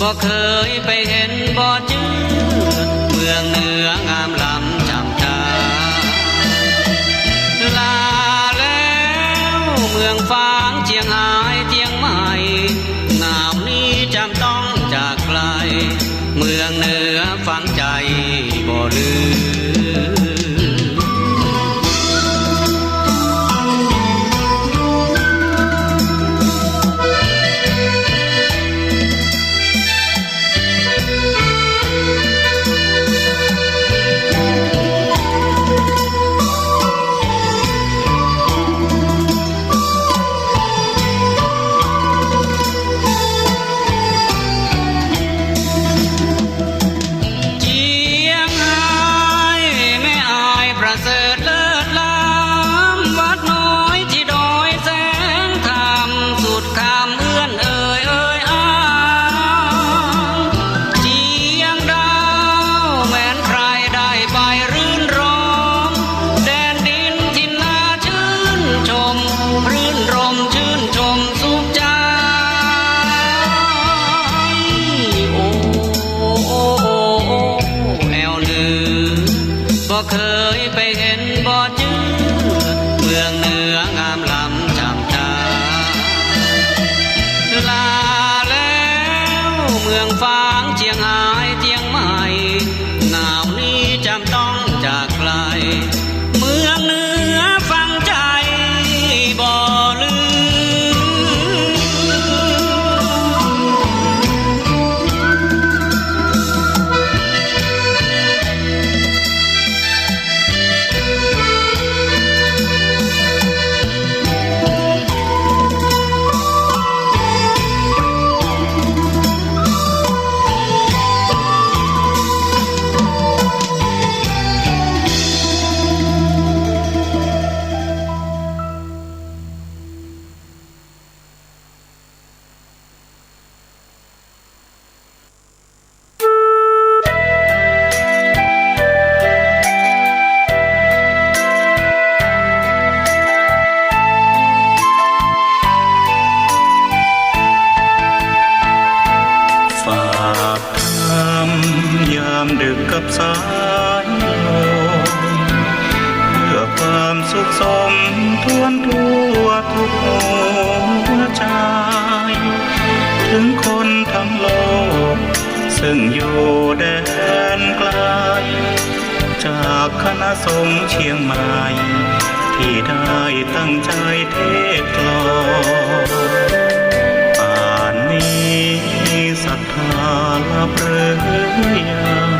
บ่เคยไปเห็นบ่จื้อเมืองเหนืองามล้ำจำชาลาแล้วเมืองฟางเจียงหายเจียงใหม่หนาวนี้จำต้องจากไกลเมืองเหนือฝังใจบ่ลืมบ่เคยไปเห็นบ่จื้อเมืองเหนืองามล้ำจำชาลาแล้วเมืองฟางเจียงหายเจียงใหม่หนาวนี้จำต้องจากไกลเมืองเหนือฝังใจบ่ลืดึกกับสายลมเพื่อความสุขสมทวนทั่วทุกหัวใจถึงคนทั้งโลกซึ่งอยู่แดนไกลจากคณะสงฆ์เชียงใหม่ที่ได้ตั้งใจเทศกลอนป่านนี้ศรัทธาลับหรือยัง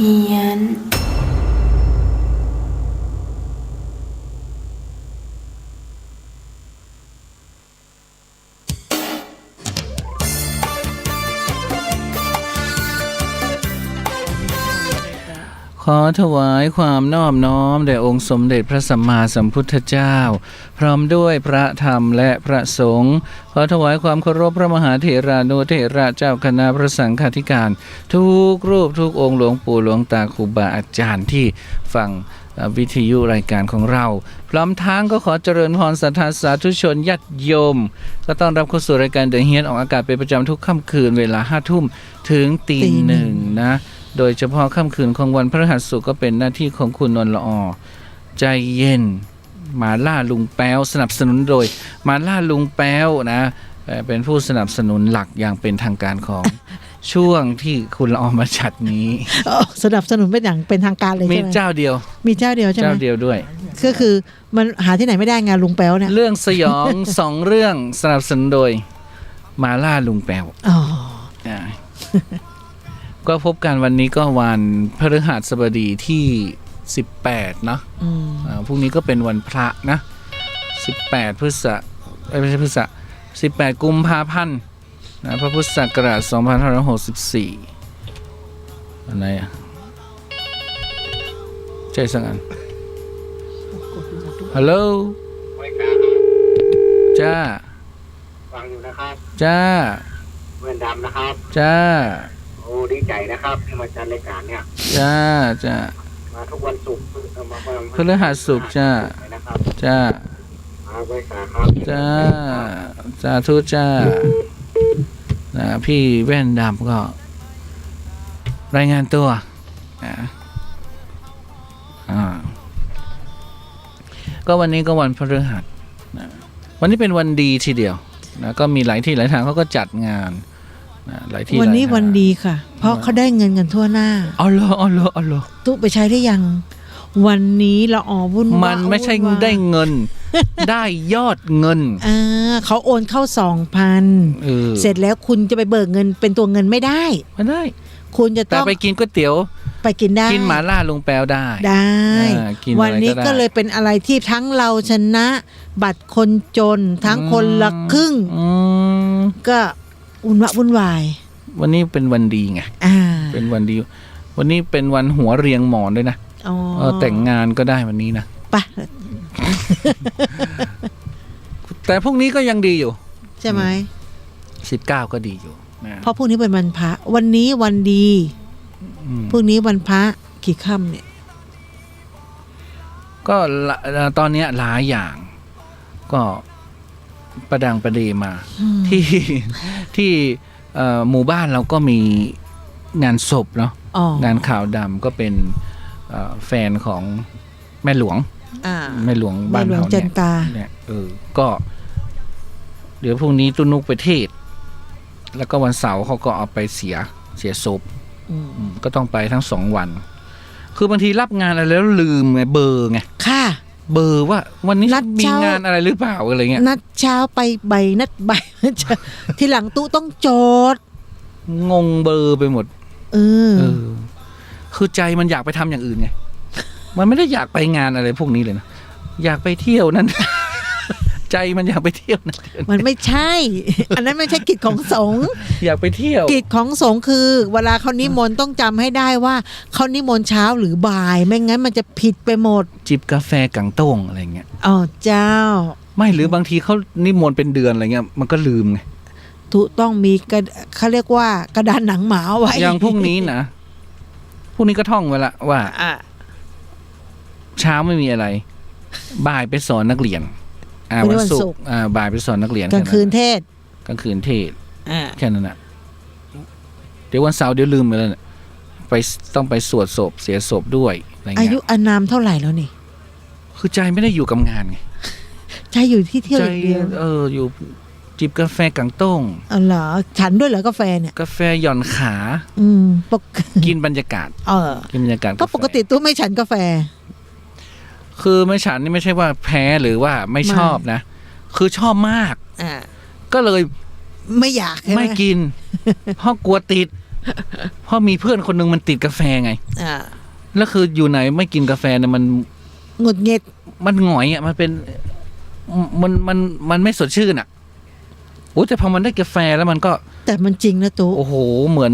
ฮียนขอถวายความนอบน้อมแด่องค์สมเด็จพระสัมมาสัมพุทธเจ้าพร้อมด้วยพระธรรมและพระสงฆ์ขอถวายความเคารพพระมหาเถรานุเถระเจ้าคณะพระสังฆาธิการทุกรูปทุกองค์หลวงปู่หลวงตาครูบาอาจารย์ที่ฟังวิทยุรายการของเราพร้อมทั้งก็ขอเจริญพรศรัทธาสาธุชนญาติโยมก็ต้อนรับเข้าสู่รายการเดอะเฮียนออกอากาศเป็นประจำทุกค่ำคืนเวลา 5 ทุ่มถึงตี 1นะโดยเฉพาะค่ำคืนของวันพฤหัสศุกร์ก็เป็นหน้าที่ของคุณนนท์ละอใจเย็นมาล่าลุงแป๊วสนับสนุนโดยมาล่าลุงแป๊วนะเป็นผู้สนับสนุนหลักอย่างเป็นทางการของ ช่วงที่คุณละอมาจัดนี้สนับสนุนเป็นอย่างเป็นทางการเลยใช่ไหมมีเจ้าเดียวมีเจ้าเดียวใช่ไหมเจ้าเดียวด้วยก็คือมันหาที่ไหนไม่ได้งานลุงแป๊วเนี่ยเรื่องสยอง 2 เรื่องสนับสนุนโดยมาล่าลุงแป๊วก็พบกันวันนี้ก็วันพฤหัสบดีที่18เนาะพรุ่งนี้ก็เป็นวันพระนะ18ไม่ใช่พฤษภ18กุมภาพันธ์นะพระพุทธศักราช2564อะไรอ่ะใช่สักอันฮัลโหลจ้าฟังอยู่นะครับจ้าเพื่อนดำนะครับจ้าโอ้ดีใจนะครับที่มาจัดรายการเนี่ยจ้ามาทุกวันศุกร์พฤหัสศุกร์จ้าจ้ามาไว้สาครับจ้าสาธุจ้าพี่แว่นดำก็รายงานตัวก็วันนี้ก็วันพฤหัสวันนี้เป็นวันดีทีเดียวนะก็มีหลายที่หลายทางเขาก็จัดงานหลายที่วันนี้วันดีค่ะเพราะเขาได้เงินกันทั่วหน้าเอาเหรอตุ๊ไปใช้ได้ยังวันนี้ละอวุ่นมันไม่ใช่ได้เงิน ได้ยอดเงินเขาโอนเข้า 2,000 เสร็จแล้วคุณจะไปเบิกเงินเป็นตัวเงินไม่ได้คุณจะต้องแต่ไปกินก๋วยเตี๋ยวไปกินได้กินหม่าล่าลุงแป๊วได้วันนี้ก็เลยเป็นอะไรที่ทั้งเราชนะบัตรคนจนทั้งคนละครึ่งก็วุ่นวายวันนี้เป็นวันดีไงเป็นวันดีวันนี้เป็นวันหัวเรียงหมอนด้วยนะแต่งงานก็ได้วันนี้นะไปแต่พรุ่งนี้ก็ยังดีอยู่ใช่ไหม19ก็ดีอยู่เพราะพรุ่งนี้เป็นวันพระวันนี้วันดีพรุ่งนี้วันพระกี่ค่ำเนี่ยก็ตอนนี้หลายอย่างก็ประดังประเดมาที่หมู่บ้านเราก็มีงานศพเนาะงานข่าวดำก็เป็นแฟนของแม่หลวงบ้านเราเนี่ยก็เดี๋ยวพรุ่งนี้ตุ้นุกไปเทศแล้วก็วันเสาร์เขาก็เอาไปเสียศพก็ต้องไปทั้ง2 วันคือบางทีรับงานอะไรแล้วลืมไงเบอร์ไงค่ะเบอร์ว่าวันนี้มีงานอะไรหรือเปล่าอะไรเงี้ยนัดเช้าไปใบนัดใบทีหลังตู้ต้องโจทย์งงเบอร์ไปหมดคือใจมันอยากไปทำอย่างอื่นไงมันไม่ได้อยากไปงานอะไรพวกนี้เลยนะอยากไปเที่ยวนั่น ใจมันอยากไปเที่ยวนั่นมันไม่ใช่อันนั้นไม่ใช่กิจของสงฆ์อยากไปเที่ยวกิจของสงฆ์คือเวลาเขานิมนต์ต้องจำให้ได้ว่าเขานิมนต์เช้าหรือบ่ายไม่งั้นมันจะผิดไปหมดจิบกาแฟกังโต้งอะไรเงี้ยอ๋อเจ้าไม่หรือบางทีเขานิมนต์เป็นเดือนอะไรเงี้ยมันก็ลืมไงต้องมีเขาเรียกว่ากระดานหนังหมาไว้อย่างพรุ่งนี้นะพรุ่งนี้ก็ท่องไว้ละว่าเช้าไม่มีอะไรบ่ายไปสอนนักเรียนวันศุกร์บ่ายไปสอนนักเรียนกลางคืนเทศแค่นั้นนะเดี๋ยววันเสาร์เดี๋ยวลืมไปแล้วเนี่ยต้องไปสวดศพเสียศพด้วยอะไรเงี้ยอายุอานามเท่าไหร่แล้วนี่คือใจไม่ได้อยู่กับงานไงใจอยู่ที่เที่ยวเดียวอยู่จิบกาแฟกังโต้งเหรอฉันด้วยเหรอกาแฟเนี่ยกาแฟหย่อนขากินบรรยากาศกินบรรยากาศก็ปกติตู้ไม่ฉันกาแฟคือไม่ฉันนี่ไม่ใช่ว่าแพ้หรือว่าไม่ชอบนะคือชอบมากก็เลยไม่อยากไม่กินเพราะกลัวติด เพราะมีเพื่อนคนนึงมันติดกาแฟไง อ่า แล้วคืออยู่ไหนไม่กินกาแฟเนี่ยมัน หงุดหงิด มันหงอยอ่ะมันเป็นมันไม่สดชื่นอ่ะโอ้แต่พอมันได้กาแฟแล้วมันก็ แต่มันจริงนะตุ๊ โอ้โหเหมือน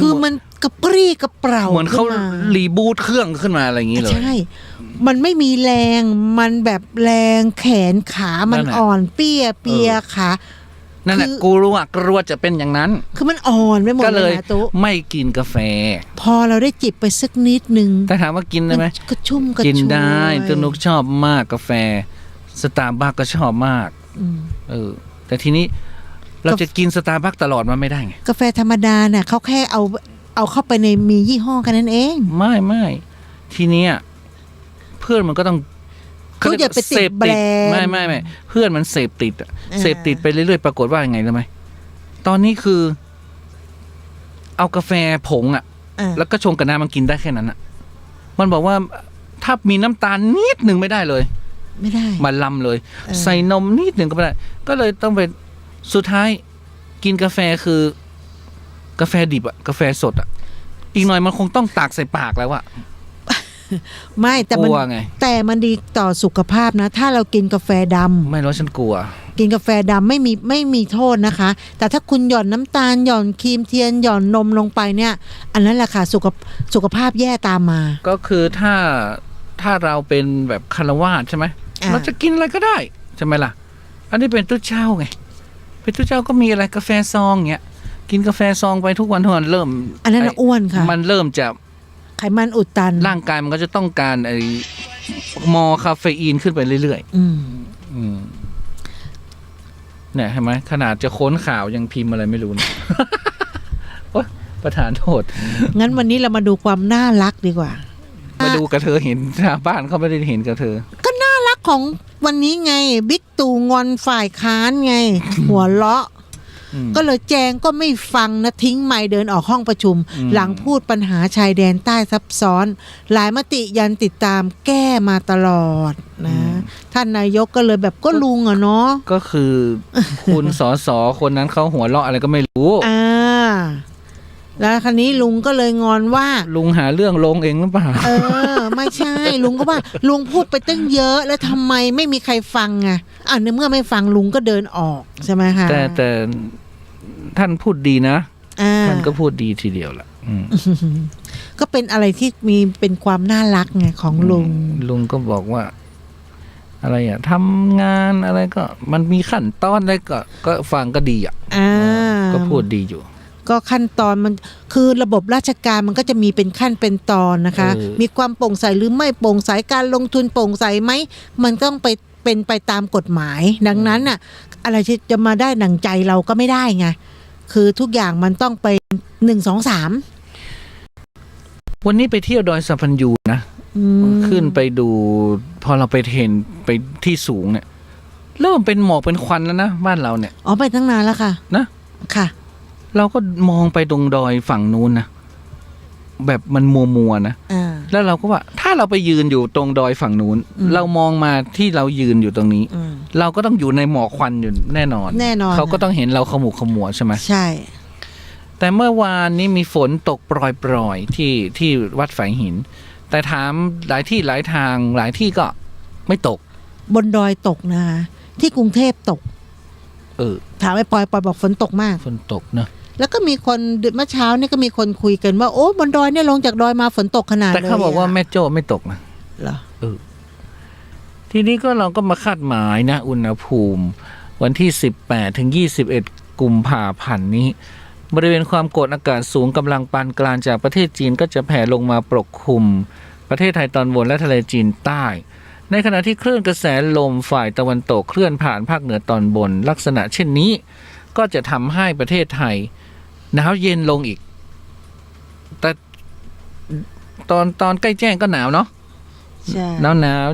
คือมันกระปรี้กระเปร่า เหมือนเขา ขึ้นมา รีบูตเครื่องขึ้นมาอะไรอย่างนี้เลย ใช่ มันไม่มีแรง มันแบบแรงแขนขามัน นั่นแหละ อ่อนเปียขา นั่นแหละ คือ กูรู้อ่ะกลัวจะเป็นอย่างนั้น คือมันอ่อนไปหมด ก็ เล เลย ย นะตุ๊ ไม่กินกาแฟ พอเราได้จิบไปสักนิดนึง แต่ถามว่ากินได้ไหม ก็ชุ่มกระชวย กินได้ตัวนุกชอบมากกาแฟสตาร์บัคก็ชอบมาก อืม แต่ทีนี้เราจะกินสตาร์บัคตลอดมันไม่ได้ไง กาแฟธรรมดาเนี่ยเขาแค่เอาเข้าไปในมียี่ห้อกันนั่นเอง ไม่ทีเนี้ยเพื่อนมันก็ต้อง เขาอย่าไปติดแบรนด์ ไม่เพื่อนมันเสพติดอะเสพติดไปเรื่อยๆปรากฏว่ายังไงรู้ไหมตอนนี้คือ เอากาแฟผงอ่ะ แล้วก็ชงกับน้ำมันกินได้แค่นั้นอ่ะ มันบอกว่าถ้ามีน้ำตาลนิดหนึ่งไม่ได้เลย ไม่ได้ มันลำเลย ใส่นมนิดหนึ่งก็ไม่ได้ ก็เลยต้องไปสุดท้ายกินกาแฟคือกาแฟดิบอะกาแฟสดอะอีกหน่อยมันคงต้องตักใส่ปากแล้วอะ ไม่แต่ ก มัน ลัวไง แต่มันดีต่อสุขภาพนะ ถ้าเรากินกาแฟดำ ไม่รู้ฉันกลัว กินกาแฟดำไม่มีโทษนะคะ แต่ถ้าคุณหย่อนน้ำตาลหย่อนครีมเทียนหย่อนนมลงไปเนี่ย อันนั้นแหละค่ะสุขภาพแย่ตามมา ก็คือถ้าเราเป็นแบบคารวาสใช่ไหม เราจะกินอะไรก็ได้ใช่ไหมล่ะ อันนี้เป็นตู้เช่าไงเป็นตู้เช่าก็มีอะไรกาแฟซองเงี้ยกินกาแฟซองไปทุกวันเริ่ม อันนั้นอ้วนค่ะ มันเริ่มจะ ไขมันอุดตัน ร่างกายมันก็จะต้องการไอ้มอคาเฟอีนขึ้นไปเรื่อย อืม เนี่ยเห็นไหมขนาดจะค้นข่าวยังพิมพ์อะไรไม่รู้นะ โอ๊ยประธานโทษ งั้นวันนี้เรามาดูความน่ารักดีกว่า มาดูกระเธอเห็นชาวบ้านเขาไม่ได้เห็นกระเธอ ก็น่ารักของวันนี้ไงบิ๊กตู่งอนฝ่ายค้านไง หัวเราะ ก็เลยแจงก็ไม่ฟังนะทิ้งไมค์เดินออกห้องประชุม หลังพูดปัญหาชายแดนใต้ซับซ้อน หลายมติยันติดตามแก้มาตลอดนะ ท่านนายกก็เลยแบบก็ลุงอะเนาะ ก็คือคุณสสคนนั้นเขาหัวเราะอะไรก็ไม่รู้ แล้วคราวนี้ลุงก็เลยงอนว่า ลุงหาเรื่องลงเองหรือเปล่า ไม่ใช่ ลุงก็ว่าลุงพูดไปตั้งเยอะแล้วทำไมไม่มีใครฟังไงในเมื่อไม่ฟังลุงก็เดินออกใช่ไหมคะ แต่ท่านพูดดีนะ ท่านก็พูดดีทีเดียวแหละ ก็เป็นอะไรที่มีเป็นความน่ารักไงของลุง ลุงก็บอกว่า อะไรอะทำงานอะไรก็ มันมีขั้นตอนอะไรก็ฟังก็ดีอ่ะก็พูดดีอยู่ ก็ขั้นตอนมันคือระบบราชการมันก็จะมีเป็นขั้นเป็นตอนนะคะ มีความโปร่งใสหรือไม่โปร่งใสการลงทุนโปร่งใสไหมมันต้องเป็นไปตามกฎหมาย ดังนั้นน่ะอะไรที่จะมาได้หนังใจเราก็ไม่ได้ไงคือทุกอย่างมันต้องไป1 2 3 วันนี้ไปเที่ยวดอยสัมพันยูนะขึ้นไปดูพอเราไปเห็นไปที่สูงเนี่ยเริ่มเป็นหมอกเป็นควันแล้วนะบ้านเราเนี่ยไปตั้งนานแล้วค่ะนะค่ะเราก็มองไปตรงดอยฝั่งนู้นนะแบบมันมัวนะแล้วเราก็ว่าถ้าเราไปยืนอยู่ตรงดอยฝั่งนู้นเรามองมาที่เรายืนอยู่ตรงนี้เราก็ต้องอยู่ในหมอกควันอยู่แน่นอนเขาก็ต้องเห็นเราขมุกขมัวใช่ไหมใช่แต่เมื่อวานนี้มีฝนตกปรอยๆที่วัดฝายหินแต่ถามหลายที่หลายทางหลายที่ก็ไม่ตกบนดอยตกนะที่กรุงเทพตกถามไอ้ปอยบอกฝนตกมากฝนตกเนอะแล้วก็มีคนเมื่อเช้านี่ก็มีคนคุยกันว่าโอ้บนดอยเนี่ยลงจากดอยมาฝนตกขนาดเลยแต่เขาบอกว่าแม่โจ้ไม่ตกนะเหรอทีนี้ก็เราก็มาคาดหมายนะอุณหภูมิวันที่18 ถึง 21 กุมภาพันธ์นี้บริเวณความกดอากาศสูงกำลังปานกลางจากประเทศจีนก็จะแผ่ลงมาปกคลุมประเทศไทยตอนบนและทะเลจีนใต้ในขณะที่คลื่นกระแสลมฝ่ายตะวันตกเคลื่อนผ่านภาคเหนือตอนบนลักษณะเช่นนี้ก็จะทำให้ประเทศไทยหนาวเย็นลงอีกแต่ตอนใกล้แจ้งก็หนาวเนาะหนาว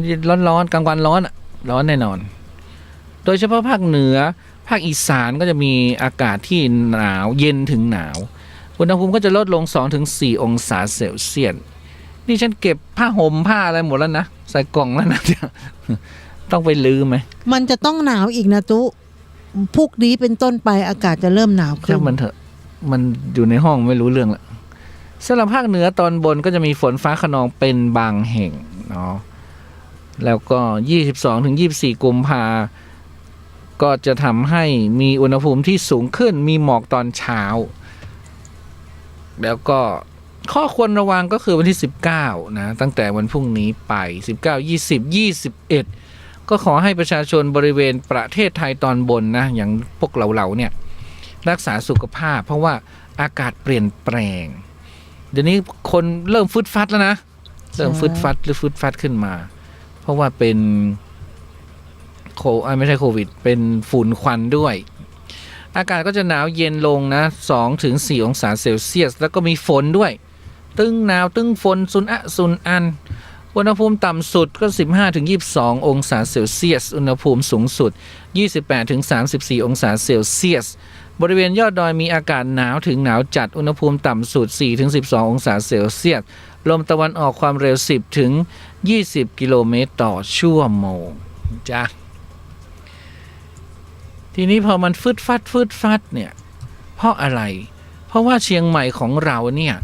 ร้อนกลางวันร้อนแน่นอนโดยเฉพาะภาคเหนือภาคอีสานก็จะมีอากาศที่หนาวเย็นถึงหนาวอุณหภูมิก็จะลดลง 2-4 องศาเซลเซียสนี่ฉันเก็บผ้าห่มผ้าอะไรหมดแล้วนะใส่กล่องแล้วนะต้องไปลื้อไหมมันจะต้องหนาวอีกนะตุ๊พวกนี้เป็นต้นไปอากาศจะเริ่มหนาวขึ้นมันเถอะ มันอยู่ในห้องไม่รู้เรื่องละสำหรับภาคเหนือตอนบนก็จะมีฝนฟ้าคะนองเป็นบางแห่งเนาะแล้วก็ 22-24 กุมภาก็จะทำให้มีอุณหภูมิที่สูงขึ้นมีหมอกตอนเช้าแล้วก็ข้อควรระวังก็คือวันที่19นะตั้งแต่วันพรุ่งนี้ไป19 20 21ก็ขอให้ประชาชนบริเวณประเทศไทยตอนบนนะอย่างพวกเราเนี่ยรักษาสุขภาพเพราะว่าอากาศเปลี่ยนแปลงเดี๋ยวนี้คนเริ่มฟึดฟัดแล้วนะเริ่มฟึดฟัดขึ้นมาเพราะว่าเป็นไม่ใช่โควิดเป็นฝุ่นควันด้วยอากาศก็จะหนาวเย็นลงนะ 2-4 องศาเซลเซียสแล้วก็มีฝนด้วยตึ้งหนาวตึ้งฝนซุนอันอุณหภูมิต่ำสุดก็ 15-22 องศาเซลเซียสอุณหภูมิสูงสุด 28-34 องศาเซลเซียสบริเวณยอดดอยมีอากาศหนาวถึงหนาวจัดอุณหภูมิต่ำสุด 4-12 องศาเซลเซียสลมตะวันออกความเร็ว 10-20 กิโลเมตรต่อชั่วโมงจ้ะทีนี้พอมันฟึดฟัดเนี่ยเพราะอะไรเพราะว่าเชียงใหม่ของเราเนี่ย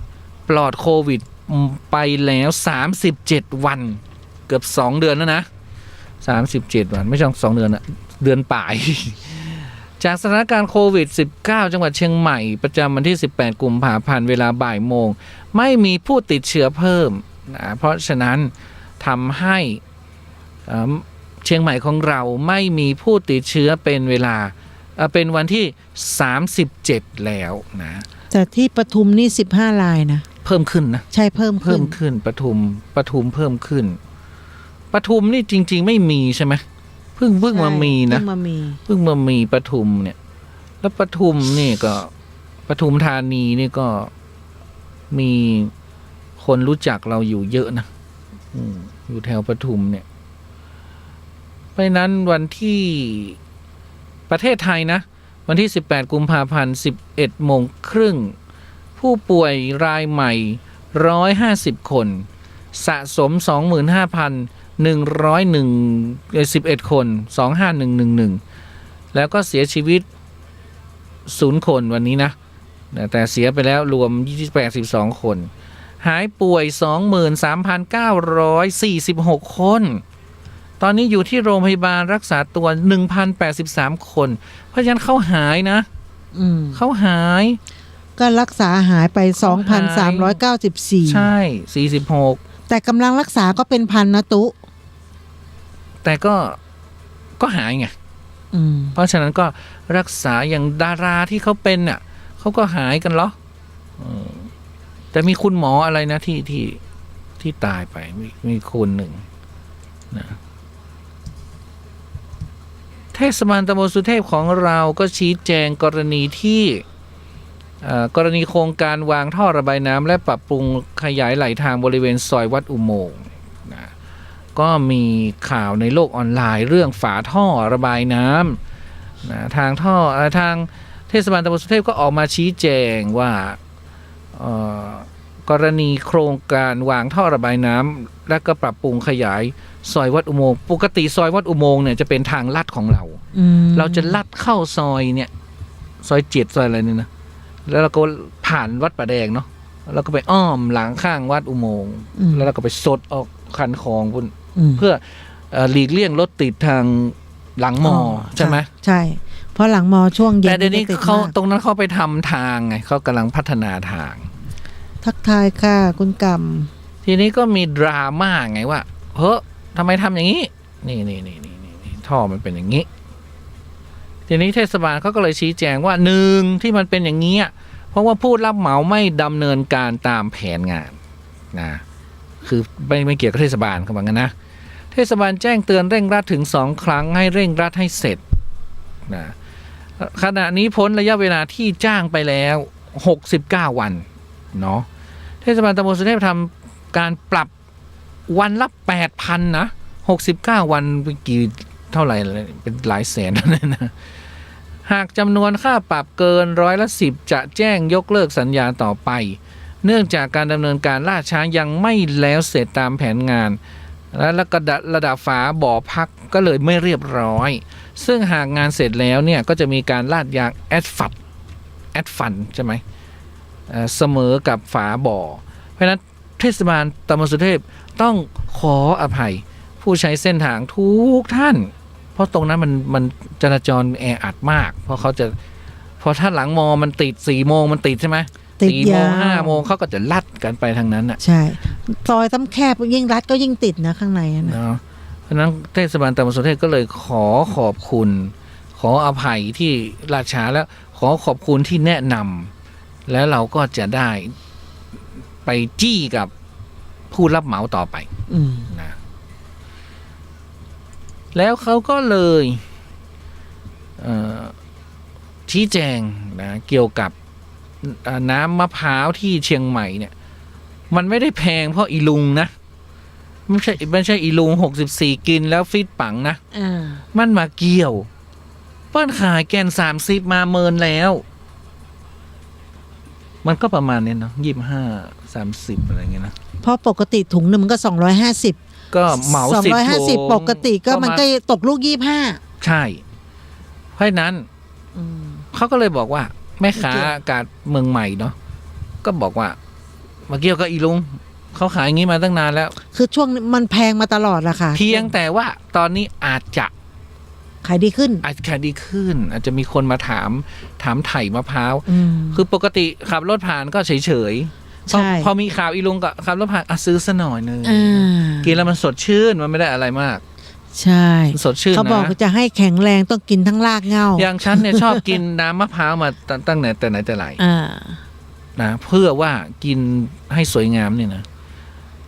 ปลอดโควิดไปแล้ว37วันเกือบ2เดือนแล้วนะ37วันไม่ใช่2เดือนนะเดือนป่าย จากสถานการณ์โควิด -19 จังหวัดเชียงใหม่ประจำวันที่18 กุมภาพันธ์เวลาบ่ายโมงไม่มีผู้ติดเชื้อเพิ่มนะเพราะฉะนั้นทำให้เชียงใหม่ของเราไม่มีผู้ติดเชื้อเป็นเวลาเป็นวันที่37แล้วนะแต่ที่ปทุมนี่15รายนะเพิ่มขึ้นนะใช่เพิ่มขึ้นปทุมเพิ่มขึ้นปทุมนี่จริงๆไม่มีใช่ไหมเพิ่งมามีนะเพิ่งมามีปทุมเนี่ยแล้วปทุมนี่ก็ปทุมธานีนี่ก็มีคนรู้จักเราอยู่เยอะนะอยู่แถวปทุมเนี่ยเพราะนั้นวันที่ประเทศไทยนะวันที่18 กุมภาพันธ์ 11 โมงครึ่งผู้ป่วยรายใหม่150 คนสะสม 25,111 คน25111แล้วก็เสียชีวิต0คนวันนี้นะแต่เสียไปแล้วรวม82คนหายป่วย 23,946 คนตอนนี้อยู่ที่โรงพยาบาลรักษาตัว 1,083 คนเพราะฉะนั้นเขาหายนะเขาหายก็รักษาหายไป 2,394 ใช่46แต่กำลังรักษาก็เป็นพันนะตุแต่ก็หายไงเพราะฉะนั้นก็รักษาอย่างดาราที่เขาเป็นน่ะเขาก็หายกันเหรอแต่มีคุณหมออะไรนะที่ตายไปมีคนหนึ่งนะเทศบาลตำบลสุเทพของเราก็ชี้แจงกรณีที่กรณีโครงการวางท่อระบายน้ำและปรับปรุงขยายไหลทางบริเวณซอยวัดอุโมงค์นะก็มีข่าวในโลกออนไลน์เรื่องฝาท่อระบายน้ำนะทางเทศบาลตำบลสุเทพก็ออกมาชี้แจงว่ากรณีโครงการวางท่อระบายน้ำและก็ปรับปรุงขยายซอยวัดอุโมงค์ปกติซอยวัดอุโมงค์เนี่ยจะเป็นทางลัดของเราจะลัดเข้าซอยเนี่ยซอย7ซอยอะไรนี่นะแล้วเราก็ผ่านวัดป่าแดงเนาะแล้วก็ไปอ้อมหลังข้างวัดอุโมงค์แล้วเราก็ไปสดออกคันคลองพุ่นเพื่อหลีกเลี่ยงรถติดทางหลังมอใช่ไหมใช่เพราะหลังมอช่วงเย็นแต่เดี๋ยวนี้เขาตรงนั้นเขาไปทำทางไงเขากำลังพัฒนาทางทักทายค่ะคุณกำทีนี้ก็มีดราม่าไงว่าเฮ้ยทำไมทำอย่างนี้นี่ท่อมันเป็นอย่างนี้ทีนี้เทศบาลเขาก็เลยชี้แจงว่า1ที่มันเป็นอย่างนี้เพราะว่าผู้รับเหมาไม่ดำเนินการตามแผนงานนะคือไม่เกี่ยวกับเทศบาลเขาบอกงั้นนะเทศบาลแจ้งเตือนเร่งรัดถึง2 ครั้งให้เร่งรัดให้เสร็จนะขณะนี้พ้นระยะเวลาที่จ้างไปแล้ว69 วันเนาะเทศบาลตำบลสุเทพทำการปรับวันละ 8,000 นะ69 วันเป็นกี่เท่าไหร่เป็นหลายแสนนั่นนะหากจำนวนค่าปรับเกิน10%จะแจ้งยกเลิกสัญญาต่อไปเนื่องจากการดำเนินการล่าช้ายังไม่แล้วเสร็จตามแผนงานและระดับฝาบ่อพักก็เลยไม่เรียบร้อยซึ่งหากงานเสร็จแล้วเนี่ยก็จะมีการลาดยางแอสฟัลต์ แอดฟันใช่ไหมเสมอกับฝาบ่อเพราะฉะนั้นเทศบาลตำบลสุเทพต้องขออภัยผู้ใช้เส้นทางทุกท่านเพราะตรงนั้นมันจราจรแออัดมากเพราะเขาจะพอถ้าหลังมอมันติด4 โมงมันติดใช่ไหม ติด 4 โม ยาง ว 5 โมงเขาก็จะลัดกันไปทางนั้นอ่ะ ใช่ซอยซ้ำแคบยิ่งรัดก็ยิ่งติดนะข้างในนะ เนาะเพราะฉะนั้นเทศบาลตำบลสุเทพก็เลยขอขอบคุณ ขออภัยที่ล่าช้าแล้วขอขอบคุณที่แนะนำแล้วเราก็จะได้ไปจี้กับผู้รับเหมาต่อไป อืม นะแล้วเขาก็เลยชี้แจงนะเกี่ยวกับน้ำมะพร้าวที่เชียงใหม่เนี่ยมันไม่ได้แพงเพราะอีลุงนะไม่ใช่อีลุง64กินแล้วฟิตปังนะ อ่า มันมาเกี่ยวเปิ้นขายแกน30มาเมินแล้ว มันก็ประมาณนี้เนาะ25-30อะไรเงี้ยนะ เพราะปกติถุงหนึ่งมันก็250ก็เหมา10 250ปกติก็มันก็ตกลูก25ใช่เพราะฉะนั้น อืม เขาก็เลยบอกว่าแม่ค้าอากาศเมืองใหม่เนาะก็บอกว่ามาเกี่ยวกับอีลุงเขาขายอย่างนี้มาตั้งนานแล้ว คือช่วงมันแพงมาตลอดละค่ะ เพียงแต่ว่าตอนนี้อาจจะ ขายดีขึ้น ขายดีขึ้น อาจจะมีคนมาถามไถ่มะพร้าว อืม คือปกติขับรถผ่านก็เฉยๆ ใช่ พอมีข่าวอีลุงก็ขับรถผ่านซื้อซะหน่อยนึง อ่า กินแล้วมันสดชื่นมันไม่ได้อะไรมาก ใช่ มันสดชื่น เขาบอก นะ ว่าจะให้แข็งแรงต้องกินทั้งรากเหง้า อย่างฉันเนี่ยชอบกินน้ำมะพร้าวมาตั้งแต่ไหนแต่ไร อ่า นะเพื่อว่ากินให้สวยงามเนี่ยนะ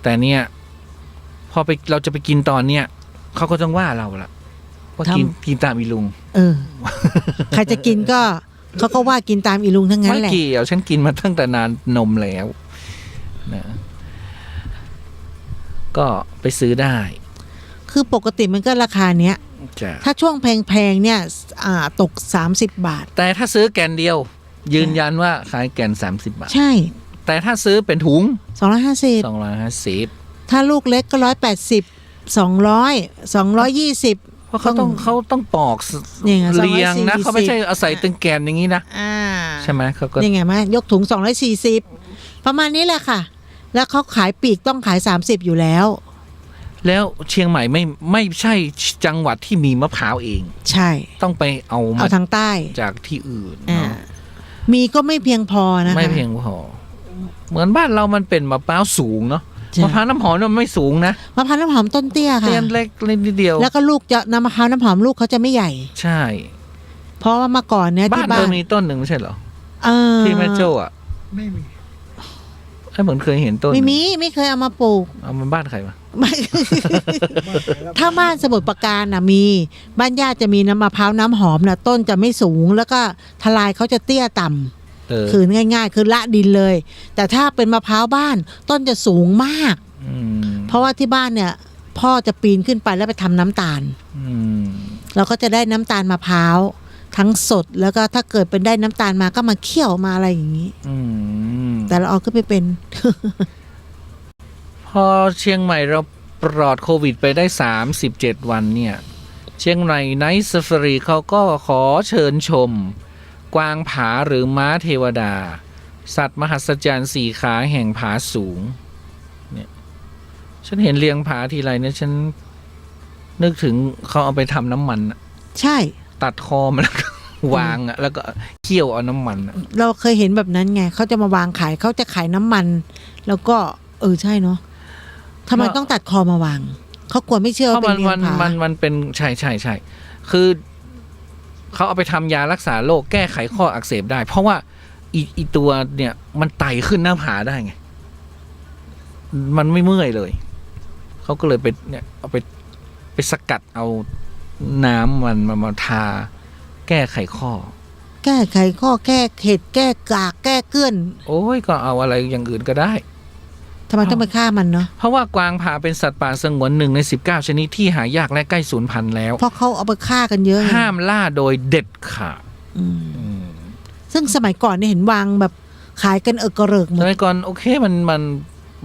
แต่เนี่ยพอเราจะไปกินตอนเนี้ยเขาก็ต้องว่าเราละว่ากินตามอีลุง เออ ใครจะกินก็เขาก็ว่ากินตามอีลุงทั้งนั้น ไม่ แหละ เกี่ยวฉันกินมาตั้งแต่นานนมแล้วนะก็ไปซื้อได้ คือปกติมันก็ราคาเนี้ย จ้ะ ถ้าช่วงแพงๆเนี่ยตก30 บาท แต่ถ้าซื้อแกนเดียว ยืนยันว่าขายแกน30 บาท ใช่ แต่ถ้าซื้อเป็นถุง 250 250 ถ้าลูกเล็กก็180 200 220 เพราะเขาต้องปอก นี่ไง เรียงนะ 240 เขาไม่ใช่เอาศัยตึงแกนอย่างนี้นะ อ่า ใช่ไหมเขาก็ นี่ไงมายกถุง240ประมาณนี้แหละค่ะ แล้วเขาขายปีกต้องขาย30อยู่แล้ว แล้วเชียงใหม่ไม่ใช่จังหวัดที่มีมะพร้าวเอง ใช่ ต้องไปเอามา ทางใต้ จากที่อื่น อ่า เนาะ มีก็ไม่เพียงพอนะคะ ไม่เพียงพอเหมือนบ้านเรามันเป็นมะพร้าวสูงเนาะ ใช่ มะพร้าวน้ำหอมเนี่ยมันไม่สูงนะ มะพร้าวน้ำหอมต้นเตี้ยค่ะ เตียนเล็กนิดเดียว แล้วก็ลูกจะน้ำมะพร้าวน้ำหอมลูกเขาจะไม่ใหญ่ ใช่ เพราะว่าเมื่อก่อนเนี่ย บ้า ที่ น บ้า เธ น อมีต้นหนึ่งไม่ใช่เหรอ เออ ที่แม่โจ้อะ ไม่มี ไอ้เหมือนเคยเห็นต้น ไม่เคยเอามาปลูก เอามันบ้านใครวะ ไม่ ถ้าบ้านสมุทรปราการน่ะมีบ้านญาติจะมีน้ำมะพร้าวน้ำหอมน่ะต้นจะไม่สูงแล้วก็ทลายเขาจะเตี้ยต่ำ คือง่ายๆ คือละดินเลย แต่ถ้าเป็นมะพร้าวบ้านต้นจะสูงมาก เพราะว่าที่บ้านเนี่ย พ่อจะปีนขึ้นไปแล้วไปทำน้ำตาลเราก็จะได้น้ำตาลมะพร้าวทั้งสดแล้วก็ถ้าเกิดเป็นได้น้ำตาลมาก็มาเคี่ยวมาอะไรอย่างนี้แต่เราเอาขึ้นไปเป็น พอเชียงใหม่เราปลอดโควิดไปได้37 วันเนี่ย เชียงใหม่ไนท์ซาฟารีเขาก็ขอเชิญชม กวางผาหรือม้าเทวดา สัตว์มหัศจรรย์4 ขาแห่งผาสูงเนี่ยฉันเห็นเรียงผาทีไรเนี่ยฉันนึกถึงเขาเอาไปทำน้ำมันอะ ใช่ ตัดคอมันแล้วก็วางอะแล้วก็เคี่ยวเอาน้ำมันอะ เราเคยเห็นแบบนั้นไงเขาจะมาวางขายเขาจะขายน้ำมัน แล้วก็ใช่เนาะทำไมต้องตัดคอมาวางเขากลัวไม่เชื่อ เพ ว่า ราะ เป็นเลี้ยงผา มันเป็นใช่คือเขาเอาไปทำยารักษาโรคแก้ไขข้ออักเสบได้ เพราะว่าอีตัวเนี่ยมันไต่ขึ้นหน้าผาได้ไงมันไม่เมื่อยเลยเขาก็เลยไปเนี่ยเอาไปสกัดเอาน้ำมันมาทา แก้ไขข้อ แก้ไขข้อแก้เห็ดแก้กากแก้เกลื่อน โอ้ยก็เอาอะไรอย่างอื่นก็ได้ ทำไมต้องไปฆ่ามันเนาะ เพราะว่ากวางผาเป็นสัตว์ป่าสงวน1 ใน 19 ชนิดที่หายากและใกล้สูญพันธุ์แล้ว เพราะเขาเอาไปฆ่ากันเยอะไง ห้ามล่าโดยเด็ดขาด ซึ่งสมัยก่อนเนี่ยเห็นวางแบบขายกันกระเริกหม ส ด มัยก่อนโอเค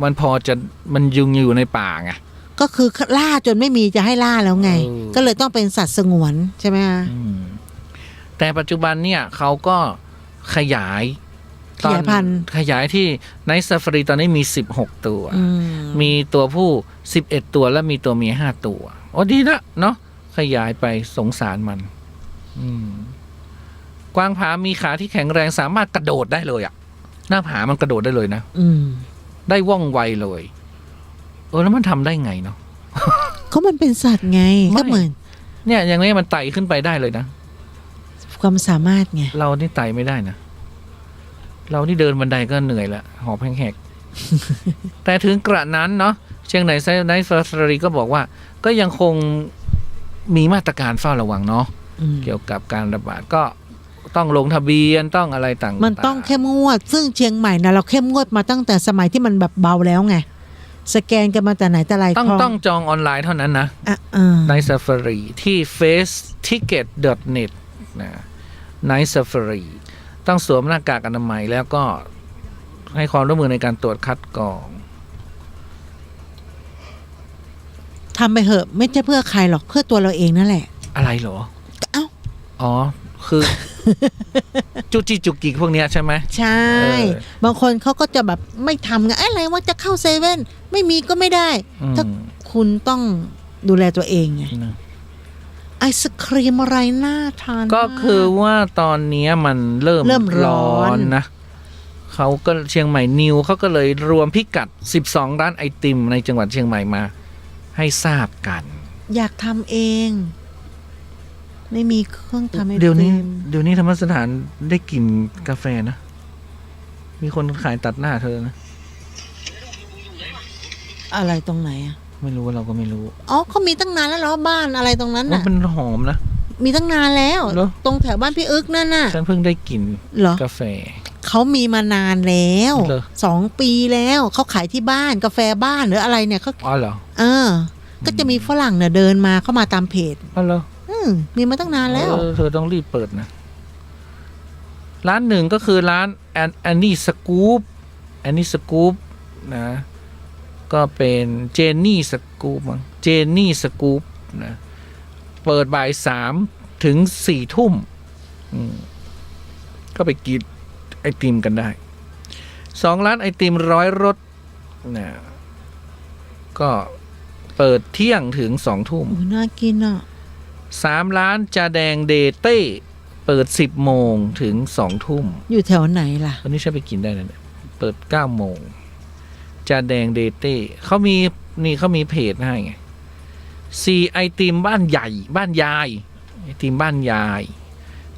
มันพอจะมันอยู่ในป่าไง ก็คือล่าจนไม่มีจะให้ล่าแล้วไง ก็เลยต้องเป็นสัตว์สงวนใช่ไหมคะ แต่ปัจจุบันเนี่ยเขาก็ ขยาย ขยายพันธุ์ ขยายที่ในซาฟารีตอนนี้มี16ตัว อืม มีตัวผู้11ตัวและมีตัวเมีย5ตัวโอ้ดีนะเนาะขยายไปสงสารมันกวางผามีขาที่แข็งแรงสามารถกระโดดได้เลยอะหน้าผามันกระโดดได้เลยนะ อืม ได้ว่องไวเลยแล้วมันทำได้ไงเนาะ เขามันเป็นสัตว์ไง ไม่ ก็เหมือน เนี่ยอย่างนี้มันไต่ขึ้นไปได้เลยนะ ความสามารถไง เรานี่ไต่ไม่ได้นะเรานี่เดินบันไดก็เหนื่อยละหอบแหกๆ แต่ถึงกระนั้นเนาะเชียงใหม่ไนท์ซาฟารีก็บอกว่าก็ยังคงมีมาตรการเฝ้าระวังเนาะ เกี่ยวกับการระบาดก็ต้องลงทะเบียนต้องอะไรต่างๆ มันต้องเข้มงวด ซึ่งเชียงใหม่นะเราเข้มงวดมาตั้งแต่สมัยที่มันแบบเบาแล้วไงสแกนกันมาแต่ไหนแต่ไร ต้องจองออนไลน์เท่านั้นนะ Night Safari ที่ faceticket.net นะ Night Safari ต้องสวมหน้ากากอนามัยแล้วก็ให้ความร่วมมือในการตรวจคัดกรอง ทำไปเหอะไม่ใช่เพื่อใครหรอกเพื่อตัวเราเองนั่นแหละ อะไรเหรอ เอ้า อ๋อ คือ จุจิจุกิพวกเนี้ยใช่ไหม ใช่ บางคนเขาก็จะแบบไม่ทำไงอะไรว่าจะเข้าเซเว่นไม่มีก็ไม่ได้ ถ้าคุณต้องดูแลตัวเองไงไอศครีมอะไรน่าทาน ก็คือว่าตอนนี้มันเริ่มร้อนนะเขาก็เชียงใหม่นิวเขาก็เลยรวมพิกัด12ร้านไอติมในจังหวัดเชียงใหม่มาให้ทราบกัน อยากทำเอง ไม่มีเครื่องทำไอติม เดี๋ยวนี้ธรรมสถานได้กลิ่นกาแฟนะ มีคนขายตัดหน้าเธอนะ อะไรตรงไหนอ่ะ ไม่รู้ว่าเราก็ไม่รู้ อ๋อเขามีตั้งนานแล้วเหรอบ้านอะไรตรงนั้น ว่า น่ะ มันหอมนะ มีตั้งนานแล้ว เหรอ ตรงแถวบ้านพี่อึกนั่นน่ะ ฉันเพิ่งได้กลิ่น เหรอ กาแฟ เขามีมานานแล้ว เหรอ 2 ปีแล้วเขาขายที่บ้านกาแฟบ้านหรืออะไรเนี่ยเขา อ๋อเหรอ ก็จะมีฝรั่งเนี่ยเดินมาเข้ามาตามเพจ อ๋อเหรอ มีมาตั้งนานแล้ว เธอต้องรีบเปิดนะ ร้านหนึ่งก็คือร้านแอนนี่สกู๊ปนะ ก็เป็นเจนนี่สกู๊ปมั้งเจนนี่สกู๊ปนะเปิดบ่าย3 ถึง 4 ทุ่มก็ไปกินไอติมกันได้2ร้านไอติม100 รสนะก็เปิดเที่ยงถึง 2 ทุ่ม โอ้น่ากินอ่ะ 3 ร้านจาแดงเดเต้เปิด 10 โมงถึง 2 ทุ่ม อยู่แถวไหนล่ะ ตอนนี้ฉันไปกินได้เลยเนี่ยเปิด 9 โมงจาแดงเดเต้เขามีเพจให้ไง4ไอติมบ้านใหญ่บ้านยายไอติมบ้านยาย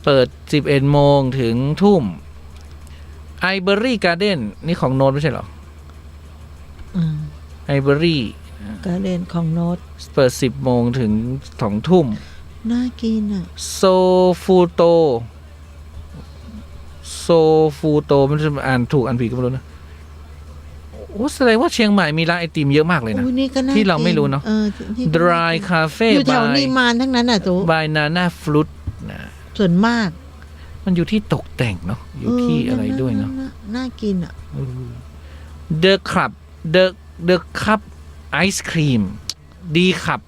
เปิด 11 โมงถึงทุ่มไอเบอรี่การ์เด้นนี่ของโน้ตไม่ใช่เหรอไอเบอรี่ การเด่นของโน้ต เปิด 10 โมงถึง 2 ทุ่ม น่ากินอ่ะ โซฟูโตมันจะอ่านถูกอ่านผิดก็ไม่รู้นะโอ้แสดงว่าเชียงใหม่มีร้านไอติมเยอะมากเลยนะ นี่ก็น่า ที่เราไม่รู้เนอะ ที่ Dry Cafe อยู่แถวนิมานทั้งนั้นอ่ะตุ๊ บายนาน่าฟลุตนะ ส่วนมาก มันอยู่ที่ตกแต่งเนาะอยู่ที่อะไรด้วยเนาะ น่ากินอ่ะ The Club The Cup Ice Cream ดีครับ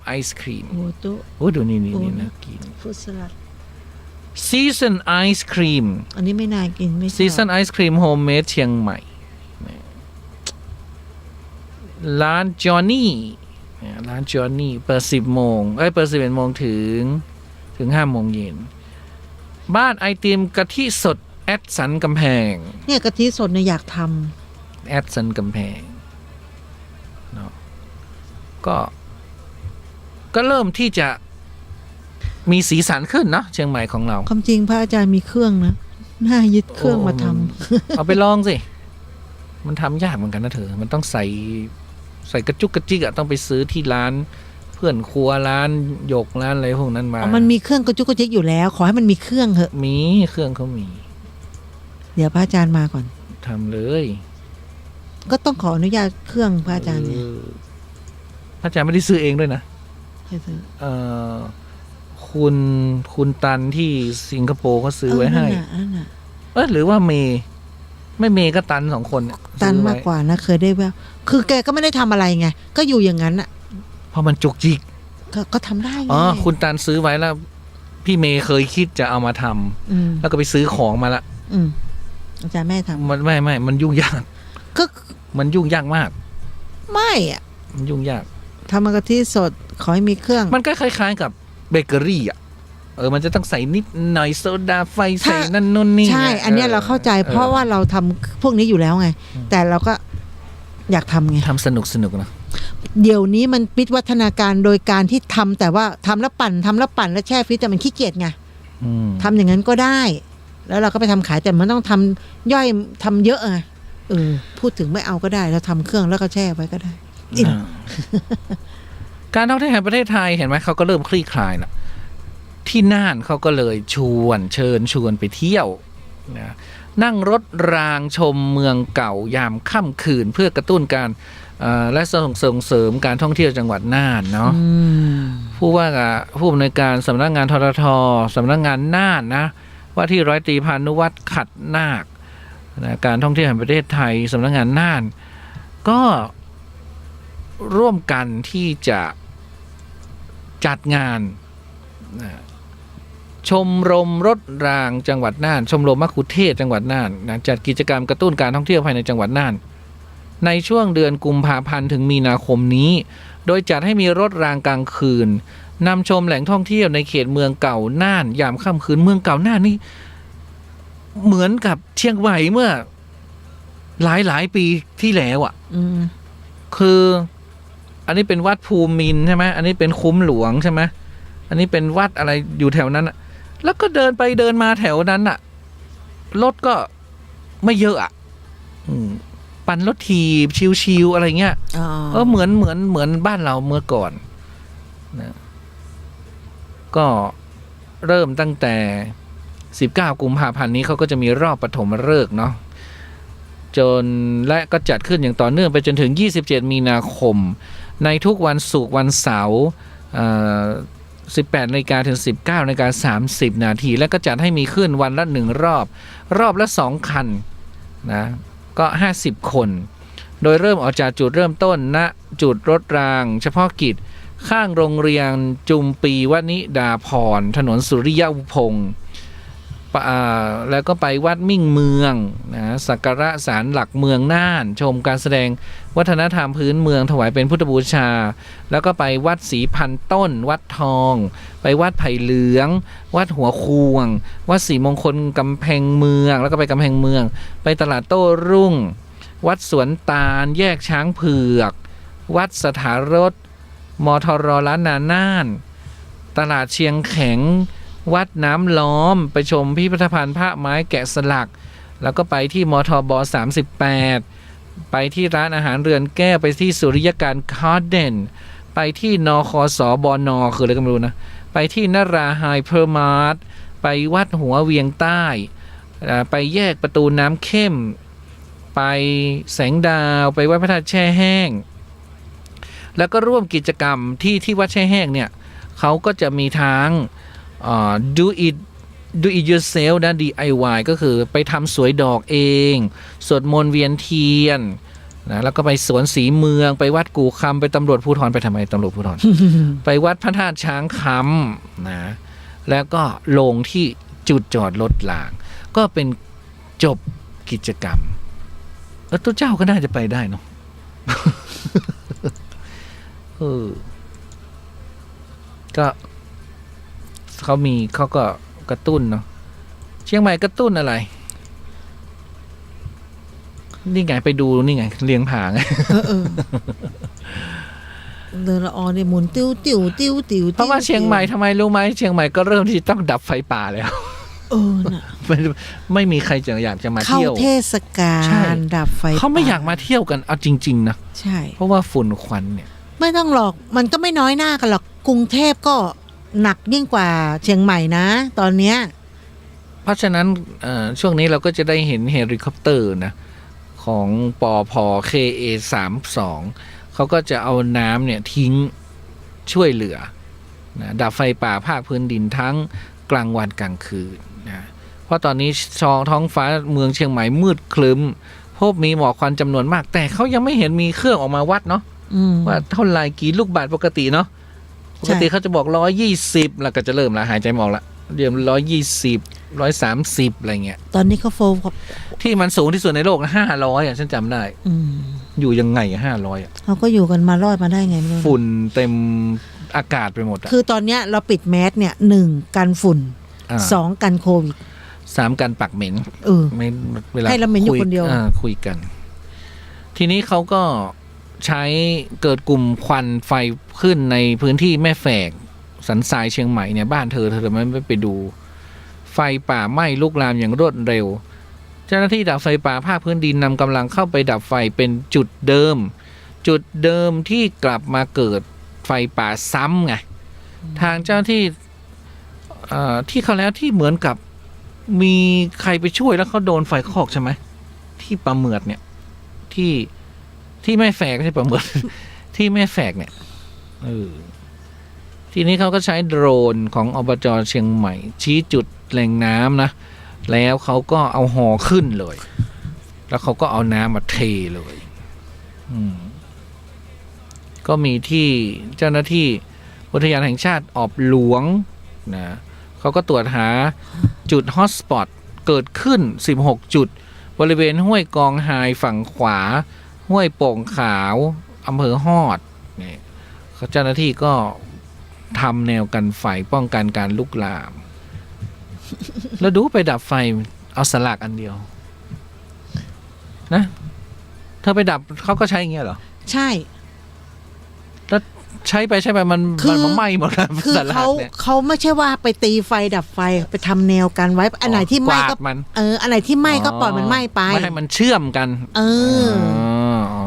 ไอศครีม โอ้ตุ๊ โอ้ดูนี่น่ากิน ฟรุตสลัด Season Ice Cream อันนี้ไม่น่ากินไม่ชอบ Season Ice Cream Homemade เชียงใหม่ร้านจอห์นนี่เปิด 10 โมงเปิด 11 โมงถึง 5 โมงเย็นบ้านไอติมกะทิสดแอดสันกำแพง เนี่ยกะทิสดเนี่ยอยากท แอดสันกำแพงเนาะก็เริ่มที่จะมีสีสันขึ้นเนาะเชียงใหม่ของเรา ำความจริงพระอาจารย์มีเครื่องนะน่ายึดเครื่องมาทำ เอาไปลองสิ มันทำยากเหมือนกันนะเธอ มันต้องใส่กระจุกกระจิกอะต้องไปซื้อที่ร้านเพื่อนครัวร้านหยกร้านอะไรพวกนั้นมา มันมีเครื่องกระจุกกระจิกอยู่แล้ว ขอให้มันมีเครื่องเหอะ มีเครื่องเขามี เดี๋ยวพระอาจารย์มาก่อน ทำเลย ก็ต้องขออนุญาตเครื่องพระอาจารย์เนี่ย พระอาจารย์ไม่ได้ซื้อเองด้วยนะ ให้ซื้อ คุณตันที่สิงคโปร์เขาซื้อไว้ให้ นั่นน่ะ หรือว่าไม่เมย์ก็ตัน2 คนเย ตัน ซื้อไว้ มากกว่านะเคยได้แบบคือแกก็ไม่ได้ทำอะไรไงก็อยู่อย่างนั้นอ่ะ เพราะมันจุกจิก ก็ทำได้ไง คุณตันซื้อไว้แล้ว พี่เมย์เคยคิดจะเอามาทำแล้วก็ไปซื้อของมาละ อาจารย์แม่ทำ มันไม่มันยุ่งยาก ก็ มันยุ่งยากมาก ไม่อะ มันยุ่งยาก ทำมากะทิสดขอให้มีเครื่อง มันก็คล้ายๆกับเบเกอรี่อ่ะมันจะต้องใส่นิดหน่อยโซดาไฟใส่นั่นนู่นนี่ ใช่อันเนี้ยเราเข้าใจเพราะว่าเราทำพวกนี้อยู่แล้วไงแต่เราก็อยากทำไง ทำสนุกนะ เดี๋ยวนี้มันวิวัฒนาการโดยการที่ทำแต่ว่าทำแล้วปั่นแล้วแช่ฟรีซแต่มันขี้เกียจไงทำอย่างนั้นก็ได้ แล้วเราก็ไปทำขายแต่มันต้องทำย่อยทำเยอะไงพูดถึงไม่เอาก็ได้เราทำเครื่องแล้วก็แช่ไว้ก็ได้การท่องเที่ยวแห่งประเทศไทยเห็นไหมเขาก็เริ่มคลี่คลายแล้วที่น่านเขาก็เลยเชิญชวนไปเที่ยวนะนั่งรถรางชมเมืองเก่ายามค่ำคืนเพื่อกระตุ้นการและส่งเสริมการท่องเที่ยวจังหวัดน่านเนาะผู้อำนวยการสำนักงานททท.สำนักงานน่านนะว่าที่ร้อยตรีพานุวัฒน์ขัดนาคนะการท่องเที่ยวแห่งประเทศไทยสำนักงานน่านก็ร่วมกันที่จะจัดงานชมรมรถรางจังหวัดน่านชมรมมัคคุเทศก์จังหวัดน่านนะจัดกิจกรรมกระตุ้นการท่องเที่ยวภายในจังหวัดน่านในช่วงเดือนกุมภาพันธ์ถึงมีนาคมนี้โดยจัดให้มีรถรางกลางคืนนำชมแหล่งท่องเที่ยวในเขตเมืองเก่าน่านยามค่ำคืนเมืองเก่าน่านนี่เหมือนกับเชียงใหม่เมื่อหลายปีที่แล้วอ่ะคืออันนี้เป็นวัดภูมินทร์ใช่ไหมอันนี้เป็นคุ้มหลวงใช่ไหมอันนี้เป็นวัดอะไรอยู่แถวนั้นอ่ะแล้วก็เดินไปเดินมาแถวนั้นอ่ะรถก็ไม่เยอะอ่ะปั่นรถถีบชิวๆอะไรเงี้ยเหมือนบ้านเราเมื่อก่อนนะก็เริ่มตั้งแต่19กุมภาพันธ์นี้เขาก็จะมีรอบปฐมฤกษ์เนาะและก็จัดขึ้นอย่างต่อเนื่องไปจนถึง27มีนาคมในทุกวันศุกร์วันเสาร์18 นาฬิกาถึง 19 นาฬิกา 30 นาทีและก็จัดให้มีขึ้นวันละ1รอบละ2คันนะก็50คนโดยเริ่มออกจากจุดเริ่มต้นณจุดรถรางเฉพาะกิจข้างโรงเรียนจุมปีวนิดาพรถนนสุริยพงศ์แล้วก็ไปวัดมิ่งเมืองนะสักการะศาลหลักเมืองน่านชมการแสดงวัฒนธรรมพื้นเมืองถวายเป็นพุทธบูชาแล้วก็ไปวัดศรีพันต้นวัดทองไปวัดไผ่เหลืองวัดหัวควงวัดศรีมงคลกำแพงเมืองแล้วก็ไปกำแพงเมืองไปตลาดโต้รุ่งวัดสวนตาลแยกช้างเผือกวัดสถารถมทรล้านนาน่านตลาดเชียงแข็งวัดน้ำล้อมไปชมพิพิธภัณฑ์ผ้าไม้แกะสลักแล้วก็ไปที่มทบ38ไปที่ร้านอาหารเรือนแก้วไปที่สุริยการคาร์เดนไปที่นคสบนคืออะไรก็ไม่รู้นะไปที่นราไฮเพอร์มาร์ทไปวัดหัวเวียงใต้ไปแยกประตูน้ำเข้มไปแสงดาวไปวัดพระธาตุแช่แห้งแล้วก็ร่วมกิจกรรมที่วัดแช่แห้งเนี่ยเขาก็จะมีทั้งdo it yourself นะ DIY ก็คือไปทำสวยดอกเองสวดมนต์เวียนเทียนนะแล้วก็ไปสวนสีเมืองไปวัดกู่คำไปตำรวจภูธรไปทำไมตำรวจภูธร ไปวัดพระธาตุช้างคำนะแล้วก็ลงที่จุดจอดรถรางก็เป็นจบกิจกรรมตัวเจ้าก็น่าจะไปได้เนาะ ก็เขาก็กระตุ้นเนาะเชียงใหม่กระตุ้นอะไรนี่ไงไปดูนี่ไงเลี้ยงผาไงเดินละออเนี่ยหมุนติ้วเพราะว่าเชียงใหม่ทำไมรู้ไหมเชียงใหม่ก็เริ่มที่ต้องดับไฟป่าแล้วน่ะไม่มีใครอยากจะมาเที่ยวเข้าเทศกาลดับไฟเขาไม่อยากมาเที่ยวกันเอาจริงๆนะใช่เพราะว่าฝุ่นควันเนี่ยไม่ต้องหรอกมันก็ไม่น้อยหน้ากันหรอกกรุงเทพก็หนักยิ่งกว่าเชียงใหม่นะตอนเนี้ยเพราะฉะนั้นช่วงนี้เราก็จะได้เห็นเฮลิคอปเตอร์นะของปพ KA32 เขาก็จะเอาน้ำเนี่ยทิ้งช่วยเหลือนะดับไฟป่าภาคพื้นดินทั้งกลางวันกลางคืนนะเพราะตอนนี้ท้องฟ้าเมืองเชียงใหม่มืดครึ้มพบมีหมอกควันจำนวนมากแต่เขายังไม่เห็นมีเครื่องออกมาวัดเนาะว่าเท่าไหร่กี่ลูกบาศก์ปกติเนาะปกติเขาจะบอก120แล้วก็จะเริ่มละหายใจไม่ออกละ เดี๋ยว120 130อะไรเงี้ย ตอนนี้เขาโฟมกับ ที่มันสูงที่สุดในโลกนะ500อ่ะฉันจำได้ อยู่ยังไง500อ่ะ เขาก็อยู่กันมารอดมาได้ไงไม่รู้ ฝุ่นเต็มอากาศไปหมดอ่ะ คือตอนเนี้ยเราปิดแมสเนี่ย1กันฝุ่น 2กันโควิด 3กันปากเหม็น ไม่เวลา ให้เราเหม็นอยู่คนเดียว คุยกัน ทีนี้เขาก็ใช้เกิดกลุ่มควันไฟขึ้นในพื้นที่แม่แฝกสันทรายเชียงใหม่เนี่ยบ้านเธอไม่ไปดู ไฟป่าไหม้ลุกลามอย่างรวดเร็ว เจ้าหน้าที่ดับไฟป่าภาคพื้นดินนำกำลังเข้าไปดับไฟเป็นจุดเดิมที่กลับมาเกิดไฟป่าซ้ำไงทางเจ้าหน้าที่ที่เขาแล้วที่เหมือนกับมีใครไปช่วยแล้วเขาโดนไฟคอกใช่ไหมที่ปลาเหมือดเนี่ยที่แม่แฝกไม่ใช่ปลาเหมือด ที่แม่แฝกเนี่ยทีนี้เขาก็ใช้โดรนของอบจ.เชียงใหม่ชี้จุดแหล่งน้ำนะแล้วเขาก็เอาหอขึ้นเลยแล้วเขาก็เอาน้ำมาเทเลยก็มีที่เจ้าหน้าที่อุทยานแห่งชาติออบหลวงนะเขาก็ตรวจหาจุดฮอตสปอตเกิดขึ้น16จุดบริเวณห้วยกองไฮฝั่งขวาห้วยโป่งขาวอำเภอฮอดนี่เจ้าหน้าที่ก็ทำแนวกันไฟป้องกันการลุกลามแล้วดูไปดับไฟเอาสลักอันเดียวนะเธอไปดับเขาก็ใช้อย่างเงี้ยเหรอ ใช่ แล้วใช้ไปมันไหม้หมดแล้ว คือ สลักเนี่ย เขาไม่ใช่ว่าไปตีไฟดับไฟไปทำแนวกันไว้อันไหนที่ไหม้ก็ มัน อันไหนที่ไหม้ก็ปล่อยมันไหม้ไป ไม่ให้มันเชื่อมกัน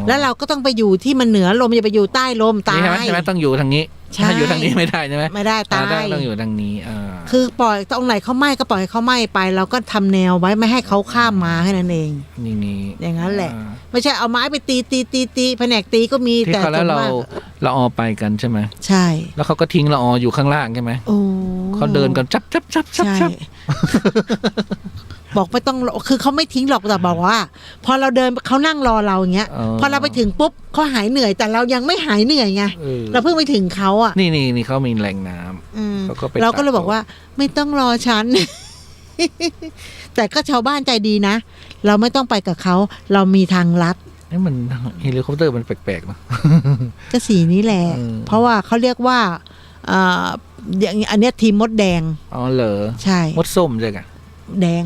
แล้วเราก็ต้องไปอยู่ที่มันเหนือลมอย่าไปอยู่ใต้ลมตาย ใช่ไหมต้องอยู่ทางนี้ถ้าอยู่ทางนี้ไม่ได้ใช่ไหม ไม่ได้ตาย ต้องอยู่ทางนี้คือปล่อยตรงไหนเขาไหม้ก็ปล่อยให้เขาไหม้ไปเราก็ทำแนวไว้ไม่ให้เขาข้ามมาแค่นั้นเองนี่อย่างนั้นแหละไม่ใช่เอาไม้ไปตีแผนกตีก็มีแต่ส่วนมากละออไปกันใช่ไหมใช่แล้วเขาก็ทิ้งละอออยู่ข้างล่างใช่ไหมเขาเดินกันจับบอกไม่ต้องคือเขาไม่ทิ้งหรอกแต่บอกว่าพอเราเดินเขานั่งรอเราอย่างเงี้ยพอเราไปถึงปุ๊บเขาหายเหนื่อยแต่เรายังไม่หายเหนื่อยไงเราเพิ่งไปถึงเขาอ่ะนี่เขามีแหล่งน้ำเราก็เลยบอกว่าไม่ต้องรอฉัน แต่ก็ชาวบ้านใจดีนะเราไม่ต้องไปกับเขาเรามีทางลัดนี่มันเฮลิคอปเตอร์มันแปลกๆเนาะก็สีนี้แหละเพราะว่าเขาเรียกว่าอย่างอันเนี้ยทีมมดแดงเหรอใช่มดส้มใช่ไหมแดง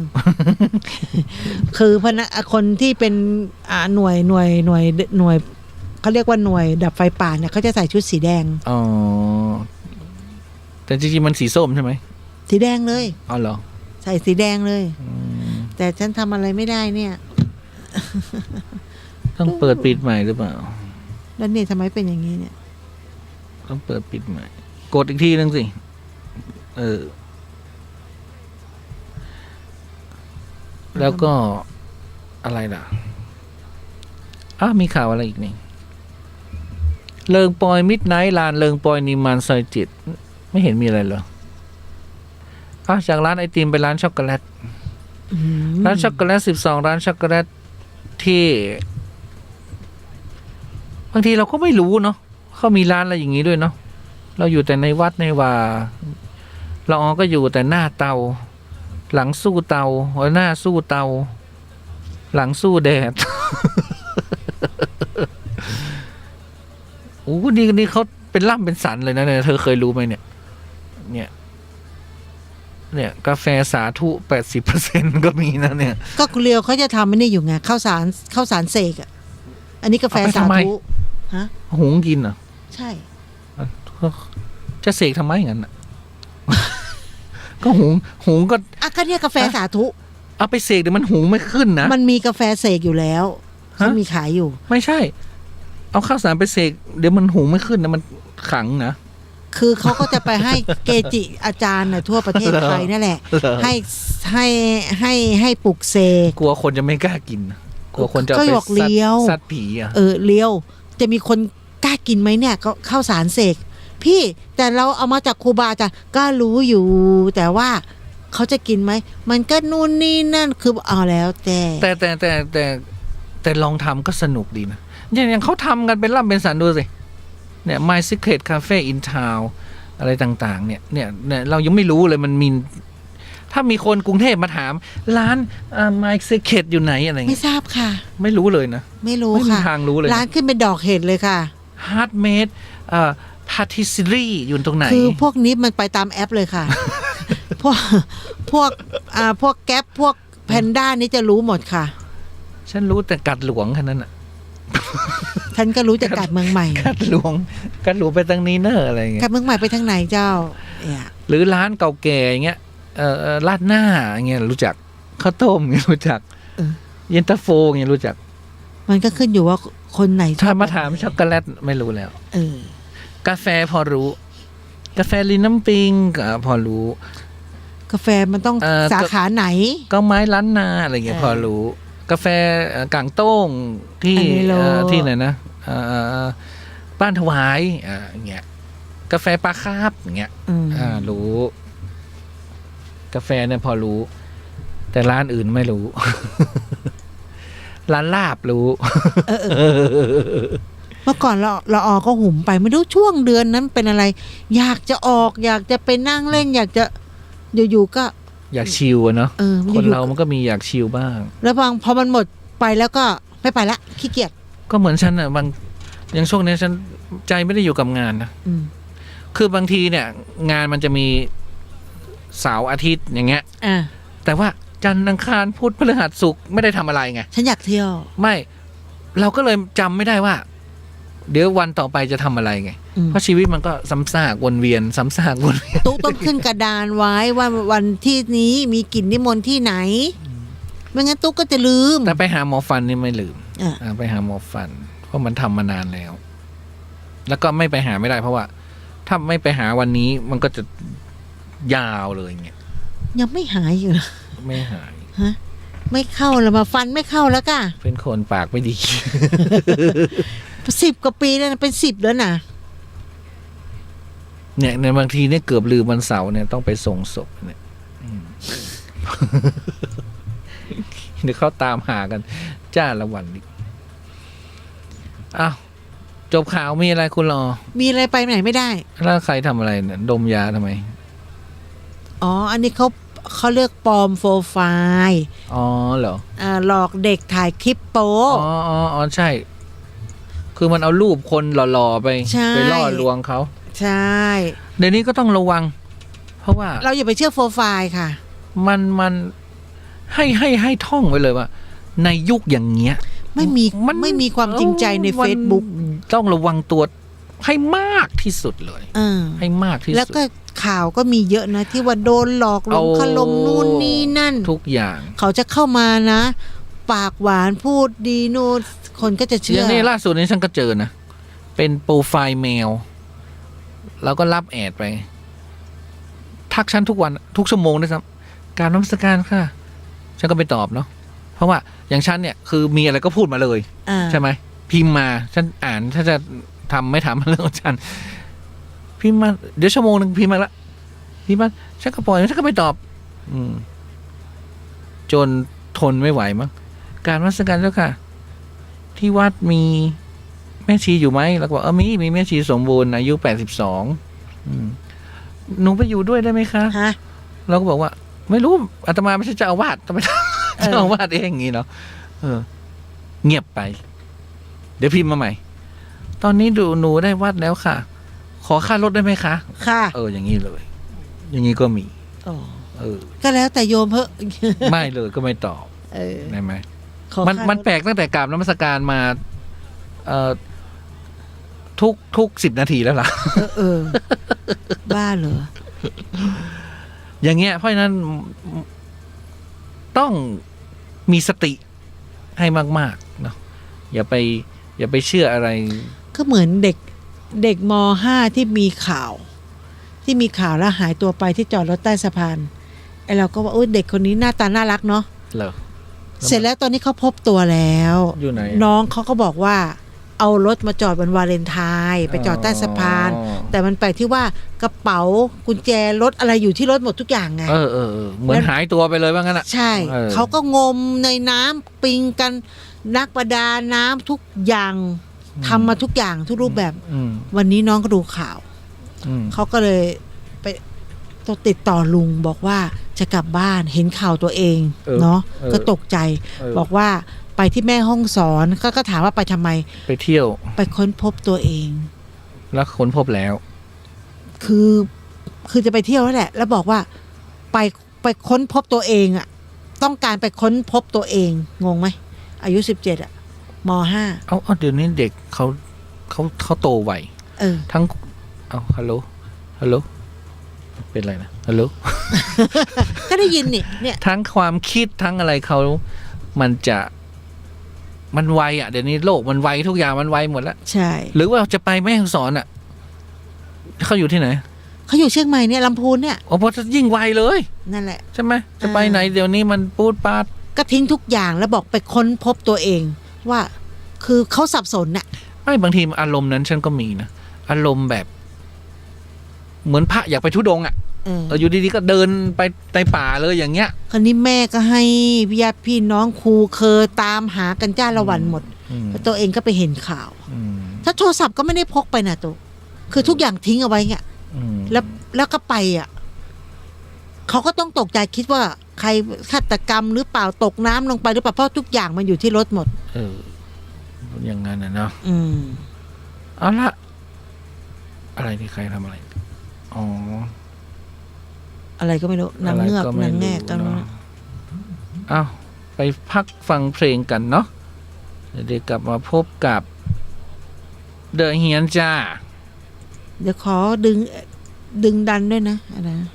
คือคนที่เป็นหน่วยเขาเรียกว่าหน่วยดับไฟป่าเนี่ยเขาจะใส่ชุดสีแดงแต่จริงๆมันสีส้มใช่ไหมสีแดงเลยเหรอใส่สีแดงเลยแต่ฉันทำอะไรไม่ได้เนี่ย ต้องเปิดปิดใหม่หรือเปล่าแล้วนี่ทำไมเป็นอย่างนี้เนี่ยต้องเปิดปิดใหม่กดอีกทีนึงสิแล้วก็อะไรล่ะมีข่าวอะไรอีกนี่เลิงปอยมิดไนท์ลานเลิงปอยนิมานซอยจิตไม่เห็นมีอะไรเหรอจากร้านไอติมไปร้านช็อกโกแลตร้านช็อกโกแลต12ร้านช็อกโกแลตที่บางทีเราก็ไม่รู้เนาะเขามีร้านอะไรอย่างนี้ด้วยเนาะเราอยู่แต่ในวัดในว่าเราก็อยู่แต่หน้าเตาหลังสู้เตาหน้าสู้เตาหลังสู้แดด โอ้นี่เขาเป็นล่ำเป็นสันเลยนะเนี่ยเธอเคยรู้ไหมเนี่ยกาแฟสาธุ 80% ก็มีนะเนี่ยก็กุเรียวเขาจะทำไม่ได้อยู่ไงข้าวสารเสกอันนี้กาแฟสาธุฮะหุงกินเหรอใช่จะเสกทำไมงั้นก็หุงก็ก็เนี่ยกาแฟสาธุเอาไปเสกเดี๋ยวมันหุงไม่ขึ้นนะมันมีกาแฟเสกอยู่แล้วเขามีขายอยู่ไม่ใช่เอาข้าวสารไปเสกเดี๋ยวมันหุงไม่ขึ้นนะมันขังนะคือเขาก็จะไปให้เกจิอาจารย์ทั่วประเทศไทยนั่นแหละให้ปลุกเสกกลัวคนจะไม่กล้ากินกลัวคนจะไปซัดผีเลี้ยวจะมีคนกล้ากินไหมเนี่ยก็ข้าวสารเสกพี่แต่เราเอามาจากครูบาอาจารย์ก็รู้อยู่แต่ว่าเขาจะกินไหมมันก็นู่นนี่นั่นคือเอาแล้วแต่ลองทำก็สนุกดีนะอย่างเขาทำกันเป็นล่ำเป็นสันดูสิเนี่ย My Secret Cafe in Town อะไรต่างๆเนี่ยเรายังไม่รู้เลยมันมี ถ้ามีคนกรุงเทพมาถาม ร้านไมค์เซเคตอยู่ไหนอะไร ไม่ เงี้ย ทราบค่ะ ไม่รู้เลยนะ ไม่รู้ ไม่มี ค่ะ ทางรู้เลย ร้านขึ้นเป็นดอกเห็ดเลยค่ะ ฮาร์ดเมดพาทิซิลี่อยู่ตรงไหน คือพวกนี้มันไปตามแอปเลยค่ะ พวกพวกพวกแก๊ปพวกแพนด้านี่จะรู้หมดค่ะ ฉันรู้แต่กัดหลวงแค่นั้นอ่ะ ฉันก็รู้จากกัดเมืองใหม่ กัดหลวงไปทางนี้เนอะอะไรเงี้ กั ย ดเมืองใหม่ไปทางไหนเจ้าเนี่ย หรือร้านเก่าแก่อย่างเงี้ยราดหน้าอย่างเงี้ยรู้จักข้าวต้มอย่างเงี้ยรู้จักเย็นตาโฟอย่างเงี้ยรู้จัก มันก็ขึ้นอยู่ว่าคนไหนช ถ้า อบ มาถามช็อกโกแลตไม่รู้แล้ว เออก าแฟพอรู้ กาแฟลินน้ำปิงก็พอรู้ กาแฟมันต้อง เอ่อ สาขาไหน ก็ไม้ล้านนาอะไรเงี้ย เออ พอรู้ กาแฟกางโต้งที่ อันนี้รู้ ที่ไหนนะบ้านถวายอย่างเงี้ยกาแฟปลาคาบอย่างเงี้ย อืม รู้ กาแฟเนี่ยพอรู้ แต่ร้านอื่นไม่รู้ ร้านลาบรู้ เมื่อก่อนเราออกก็หุ่มไปไม่รู้ช่วงเดือนนั้นเป็นอะไร อยากจะออกอยากจะไปนั่งเล่น อยากจะอยู่ๆก็ อยากชิลอะเนาะ มัน คน อยู่ๆ เรามันก็มีอยากชิลบ้าง แล้วบางพอมันหมดไปแล้วก็ไม่ไปละขี้เกียจ ก็เหมือนฉันอะบางอย่างช่วงนี้ฉันใจไม่ได้อยู่กับงานนะ อืม คือบางทีเนี่ย งานมันจะมีเสาร์อาทิตย์อย่างเงี้ย อ่ะ แต่ว่าจันทร์อังคารพุธพฤหัสศุกร์ไม่ได้ทำอะไรไง ฉันอยากเที่ยว ไม่ เราก็เลยจำไม่ได้ว่า เดี๋ยววันต่อไปจะทำอะไรไง อืม เพราะชีวิตมันก็ซ้ำซากวนเวียนซ้ำซากวนเวียน ตุ๊กต้องขึ้นกระดานไว้ว่าวันที่นี้มีกิจนิมนต์ที่ไหนไม่งั้นตุ๊กก็จะลืม แต่ไปหาหมอฟันนี่ไม่ลืม อ่ะ ไปหาหมอฟัน เพราะมันทำมานานแล้ว แล้วก็ไม่ไปหาไม่ได้ เพราะว่า ถ้าไม่ไปหาวันนี้มันก็จะยาวเลยเงี้ย ยังไม่หายอยู่เหรอ ไม่หาย ฮะไม่เข้าแล้วมาฟันไม่เข้าแล้วก่ะ เป็นคนปากไม่ดี 10 กว่าปีแล้วนะเป็น10แล้วนะ เนี่ยในบางทีเนี่ยเกือบลืมวันเสาร์เนี่ยต้องไปส่งศพเนี่ยอืม เดี๋ยวเขาตามหากัน จ้าละวันนี้อ้าวจบข่าวมีอะไรคุณรอ มีอะไรไปไหนไม่ได้ แล้วใครทำอะไรเนี่ยดมยาทำไม อ๋อ อันนี้เขาเรียกปลอมโปรไฟล์ อ๋อเหรอ หลอกเด็กถ่ายคลิปโป๊ อ๋อใช่ คือมันเอารูปคนหล่อๆไป ใช่ ไปล่อลวงเขา ใช่ เดี๋ยวนี้ก็ต้องระวัง เพราะว่า เราอย่าไปเชื่อโปรไฟล์ค่ะ มันให้ท่องไว้เลยว่า ในยุคอย่างเงี้ย ไม่มีความจริงใจใน Facebook มันต้องระวังตัวให้มากที่สุดเลย ให้มากที่สุด แล้วก็ข่าวก็มีเยอะนะ ที่ว่าโดนหลอกลวงขลมนู่นนี่นั่น ทุกอย่าง เขาจะเข้ามานะ ปากหวานพูดดีนู่นคนก็จะเชื่ อย่า อ งนี้ล่าสุดนี้ฉันก็เจอนะ เป็นโปรไฟล์เมลแล้วก็รับแอดไป ทักฉันทุกวันทุกชั่วโมงด้วยซ้ำการนมัสการค่ะ ฉันก็ไปตอบเนาะเพราะว่าอย่างฉันเนี่ยคือมีอะไรก็พูดมาเลย ใช่ไหมพิมพ์มาฉันอ่านถ้าจะทำไม่ทำเรื่องของฉันพิมพ์มาเดี๋ยวชั่วโมงหนึ่งพิมพ์มาละพิมพ์มาฉันก็ปล่อยฉันก็ไปตอบ จนทนไม่ไหวมั้งการนมัสการเจ้าค่ะ ที่วัดมีแม่ชีอยู่ไหมแล้วก็บอกมีแม่ชีสมบูรณ์อายุ82หนูไปอยู่ด้วยได้ไหมคะ ฮะ เราก็บอกว่า ไม่รู้อาตมาไม่ใช่เจ้าอาวาสทำไม เจ้าอาวาสเองอย่างนี้เนาะเงียบไป เดี๋ยวพิมพ์มาใหม่ ตอนนี้หนูได้วัดแล้วค่ะ ขอค่ารถได้ไหมคะ ค่ะ อย่างนี้เลย อย่างนี้ก็มี อ๋อ เออ ก็แล้วแต่โยมเพอะ ไม่เลยก็ไม่ตอบ ได้ไหม มันแปลกตั้งแต่กราบนมัสการมา ทุก10 นาทีแล้วล่ะ บ้าเหรอ อย่างเงี้ยเพราะฉะนั้นต้องมีสติให้มากๆเนาะอย่าไปเชื่ออะไร ก็เหมือนเด็กม.5 ที่มีข่าว แล้วหายตัวไปที่จอดรถใต้สะพานไอเราก็ว่าเด็กคนนี้หน้าตาน่ารักเนาะ เหรอ เสร็จแล้วตอนนี้เขาพบตัวแล้ว อยู่ไหน น้องเขาก็บอกว่าเอารถมาจอดบนวาเลนไทน์ไปจอดใต้สะพาน แต่มันไปที่ว่ากระเป๋ากุญแจรถอะไรอยู่ที่รถหมดทุกอย่างไง เหมือนหายตัวไปเลยว่างั้นอ่ะ ใช่ เขาก็งมในน้ำปิงกันนักประดาน้ำทุกอย่างทำมาทุกอย่างทุกรูปแบบ วันนี้น้องก็ดูข่าว เขาก็เลยไป ต้องติดต่อลุงบอกว่าจะกลับบ้านเห็นข่าวตัวเอง เออ เนาะ เออ ก็ตกใจ เออ บอกว่าไปที่แม่ห้องสอนก็ถามว่าไปทำไม ไปเที่ยว ไปค้นพบตัวเอง แล้วค้นพบแล้ว คือจะไปเที่ยวแล้วแหละ แล้วบอกว่าไปค้นพบตัวเองอะต้องการไปค้นพบตัวเองงงไหมอายุ17อะมห้า เอาเดี๋ยวนี้เด็กเขาโตไว เออ ทั้งเอาฮัลโหลเป็นไรนะฮัลโหล ก็ได้ยินนี่เนี่ย ทั้งความคิดทั้งอะไรเขามันไวอ่ะเดี๋ยวนี้โลกมันไวทุกอย่างมันไวหมดแล้ว ใช่ หรือว่าจะไปแม่ฮ่องสอนอ่ะเขาอยู่ที่ไหน เขาอยู่เชียงใหม่เนี่ยลำพูนเนี่ย โอ้เพราะจะยิ่งไวเลย นั่นแหละ ใช่ไหมจะไปไหนเดี๋ยวนี้มันปูดปาด ก็ทิ้งทุกอย่างแล้วบอกไปค้นพบตัวเอง ว่าคือเขาสับสนน่ะ ไม่บางทีอารมณ์นั้นฉันก็มีนะอารมณ์แบบ เหมือนพระอยากไปทุดงค์อ่ะ อยู่ดีๆก็เดินไปในป่าเลยอย่างเงี้ย คราวนี้แม่ก็ให้ญาติพี่น้องครูเคยตามหากันจ้าละวันหมดแล้วตัวเองก็ไปเห็นข่าว ถ้าโทรศัพท์ก็ไม่ได้พกไปนะตัวคือทุกอย่างทิ้งเอาไว้เงี้ยแล้วก็ไปอ่ะเขาก็ต้องตกใจคิดว่าใครฆาตกรรมหรือเปล่าตกน้ำลงไปหรือเปล่าเพราะทุกอย่างมันอยู่ที่รถหมด อย่างนั้นนะเนาะ เอาละอะไรที่ใครทำอะไรอ๋อ อะไรก็ไม่รู้นางเงือก ะไร นางแงกกัน เนาะเอาไปพักฟังเพลงกันเนาะเดี๋ยวกลับมาพบกับเดอะเฮียนจ้า เดี๋ยวขอดึงดันด้วยนะอะไรนะ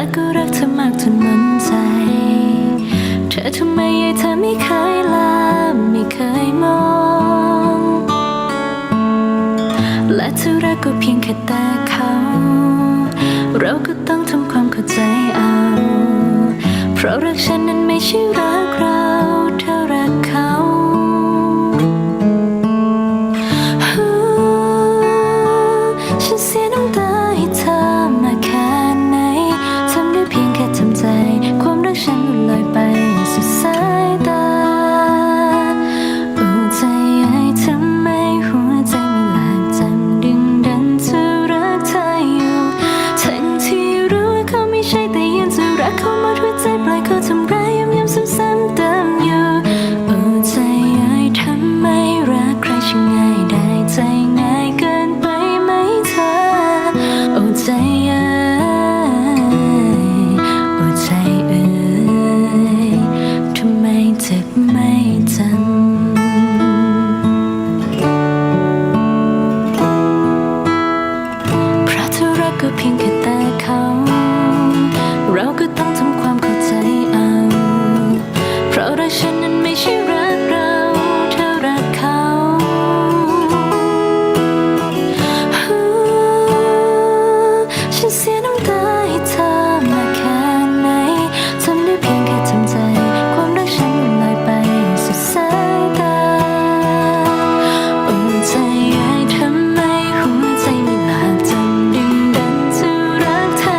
และก็รักเธอมากจนล้นใจเธอทำไมเธอไม่เคยลาไม่เคยมองและเธอรักก็เพียงแค่แต่เขาเราก็ต้องทำความเข้าใจเอาเพราะรักฉันนั้นไม่ใช่รักเราเธอรักเขาฉันเสียน้ำตาให้เธอมาแค่ไหนทำได้เพียงแค่ทำใจความรักฉันลอยไปสุดสายตาโอ้ใจไอ้ทำไมหัวใจไม่หลากจำดึงดันจะรักเธออยู่ทั้งที่รู้ว่าเขาไม่ใช่แต่ยังจะรักเขาหมดหัวใจปล่อยเขาทำร้ายย้ำๆซ้ำๆเติมอยู่โอ้ใจไอ้ทำไมรักใครช่างง่ายได้ใจง่ายเกินไปไหมเธอโอ้ใจเอ้ยโอ้ใจเอ้ยทำไมเจ็บไม่จำเพราะเธอรักก็เพียงแค่แต่เขาเราก็ต้องทำความเข้าใจเอาเพราะรักฉันนั้นไม่ใช่รักเราเธอรักเขาฉันเสียน้ำตาให้เธอมาแค่ไหนทำได้เพียงแค่ทำใจความรักฉันลอยไปสุดสายตาโอ้ใจไอ้ทำไมหัวใจไม่หลากจำดึงดันจะรักเธอ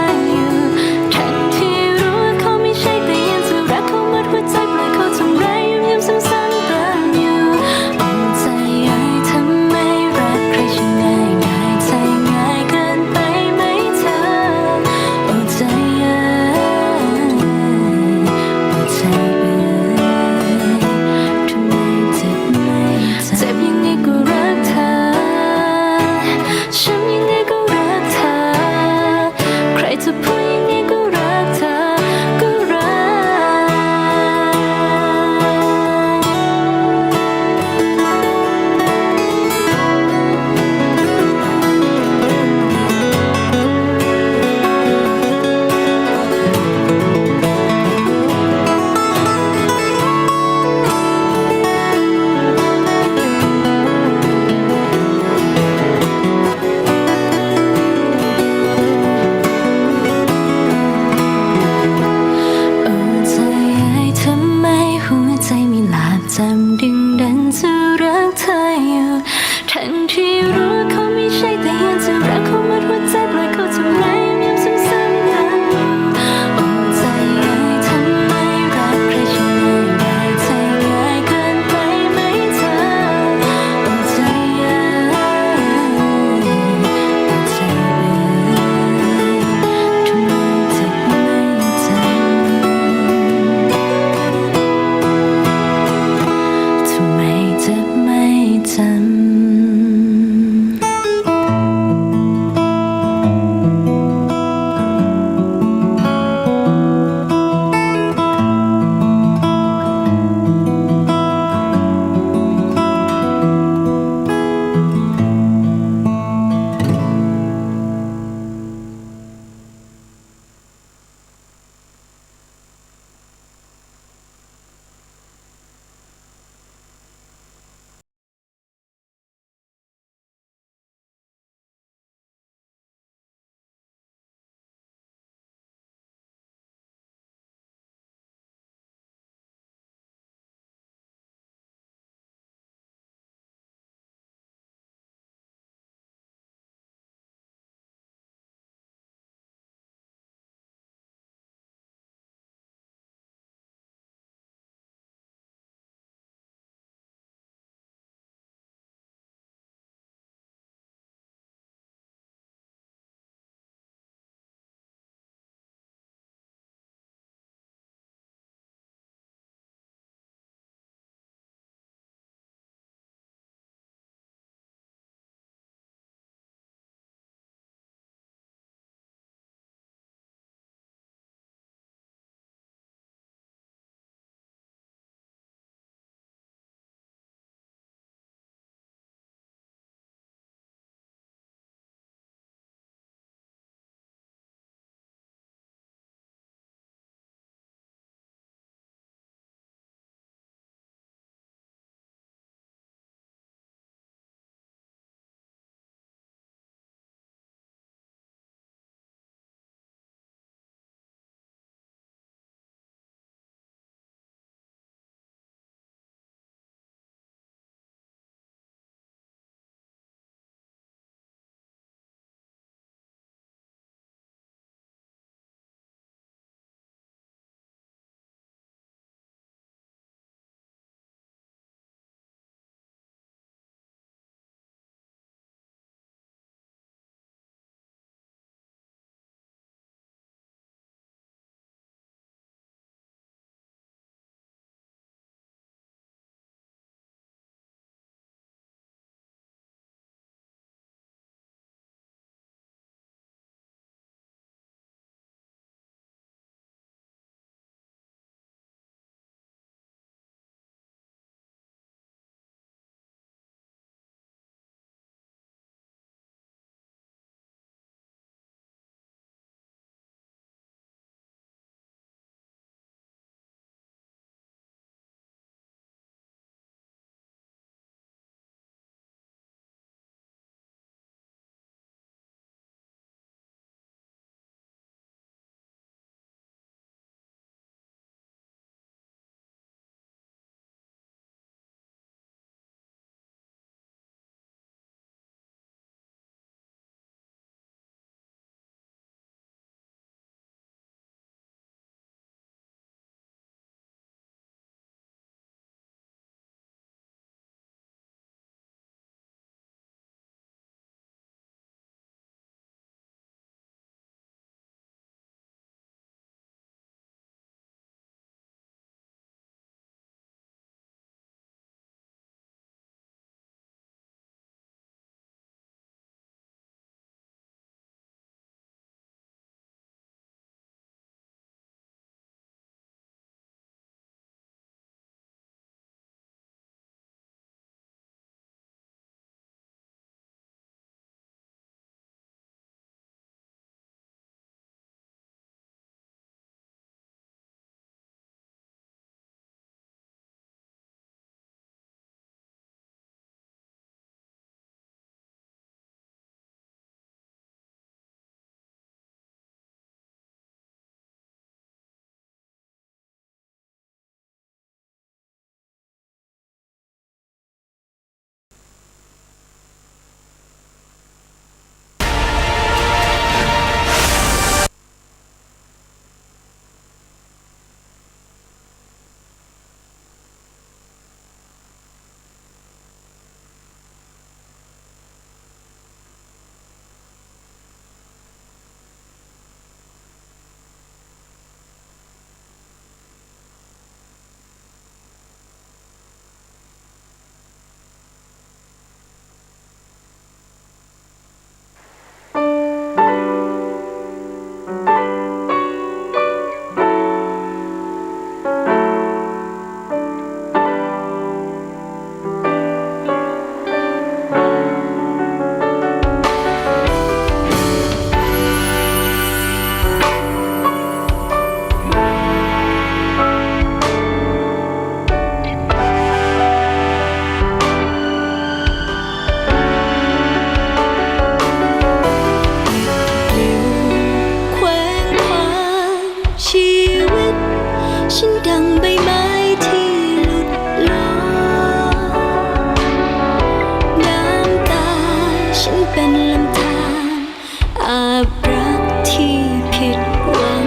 อาบรักที่ผิดหวัง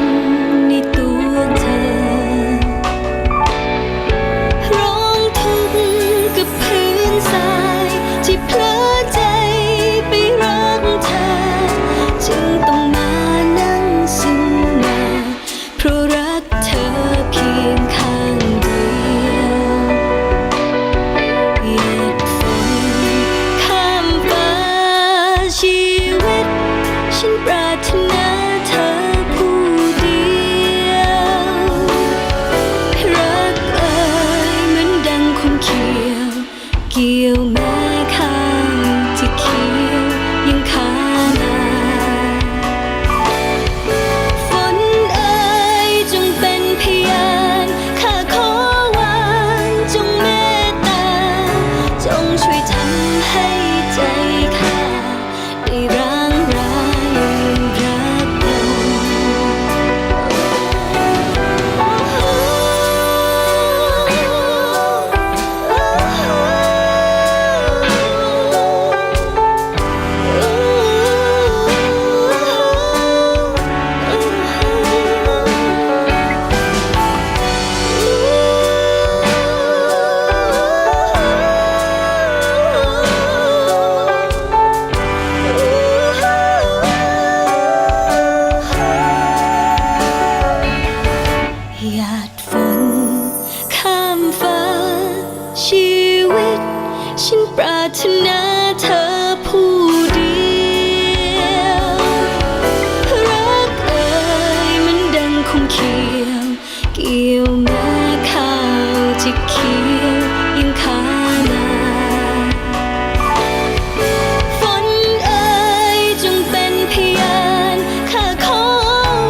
ในตัวเธอร้องทุกข์กับพื้นทรายที่เพลอใจไปรักเธอจึงต้องมานั่งซึมมาเพราะรักเธอเพียงข้างเดียวหยาดฝนข้ามฟ้าชีวิตฉันปรารถนาเธอผู้เดียวรักเอ่ยเหมือนดังคมเขียวเกี่ยวแม้ข้างที่เขียวยังคานาฝนเอ่ยจงเป็นพยานข้าขอวานจงเมตตาจงช่วยทำให้ใจข้าได้ร้างรายรักลหยาดฝนข้ามฟ้าชีวิตฉันปรารถนาเธอผู้เดียวรักเอ่ยเหมันดังคมเขียวเกี่ยวแม้ข้าวจะเขียวยังคานาฝนเอ่ยจงเป็นพยานข้าขอ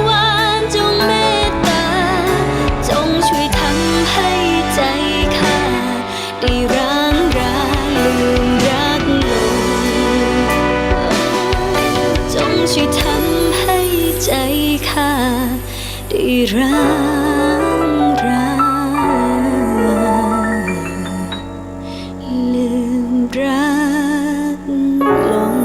วานจงเมตตาจงช่วยทำให้ใจข้าได้ร้างรายลืมรักลงจงช่วยทำให้ใจข้าได้ร้างรายลืมรักลง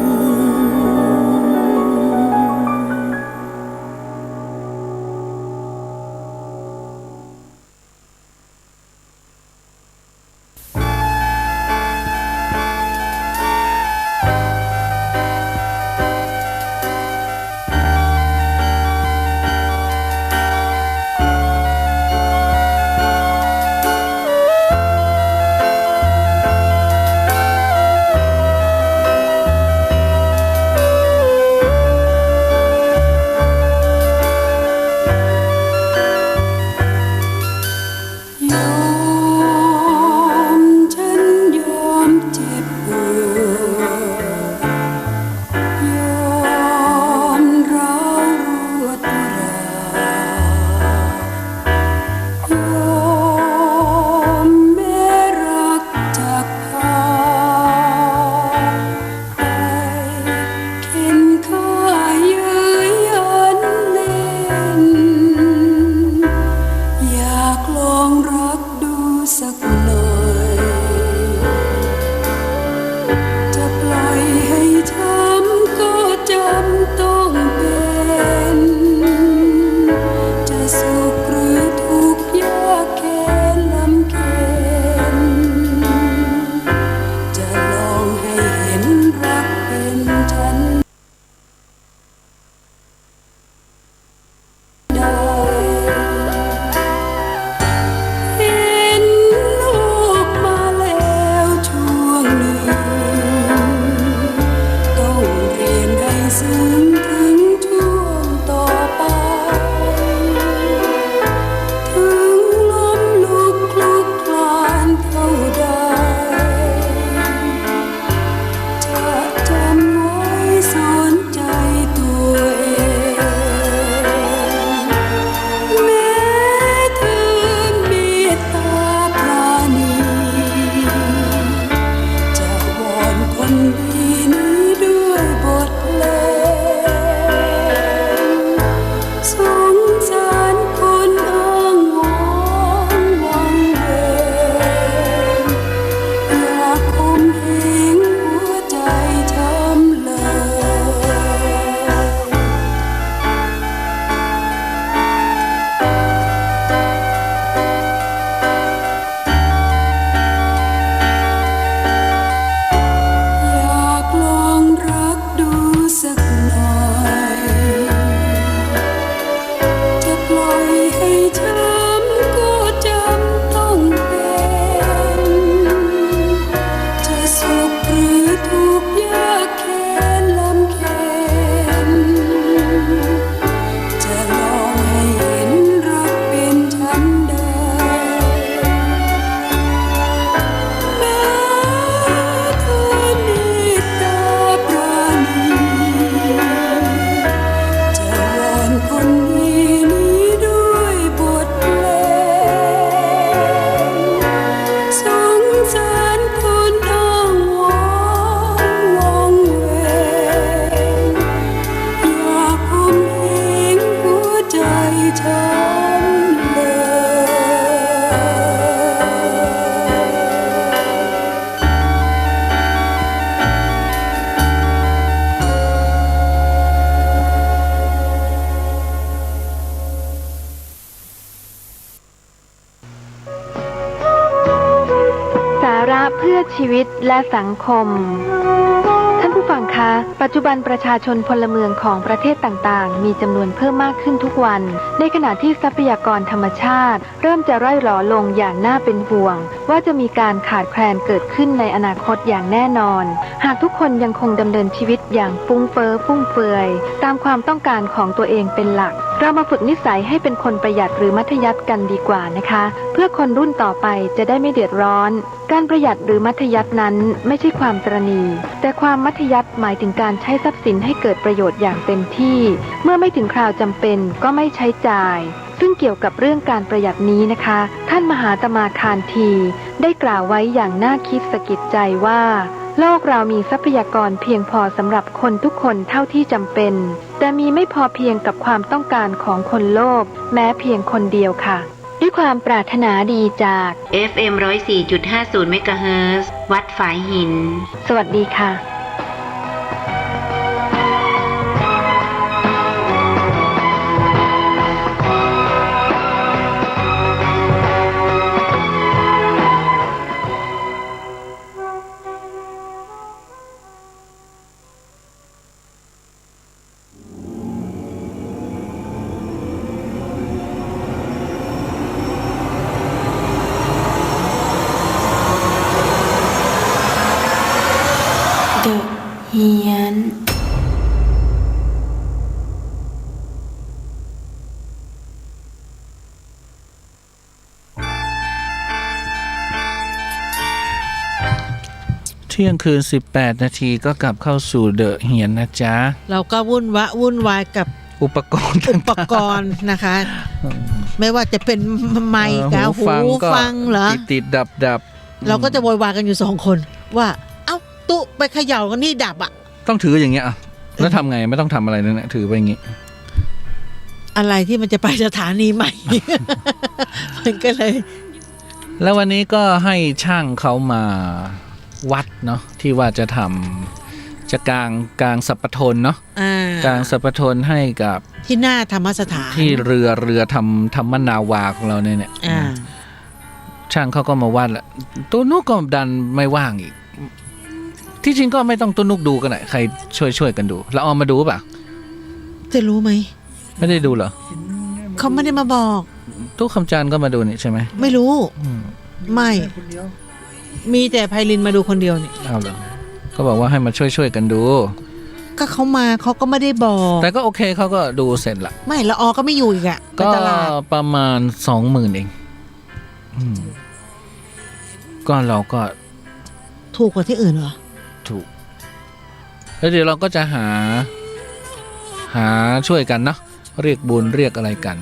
อชีวิตและสังคม ท่านผู้ฟังคะ ปัจจุบันประชาชนพลเมืองของประเทศต่างๆมีจำนวนเพิ่มมากขึ้นทุกวัน ในขณะที่ทรัพยากรธรรมชาติเริ่มจะร่อยหรอลงอย่างน่าเป็นห่วงว่าจะมีการขาดแคลนเกิดขึ้นในอนาคตอย่างแน่นอนหากทุกคนยังคงดำเนินชีวิตอย่างฟุ้งเฟ้อฟุ่มเฟือยตามความต้องการของตัวเองเป็นหลักเรามาฝึกนิสัยให้เป็นคนประหยัดหรือมัธยัสถ์กันดีกว่านะคะเพื่อคนรุ่นต่อไปจะได้ไม่เดือดร้อนการประหยัดหรือมัธยัสถ์นั้นไม่ใช่ความตระหนี่แต่ความมัธยัสถ์หมายถึงการใช้ทรัพย์สินให้เกิดประโยชน์อย่างเต็มที่เมื่อไม่ถึงคราวจำเป็นก็ไม่ใช้จ่ายซึ่งเกี่ยวกับเรื่องการประหยัดนี้นะคะท่านมหาตมะคานธีได้กล่าวไว้อย่างน่าคิดสะกิดใจว่าโลกเรามีทรัพยากรเพียงพอสำหรับคนทุกคนเท่าที่จำเป็นแต่มีไม่พอเพียงกับความต้องการของคนโลภแม้เพียงคนเดียวค่ะด้วยความปรารถนาดีจาก FM 104.50 เมกะเฮิรตซ์วัดฝายหินสวัสดีค่ะเฮียนเที่ยงคืน18 นาทีก็กลับเข้าสู่เดอะเฮียนนะจ๊ะเราก็วุ่นวายกับอุปกรณ์นะคะ ไม่ว่าจะเป็นไมค์กับหูฟังเหรอติดดับเราก็จะโวยวายกันอยู่2คนว่าเอ้าตุ๊ไปเขย่ากันนี่ดับอ่ะต้องถืออย่างเงี้ยแล้วทำไงไม่ต้องทำอะไรนั่นแหละถือไปอย่างงี้อะไรที่มันจะไปสถานีใหม่ มันก็เลยแล้ววันนี้ก็ให้ช่างเขามาวัดเนาะที่ว่าจะทำจะกลางสัปทนเนาะกลางสัปทนให้กับที่หน้าธรรมสถานที่เรือทำธรรมนาวาของเราเนี่ยช่างเขาก็มาวัดแหละตัวนุกก็ดันไม่ว่างอีกที่จริงก็ไม่ต้องตัวนุกดูกันไหนใครช่วยกันดูแล้วเอามาดูป่ะจะรู้ไหมไม่ได้ดูเหรอเขาไม่ได้มาบอกตู้คำจานก็มาดูนี่ใช่ไหมไม่รู้ไม่มีแต่ไพลินมาดูคนเดียวนี่เอาเหรอก็บอกว่าให้มาช่วยกันดูก็เขามาเขาก็ไม่ได้บอกแต่ก็โอเคเขาก็ดูเสร็จละไม่ละออก็ไม่อยู่อีกอ่ะก็ประมาณ 20,000 เองก็เราก็ถูกกว่าที่อื่นเหรอถูกแล้วเดี๋ยวเราก็จะหาช่วยกันเนาะเรียกบุญเรียกอะไรกัน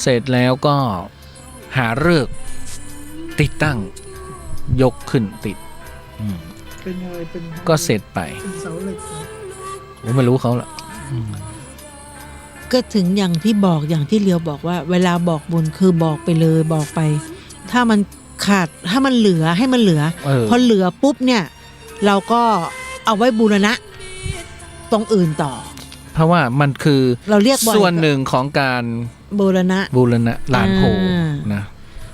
เสร็จแล้วก็หาฤกษ์ติดตั้งยกขึ้นติดก็เสร็จไปผมไม่รู้เขาละก็ถึงอย่างที่บอกอย่างที่เลียวบอกว่าเวลาบอกบุญคือบอกไปเลยบอกไปถ้ามันขาดถ้ามันเหลือให้มันเหลือพอเหลือปุ๊บเนี่ยเราก็เอาไว้บูรณะตรงอื่นต่อเพราะว่ามันคือเราเรียกส่วนหนึ่งของการบูรณะลานโพนะ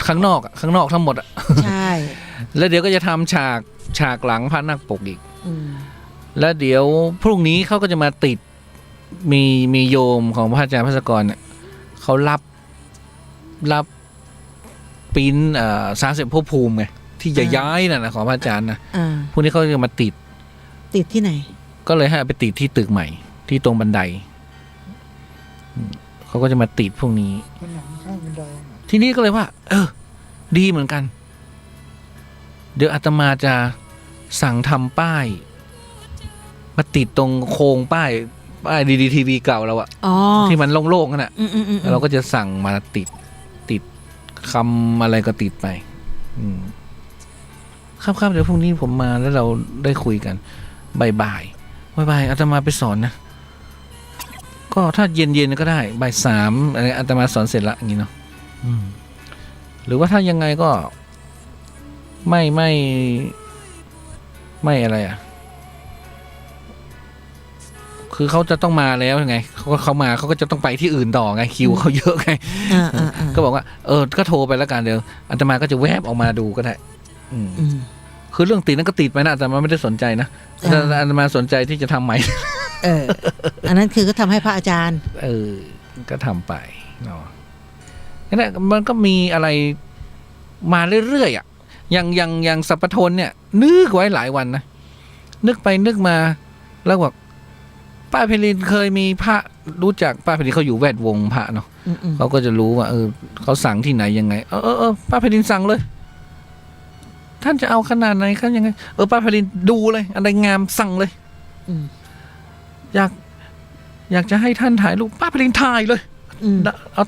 ข้างนอกทั้งหมดอ่ะใช่แล้วเดี๋ยวก็จะทำฉากหลังพระนักปกอีกแล้วเดี๋ยวพรุ่งนี้เขาก็จะมาติดมีโยมของพระอาจารย์ภัสกรเนี่ยเขารับปิ้น30 ภพภูมิไงที่จะย้ายน่ะนะของพระอาจารย์นะพวกนี้เขาจะมาติดที่ไหนก็เลยให้ไปติดที่ตึกใหม่ที่ตรงบันไดเขาก็จะมาติดพวกนี้ทีนี้ก็เลยว่าดีเหมือนกันเดี๋ยวอาตมาจะสั่งทำป้ายมาติดตรงโครงป้ายดีทีวีเก่าเราอะที่มันโล่งๆนั่นแหละเราก็จะสั่งมาติดคำอะไรก็ติดไปครับเดี๋ยวพรุ่งนี้ผมมาแล้วเราได้คุยกันบ่ายอาตมาไปสอนนะก็ถ้าเย็นก็ได้บ่าย 3อะไรอาตมาสอนเสร็จละอย่างนี้เนาะหรือว่าถ้ายังไงก็ไม่อะไรอ่ะคือเขาจะต้องมาแล้วยังไงเขามาเขาก็จะต้องไปที่อื่นต่อไงคิวเขาเยอะไงก็บอกว่าก็โทรไปแล้วกันเดี๋ยวอาตมาก็จะแวบออกมาดูก็ได้ คือเรื่องติดนั้นก็ติดไปนะแต่มันไม่ได้สนใจนะแต่อาตมาสนใจที่จะทำใหม่ อันนั้นคือก็ทำให้พระอาจารย์ ก็ทำไปเนาะนั่นแหละมันก็มีอะไรมาเรื่อยๆอ่ะอย่างสัพพทนเนี่ยนึกไว้หลายวันนะนึกไปนึกมาแล้วบอกป้าเพลินเคยมีพระรู้จักป้าเพลินเขาอยู่แวดวงพระเนาะเขาก็จะรู้ว่าเขาสั่งที่ไหนยังไงป้าเพลินสั่งเลยท่านจะเอาขนาดไหนกันยังไงป้าเพลินดูเลยอะไรงามสั่งเลยอยากจะให้ท่านถ่ายรูปป้าเพลินถ่ายเลยเอา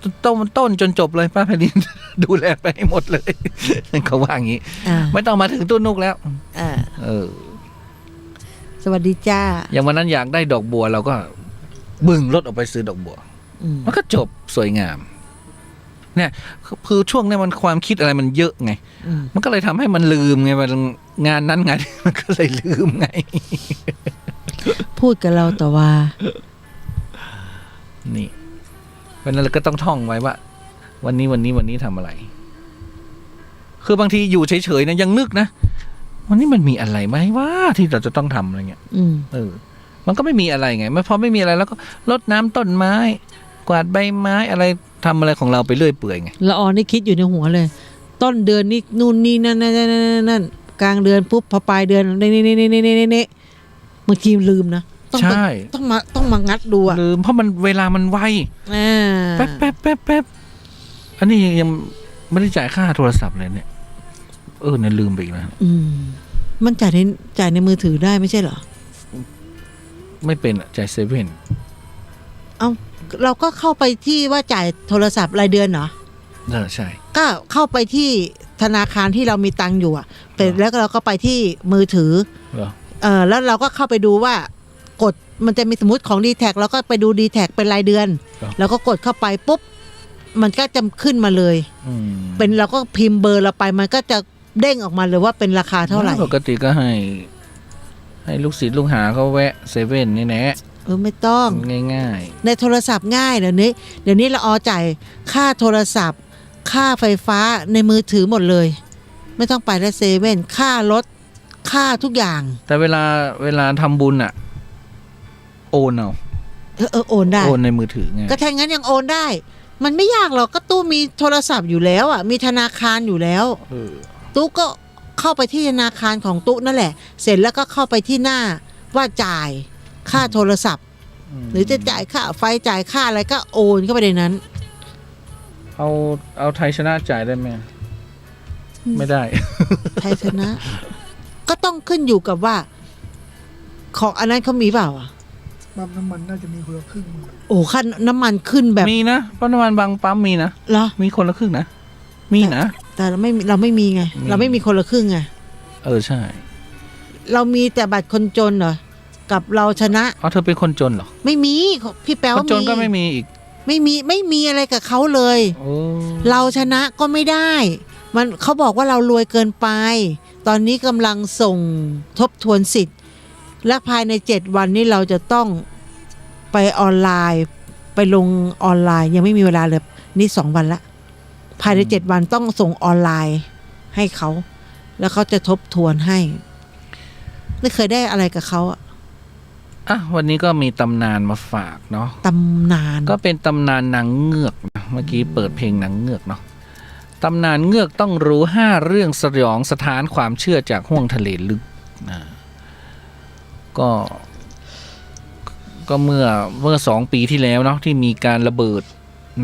ต้นจนจบเลยป้าเพลิน ดูแลไปให้หมดเลยเขาว่าอย่างนี้ไม่ต้องมาถึงตู้นุกแล้วสวัสดีจ้าอย่างวันนั้นอยากได้ดอกบัวเราก็บึงรถออกไปซื้อดอกบัวมันก็จบสวยงามเนี่ยคือช่วงนี้มันความคิดอะไรมันเยอะไงมันก็เลยทำให้มันลืมไงมันงานนั้นไงมันก็เลยลืมไง พูดกับเราแต่ว่านี่เพราะนั้นเราก็ต้องท่องไว้ว่าวันนี้ทำอะไรคือบางทีอยู่เฉยๆนะยังนึกนะวันนี้มันมีอะไรไหมว่าที่เราจะต้องทำอะไรเงี้ยมันก็ไม่มีอะไรไงพอไม่มีอะไรแล้วก็รดน้ำต้นไม้กวาดใบไม้อะไรทำอะไรของเราไปเรื่อยเปื่อยไงละออนนี่คิดอยู่ในหัวเลยต้นเดือนนี่นู่นนี่นั่นกลางเดือนปุ๊บพอปลายเดือนนี่บางทีลืมนะใช่ต้องมางัดดูอะลืมเพราะมันเวลามันไวแป๊บอันนี้ยังไม่ได้จ่ายค่าโทรศัพท์เลยเนี่ยเนี่ยลืมไปอีกนะมันจ่ายในมือถือได้ไม่ใช่เหรอไม่เป็นจ่ายเซเว่นเราก็เข้าไปที่ว่าจ่ายโทรศัพท์รายเดือนเหรอใช่ก็เข้าไปที่ธนาคารที่เรามีตังค์อยู่เป็นแล้วเราก็ไปที่มือถือแล้วเราก็เข้าไปดูว่ากดมันจะมีสมมติของ D-Tag แล้วก็ไปดู D-Tag เป็นรายเดือนแล้วก็กดเข้าไปปุ๊บมันก็จะขึ้นมาเลยเป็นเราก็พิมพ์เบอร์เราไปมันก็จะเด้งออกมาเลยว่าเป็นราคาเท่าไหร่ปกติก็ให้ลูกศิษย์ลูกหาเขาแวะเซเว่นนี่แน่ไม่ต้องง่ายๆในโทรศัพท์ง่ายเดี๋ยวนี้เราจ่ายค่าโทรศัพท์ค่าไฟฟ้าในมือถือหมดเลยไม่ต้องไปแล้วเซเว่นค่ารถค่าทุกอย่างแต่เวลาทำบุญอะโอนเอาโอนได้โอนในมือถือไงก็แทนงั้นยังโอนได้มันไม่ยากหรอกก็ตู้มีโทรศัพท์อยู่แล้วมีธนาคารอยู่แล้วตู้ก็เข้าไปที่ธนาคารของตู้นั่นแหละเสร็จแล้วก็เข้าไปที่หน้าว่าจ่ายค่าโทรศัพท์หรือจะจ่ายค่าไฟจ่ายค่าอะไรก็โอนเข้าไปในนั้นเอาไทยชนะจ่ายได้ไหมไม่ได้ ไทยชนะก็ต้องขึ้นอยู่กับว่าของอันนั้นเขามีเปล่าปั๊มน้ำมันน่าจะมีคนละครึ่งค่าน้ำมันขึ้นแบบมีนะปั๊มน้ำมันบางปั๊มมีนะเหรอมีคนละครึ่งนะมีนะแต่เราไม่มีไงเราไม่มีคนละครึ่งไงใช่เรามีแต่บัตรคนจนเหรอกับเราชนะเธอเป็นคนจนเหรอไม่มีพี่แป๊วคนจนก็ไม่มีอีกไม่มีอะไรกับเขาเลยเราชนะก็ไม่ได้มันเขาบอกว่าเรารวยเกินไปตอนนี้กำลังส่งทบทวนสิทธิ์และภายใน7วันนี้เราจะต้องไปออนไลน์ไปลงออนไลน์ยังไม่มีเวลาเลยนี่2วันละภายใน7วันต้องส่งออนไลน์ให้เขาแล้วเขาจะทบทวนให้ไม่เคยได้อะไรกับเขาวันนี้ก็มีตำนานมาฝากเนาะตำนานก็เป็นตำนานนางเงือกนะเมื่อกี้เปิดเพลงนางเงือกเนาะตำนานเงือกต้องรู้5เรื่องสยองสถานความเชื่อจากห้วงทะเลลึกนะก็เมื่อ2 ปีที่แล้วเนาะที่มีการระเบิด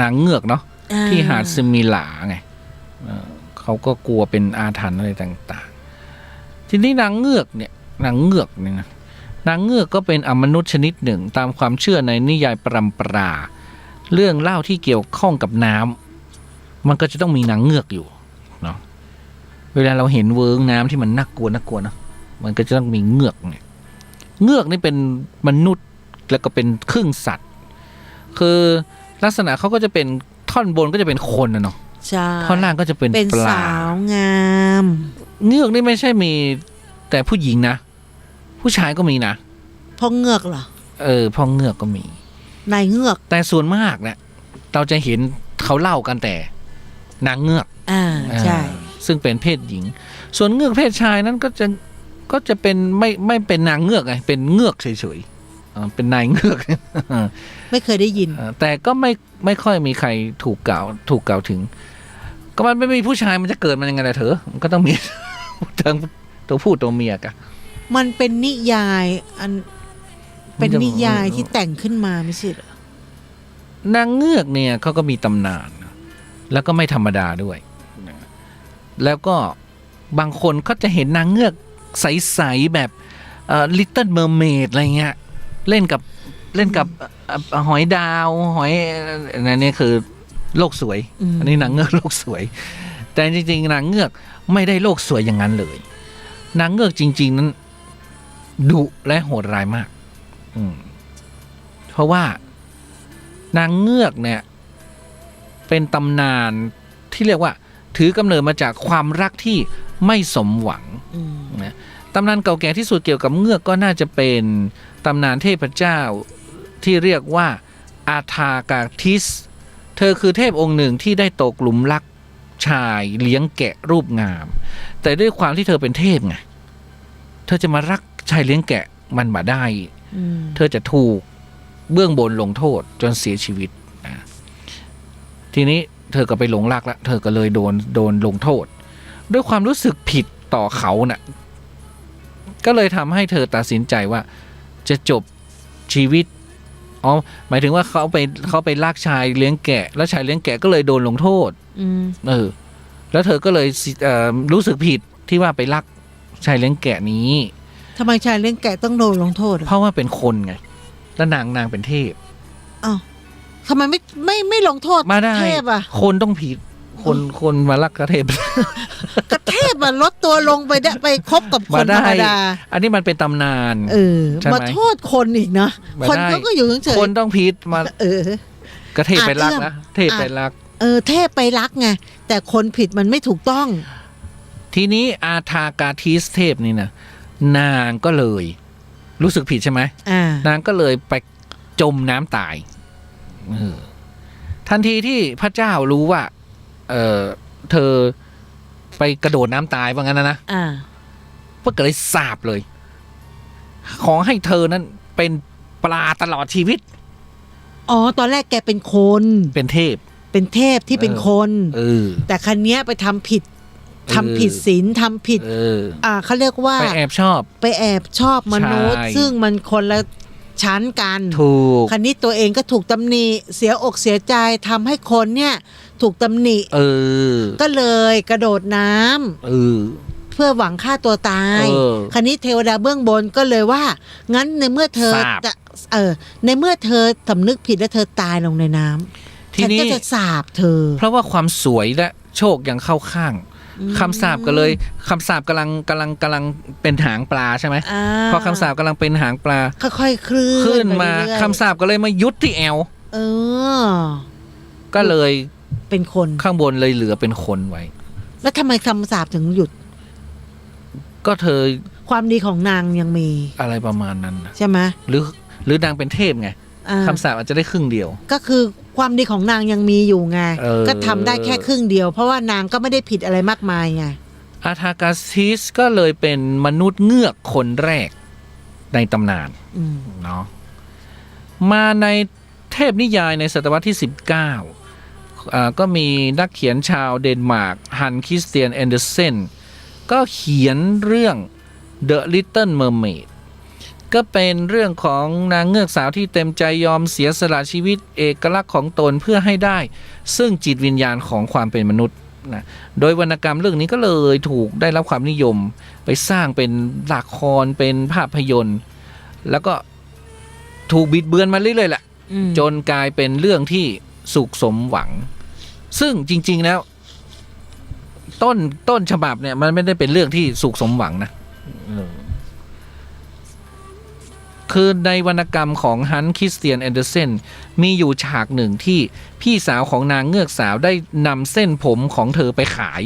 นางเงือกเนาะที่หาดซิมิลาไงเขาก็กลัวเป็นอาถรรพ์อะไรต่างๆทีนี้นางเงือกเนี่ยนะนางเงือกก็เป็นอมนุษย์ชนิดหนึ่งตามความเชื่อในนิยายปรัมปราเรื่องเล่าที่เกี่ยวข้องกับน้ำมันก็จะต้องมีนางเงือกอยู่เนาะเวลาเราเห็นเวิ้งน้ำที่มันน่ากลัวเนาะมันก็จะต้องมีเงือกเนี่ยเงือกนี่เป็นมนุษย์แล้วก็เป็นครึ่งสัตว์คือลักษณะเขาก็จะเป็นท่อนบนก็จะเป็นคนนะเนาะใช่ท่อนล่างก็จะเป็นปลาสาวงามเงือกนี่ไม่ใช่มีแต่ผู้หญิงนะผู้ชายก็มีนะพ่อเงือกเหรอพ่อเงือกก็มีนายเงือกแต่ส่วนมากเนี่ยเราจะเห็นเขาเล่ากันแต่นางเงือกใช่ ซึ่งเป็นเพศหญิงส่วนเงือกเพศชายนั้นก็จะเป็นไม่เป็นนางเงือกไงเป็นเงือกเฉยๆเป็นนายเงือก ไม่เคยได้ยิน แต่ก็ไม่ค่อยมีใครถูกกล่าวถึงก็มันไม่มีผู้ชายมันจะเกิดมันยังไงล่ะเธอมันก็ต้องมี ทั้งตัวผู้ตัวเมียกัน มันเป็นนิยายเป็นนิยายที่แต่งขึ้นมาไม่ใช่เหรอน างเงือกเนี่ยเขาก็มีตำนานแล้วก็ไม่ธรรมดาด้วยแล้วก็บางคนเขาจะเห็นนางเงือกใสๆแบบLittle Mermaid อะไรเงี้ยเล่นกับหอยดาวหอยนั่นนี่คือโลกสวยอันนี้นางเงือกโลกสวยแต่จริงๆนางเงือกไม่ได้โลกสวยอย่างนั้นเลยนางเงือกจริงๆนั้นดุและโหดร้ายมากเพราะว่านางเงือกเนี่ยเป็นตำนานที่เรียกว่าถือกำเนิดมาจากความรักที่ไม่สมหวังนะตำนานเก่าแก่ที่สุดเกี่ยวกับเงือกก็น่าจะเป็นตำนานเทพเจ้าที่เรียกว่าอาธากาทิสเธอคือเทพองค์หนึ่งที่ได้ตกหลุมรักชายเลี้ยงแกะรูปงามแต่ด้วยความที่เธอเป็นเทพไงเธอจะมารักชายเลี้ยงแกะมันบ่ได้เธอจะถูกเบื้องบนลงโทษจนเสียชีวิตทีนี้เธอก็ไปหลงรักแล้วเธอก็เลยโดนลงโทษด้วยความรู้สึกผิดต่อเขาน่ะก็เลยทำให้เธอตัดสินใจว่าจะจบชีวิตหมายถึงว่าเขาไปลากชายเลี้ยงแกะแล้วชายเลี้ยงแกะก็เลยโดนลงโทษแล้วเธอก็เลยรู้สึกผิดที่ว่าไปลักชายเลี้ยงแกะนี้ทำไมชายเลี้ยงแกะต้องโดนลงโทษเพราะว่าเป็นคนไงแล้วนางเป็นเทพอ้าวทำไมไม่ลงโทษมาได้เทพอ่ะคนต้องผิดคนมาลักกระเทพ กระเทพลดตัวลงไปคบกับคนธรรมดาอันนี้มันเป็นตำนานมาโทษคนอีกนะคนเขาก็อยู่เฉยคนต้องผิดมากระเทพไปลักนะเทพไปลักเทพไปลักไงแต่คนผิดมันไม่ถูกต้องทีนี้อาธากาทิสเทพนี่นะนางก็เลยรู้สึกผิดใช่ไหมนางก็เลยไปจมน้ำตายทันทีที่พระเจ้ารู้ว่าเธอไปกระโดดน้ำตายว่างั้นนะพวกก็เลยสาปเลยขอให้เธอนั้นเป็นปลาตลอดชีวิตตอนแรกแกเป็นคนเป็นเทพที่เป็นคนแต่ครั้งนี้ไปทำผิดศีลทำผิดเขาเรียกว่าไปแอบชอบมนุษย์ซึ่งมันคนละชั้นกันถูกครั้นี้ตัวเองก็ถูกตำหนิเสียอกเสียใจทำให้คนเนี่ยถูกตำหนิก็เลยกระโดดน้ำเพื่อหวังฆ่าตัวตายครั้นี้เทวดาเบื้องบนก็เลยว่างั้นในเมื่อเธอจะในเมื่อเธอสำนึกผิดแล้วเธอตายลงในน้ำฉันก็จะสาปเธอเพราะว่าความสวยและโชคยังเข้าข้างคำสาปก็เลยคำสาปกำลังเป็นหางปลาใช่ไหมพอคำสาปกำลังเป็นหางปลาค่อยๆขึ้นมาคำสาปก็เลยมายุดที่แอวก็เลยเป็นคนข้างบนเลยเหลือเป็นคนไว้แล้วทำไมคำสาปถึงหยุดก็เธอความดีของนางยังมีอะไรประมาณนั้นใช่ไหมหรือนางเป็นเทพไงคำสาปอาจจะได้ครึ่งเดียวก็คือความดีของนางยังมีอยู่ไงก็ทำได้แค่ครึ่งเดียวเพราะว่านางก็ไม่ได้ผิดอะไรมากมายไงอาธากาทิสก็เลยเป็นมนุษย์เงือกคนแรกในตำนานเนาะมาในเทพนิยายในศตวรรษที่19ก็มีนักเขียนชาวเดนมาร์กฮันคริสเตียนแอนเดอร์เซนก็เขียนเรื่อง The Little Mermaidก็เป็นเรื่องของนางเงือกสาวที่เต็มใจยอมเสียสละชีวิตเอกลักษณ์ของตนเพื่อให้ได้ซึ่งจิตวิญญาณของความเป็นมนุษย์นะโดยวรรณกรรมเรื่องนี้ก็เลยถูกได้รับความนิยมไปสร้างเป็นละครเป็นภาพยนตร์แล้วก็ถูกบิดเบือนมาเรื่อยๆแหละจนกลายเป็นเรื่องที่สุขสมหวังซึ่งจริงๆแล้วต้นฉบับเนี่ยมันไม่ได้เป็นเรื่องที่สุขสมหวังนะคือในวรรณกรรมของฮันคริสเตียนแอนเดอร์เซนมีอยู่ฉากหนึ่งที่พี่สาวของนางเงือกสาวได้นำเส้นผมของเธอไปขาย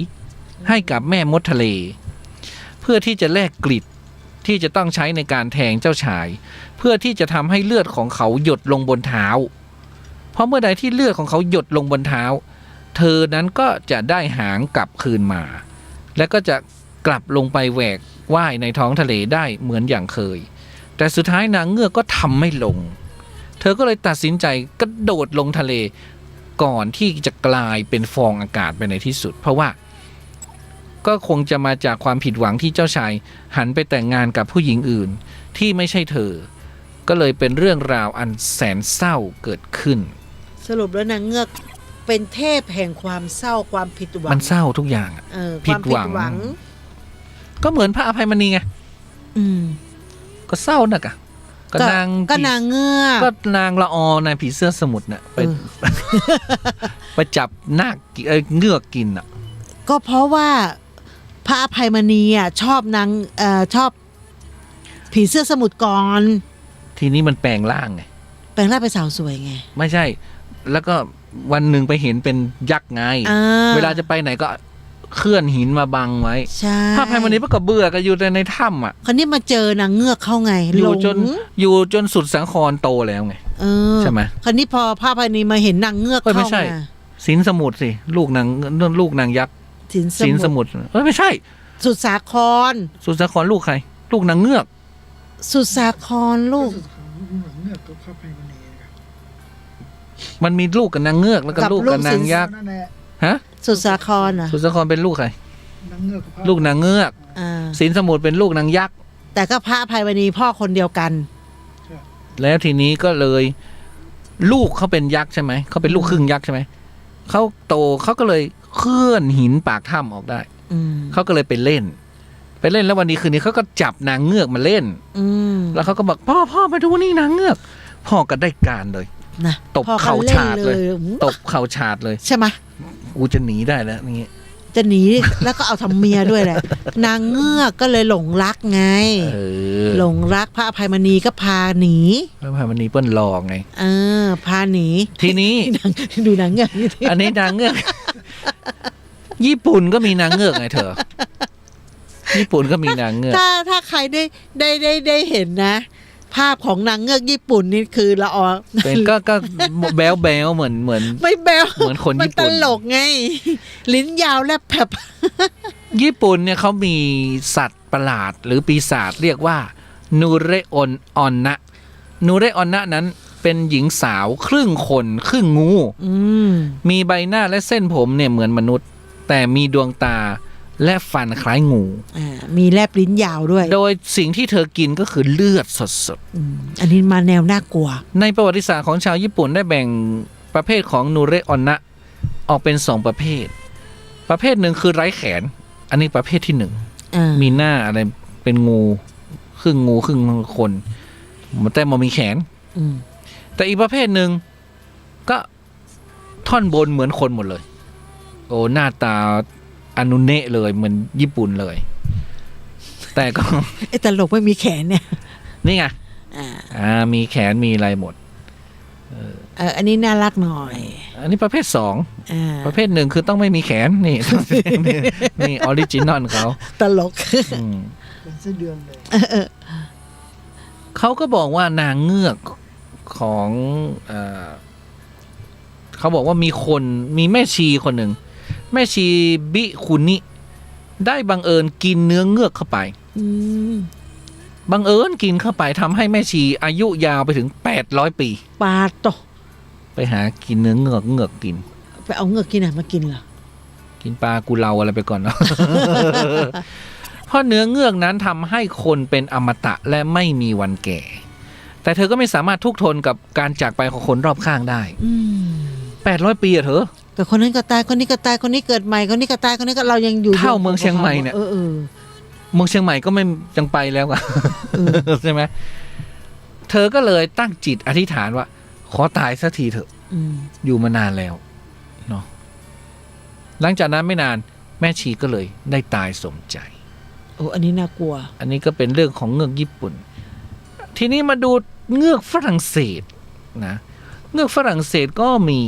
ให้กับแม่มดทะเลเพื่อที่จะแลกกฤษที่จะต้องใช้ในการแทงเจ้าชายเพื่อที่จะทำให้เลือดของเขาหยดลงบนเท้าเพราะเมื่อใดที่เลือดของเขาหยดลงบนเท้าเธอนั้นก็จะได้หางกลับคืนมา แล้วก็จะกลับลงไปแหวกว่ายในท้องทะเลได้เหมือนอย่างเคยแต่สุดท้ายนางเงือกก็ทำไม่ลงเธอก็เลยตัดสินใจกระโดดลงทะเลก่อนที่จะกลายเป็นฟองอากาศไปในที่สุดเพราะว่าก็คงจะมาจากความผิดหวังที่เจ้าชายหันไปแต่งงานกับผู้หญิงอื่นที่ไม่ใช่เธอก็เลยเป็นเรื่องราวอันแสนเศร้าเกิดขึ้นสรุปแล้วนางเงือกเป็นเทพแห่งความเศร้าความผิดหวังมันเศร้าทุกอย่าง ผิดหวังก็เหมือนพระอภัยมณีไงก็เศร้านักอะก็นางเงือกก็นางละออในผีเสื้อสมุทรเนี่ยไปจับนาคเงือกกินอ่ะก็เพราะว่าพระอภัยมณีอ่ะชอบนางชอบผีเสื้อสมุทรก่อนทีนี้มันแปลงร่างไงแปลงร่างเป็นสาวสวยไงไม่ใช่แล้วก็วันหนึ่งไปเห็นเป็นยักษ์ไงเวลาจะไปไหนก็เคลื่อนหินมาบังไว้พระอภัยมณีก็เบื่อกันอยู่ในถ้ำอ่ะคนนี้มาเจอนางเงือกเข้าไงอยู่จนสุดสังขรโตแล้วไงใช่ไหมคนนี้พอพระอภัยมณีมาเห็นนางเงือกเข้าไม่ใช่สินสมุทรสิลูกนางยักษ์สินสมุทรไม่ใช่สุดสาครลูกใครลูกนางเงือกสุดสาครลูกเงือกกับพระอภัยมณีมันมีลูกกับนางเงือกแล้วก็ลูกกับนางยักษ์ฮะสุดสาครอ่ะสุดสาครเป็นลูกใครลูกนางเงือกสินสมุทรเป็นลูกนางยักษ์แต่ก็พระอภัยมณีพ่อคนเดียวกันแล้วทีนี้ก็เลยลูกเขาเป็นยักษ์ใช่ไหมเขาเป็นลูกครึ่งยักษ์ใช่ไหมเขาโตเขาก็เลยเคลื่อนหินปากถ้ำออกได้เขาก็เลยไปเล่นแล้ววันนี้คืนนี้เขาก็จับนางเงือกมาเล่นแล้วเขาก็บอกพ่อมาดูนี่นางเงือกพ่อก็ได้การเลยนะตบเข่าฉาดเลยตบเข่าฉาดเลยใช่ไหมกูจะหนีได้แล้วนี่จะหนีแล้วก็เอาทำเมียด้วยแหละนางเงือกก็เลยหลงรักไงหลงรักพระอภัยมณีก็พาหนีพระอภัยมณีเปิ้ลหลอกไงพาหนีทีนี้ดูนางเงือกอันนี้นางเงือกญี่ปุ่นก็มีนางเงือกไงเธอญี่ปุ่นก็มีนางเงือกถ้าใครได้เห็นนะภาพของนางเงือกญี่ปุ่นนี่คือละออเป็นก็แบ๊วเหมือนไม่แบ๊วเหมือนคนญี่ปุ่นมันตลกไงลิ้นยาวแลบแผบญี่ปุ่นเนี่ยเขามีสัตว์ประหลาดหรือปีศาจเรียกว่านูเรออนนะนั้นเป็นหญิงสาวครึ่งคนครึ่งงูมีใบหน้าและเส้นผมเนี่ยเหมือนมนุษย์แต่มีดวงตาและฟันคล้ายงูมีแลบลิ้นยาวด้วยโดยสิ่งที่เธอกินก็คือเลือดสดอันนี้มาแนวน่ากลัวในประวัติศาสตร์ของชาวญี่ปุ่นได้แบ่งประเภทของนูเรออนนะออกเป็น2ประเภทหนึ่งคือไร้แขนอันนี้ประเภทที่1มีหน้าอะไรเป็นงูครึ่งคนแต่มันมีแขนแต่อีกประเภทหนึ่งก็ท่อนบนเหมือนคนหมดเลยโอ้หน้าตาอนุเนะเลยเหมือนญี่ปุ่นเลยแต่ก็ตลกไม่มีแขนเนี่ยนี่ไงมีแขนมีอะไรหมดอันนี้น่ารักหน่อยอันนี้ประเภท2ประเภท1คือต้องไม่มีแขนนี่นี่ออริจินอลเขาตลกเป็นเส้นเดือนเลยเขาก็บอกว่านางเงือกของเขาบอกว่ามีแม่ชีคนหนึ่งแม่ชีบิคุนิได้บังเอิญกินเนื้อเงือกเข้าไปบังเอิญกินเข้าไปทำให้แม่ชีอายุยาวไปถึง800 ปีปาโตไปหากินเนื้อเงือกกินไปเอาเงือกกินไหนมากินเหรอกินปลากุเลาอะไรไปก่อนเนาะ เพราะเนื้อเงือกนั้นทำให้คนเป็นอมตะและไม่มีวันแก่แต่เธอก็ไม่สามารถทุกทนกับการจากไปของคนรอบข้างได้800 ปีอะเธอแต่คนนั้นก็ตายคนนี้ก็ตายคนนี้เกิดใหม่คนนี้ก็ตายคนนี้ก็เรายังอยู่เท่าเมืองเชียงใหม่เนี่ยเมืองเชียงใหม่ก็ไม่จังไปแล้วอะใช่ไหมเธอก็เลยตั้งจิตอธิษฐานว่าขอตายสักทีเถอะอยู่มานานแล้วเนาะหลังจากนั้นไม่นานแม่ชีก็เลยได้ตายสมใจโอ้อันนี้น่ากลัวอันนี้ก็เป็นเรื่องของเงือกญี่ปุ่นทีนี้มาดูเงือกฝรั่งเศสนะเงือกฝรั่งเศสก็มี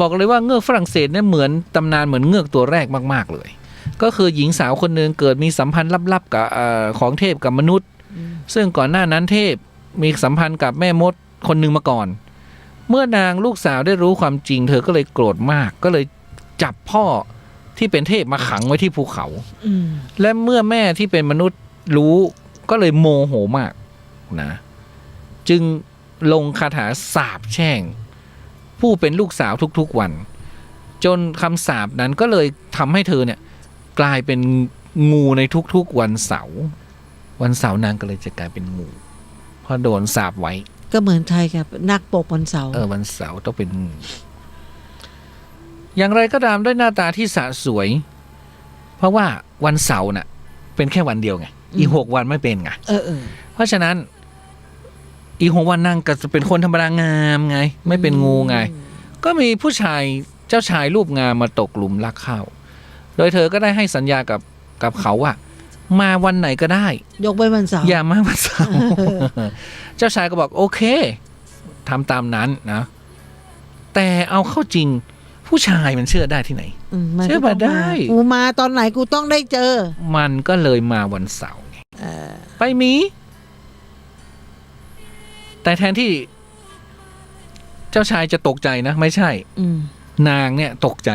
บอกเลยว่าเงือกฝรั่งเศสเนี่ยเหมือนตำนานเหมือนเงือกตัวแรกมากๆเลยก็คือหญิงสาวคนหนึ่งเกิดมีสัมพันธ์ลับๆกับของเทพกับมนุษย์ซึ่งก่อนหน้านั้นเทพมีสัมพันธ์กับแม่มดคนหนึ่งมาก่อนเมื่อนางลูกสาวได้รู้ความจริงเธอก็เลยโกรธมากก็เลยจับพ่อ ที่เป็นเทพมาขังไว้ที่ภูเขา อืม และเมื่อแม่ที่เป็นมนุษย์รู้ก็เลยโมโหมากนะจึงลงคาถาสาปแช่งผู้เป็นลูกสาวทุกๆวัน จนคำสาปนั้นก็เลยทำให้เธอเนี่ยกลายเป็นงูในทุกๆวันเสาร์นางก็เลยจะกลายเป็นงูเพราะโดนสาปไว้ ก็เหมือนไทยกับนักปกวันเสาร์ วันเสาร์ต้องเป็นงูอย่างไรก็ตามด้วยหน้าตาที่สะสวย เพราะว่าวันเสาร์น่ะเป็นแค่วันเดียวไงอีก6 วันไม่เป็นไง เพราะฉะนั้นอีก6 วันนางก็จะเป็นคนธรรมดางามไงไม่เป็นงูไงก็มีผู้ชายเจ้าชายรูปงามมาตกหลุมรักเข้าโดยเธอก็ได้ให้สัญญากับเขาว่ามาวันไหนก็ได้ ยกเว้นวันเสาร์ อย่ามาวันเสาร์ เจ้าชายก็บอกโอเคทำตามนั้นนะแต่เอาเข้าจริงผู้ชายมันเชื่อได้ที่ไหน มัน เชื่อ ก็ มา ต้อง ได้ กูมาตอนไหนกูต้องได้เจอ มันก็เลยมาวันเสาร์ไงไปมี แต่แทนที่เจ้าชายจะตกใจนะไม่ใช่นางเนี่ยตกใจ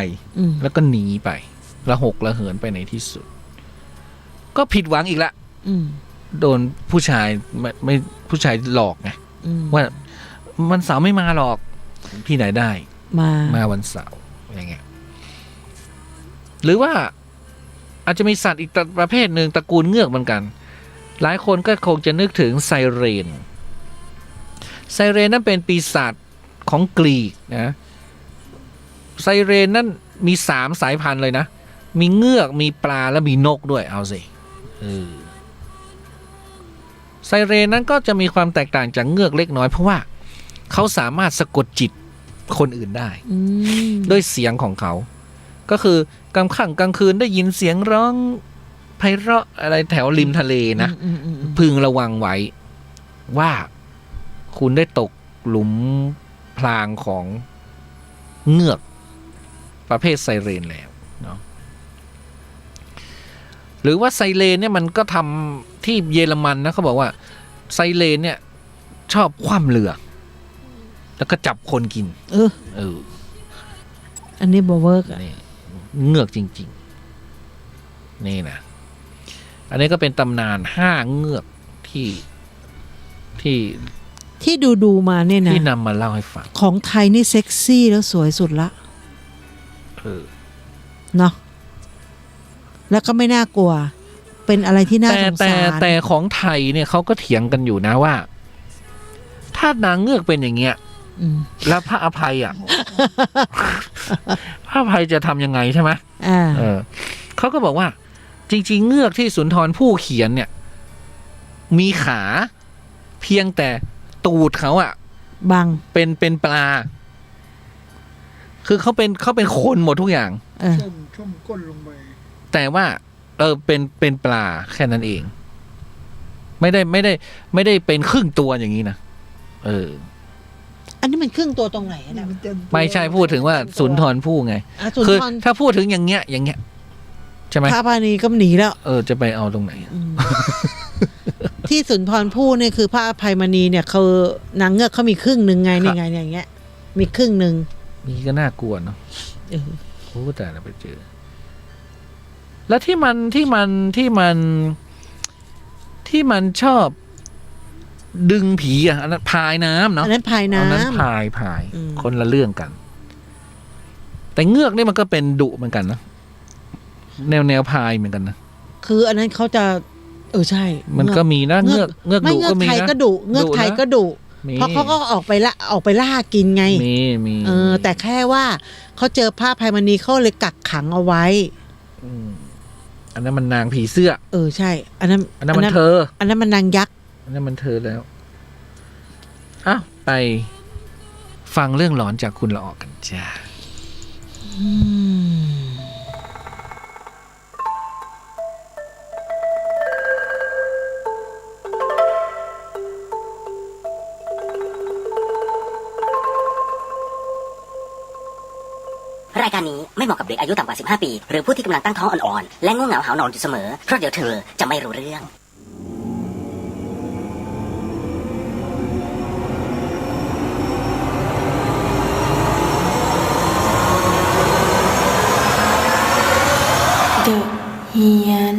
แล้วก็หนีไประหกระเหินไปในที่สุดก็ผิดหวังอีกละโดนผู้ชายไม่ผู้ชายหลอกไงว่าวันเสาร์ไม่มาหรอกที่ไหนได้มาวันเสาร์อย่างเงี้ยหรือว่าอาจจะมีสัตว์อีกประเภทหนึ่งตระกูลเงือกเหมือนกันหลายคนก็คงจะนึกถึงไซเรนนั้นเป็นปีศาจของกรีกนะไซเรนนั้นมี3 สายพันธุ์เลยนะมีเงือกมีปลาและมีนกด้วยเอาสิไซเรนนั้นก็จะมีความแตกต่างจากเงือกเล็กน้อยเพราะว่าเขาสามารถสะกดจิตคนอื่นได้ด้วยเสียงของเขาก็คือกลางค่ำกลางคืนได้ยินเสียงร้องไพเราะอะไรแถวริมทะเลนะพึงระวังไว้ว่าคุณได้ตกหลุมพรางของเงือกประเภทไซเรนแล้วเนาะหรือว่าไซเรนเนี่ยมันก็ทำที่เยอรมันนะเขาบอกว่าไซเรนเนี่ยชอบคว่ำเรือแล้วก็จับคนกินอันนี้บอเวิร์กอ่ะเงือกจริงๆนี่นะอันนี้ก็เป็นตำนาน5 เงือกที่ดูมาเนี่ยนะที่นำมาเล่าให้ฟังของไทยนี่เซ็กซี่แล้วสวยสุดละเนาะแล้วก็ไม่น่ากลัวเป็นอะไรที่น่าสงสารแต่ของไทยเนี่ยเขาก็เถียงกันอยู่นะว่าถ้านางเงือกเป็นอย่างเงี้ยแล้วพระอภัยพระอภัยจะทำยังไงใช่ไหมเขาก็บอกว่าจริงๆเงือกที่สุนทรภู่เขียนเนี่ยมีขาเพียงแต่ตูดเขาบังเป็นปลาคือเขาเป็นคนหมดทุกอย่างช่วงก้นลงไปแต่ว่าเป็นปลาแค่นั้นเองไม่ได้เป็นครึ่งตัวอย่างนี้นะอันนี้มันครึ่งตัวตรงไหนนะไม่ใช่พูดถึงว่าสุนทรภู่ไงคือถ้าพูดถึงอย่างเงี้ยใช่ไหมพระพานีก็หนีแล้วจะไปเอาตรงไหน ที่สุนทรภู่เนี่ยคือพระอภัยมณีเนี่ยเขานางเงือกเขามีครึ่งหนึ่งไงนี่ไงอย่างเงี้ยมีครึ่งหนึ่งมีก็น่ากลัวเนาะโอ้แต่เราไปเจอแล้วที่มันชอบดึงผีอันนั้นพายน้ำเนาะอันนั้นพายน้ำอันนั้นพายคนละเรื่องกันแต่เงือกนี่มันก็เป็นดุเหมือนกันนะแนวพายเหมือนกันนะคืออันนั้นเขาจะใช่มันก็มีนะเงือกดุก็มีนะเงือกไทยก็ดุเงือกไทยก็ดุเพราะเขาก็ออกไปล่ากินไงมีแต่แค่ว่าเขาเจอพระอภัยมณีเขาเลยกักขังเอาไว้อันนั้นมันนางผีเสื้อใช่อันนั้นมันเธออันนั้นมันนางยักษ์อันนั้นมันเธอแล้วไปฟังเรื่องหลอนจากคุณละออกันจ้ารายการนี้ไม่เหมาะกับเด็กอายุต่ำกว่า15 ปีหรือผู้ที่กำลังตั้งท้องอ่อนๆและง่วงเหงาหาวนอนอยู่เสมอเพราะเดี๋ยวเธอจะไม่รู้เรื่อง เฮียน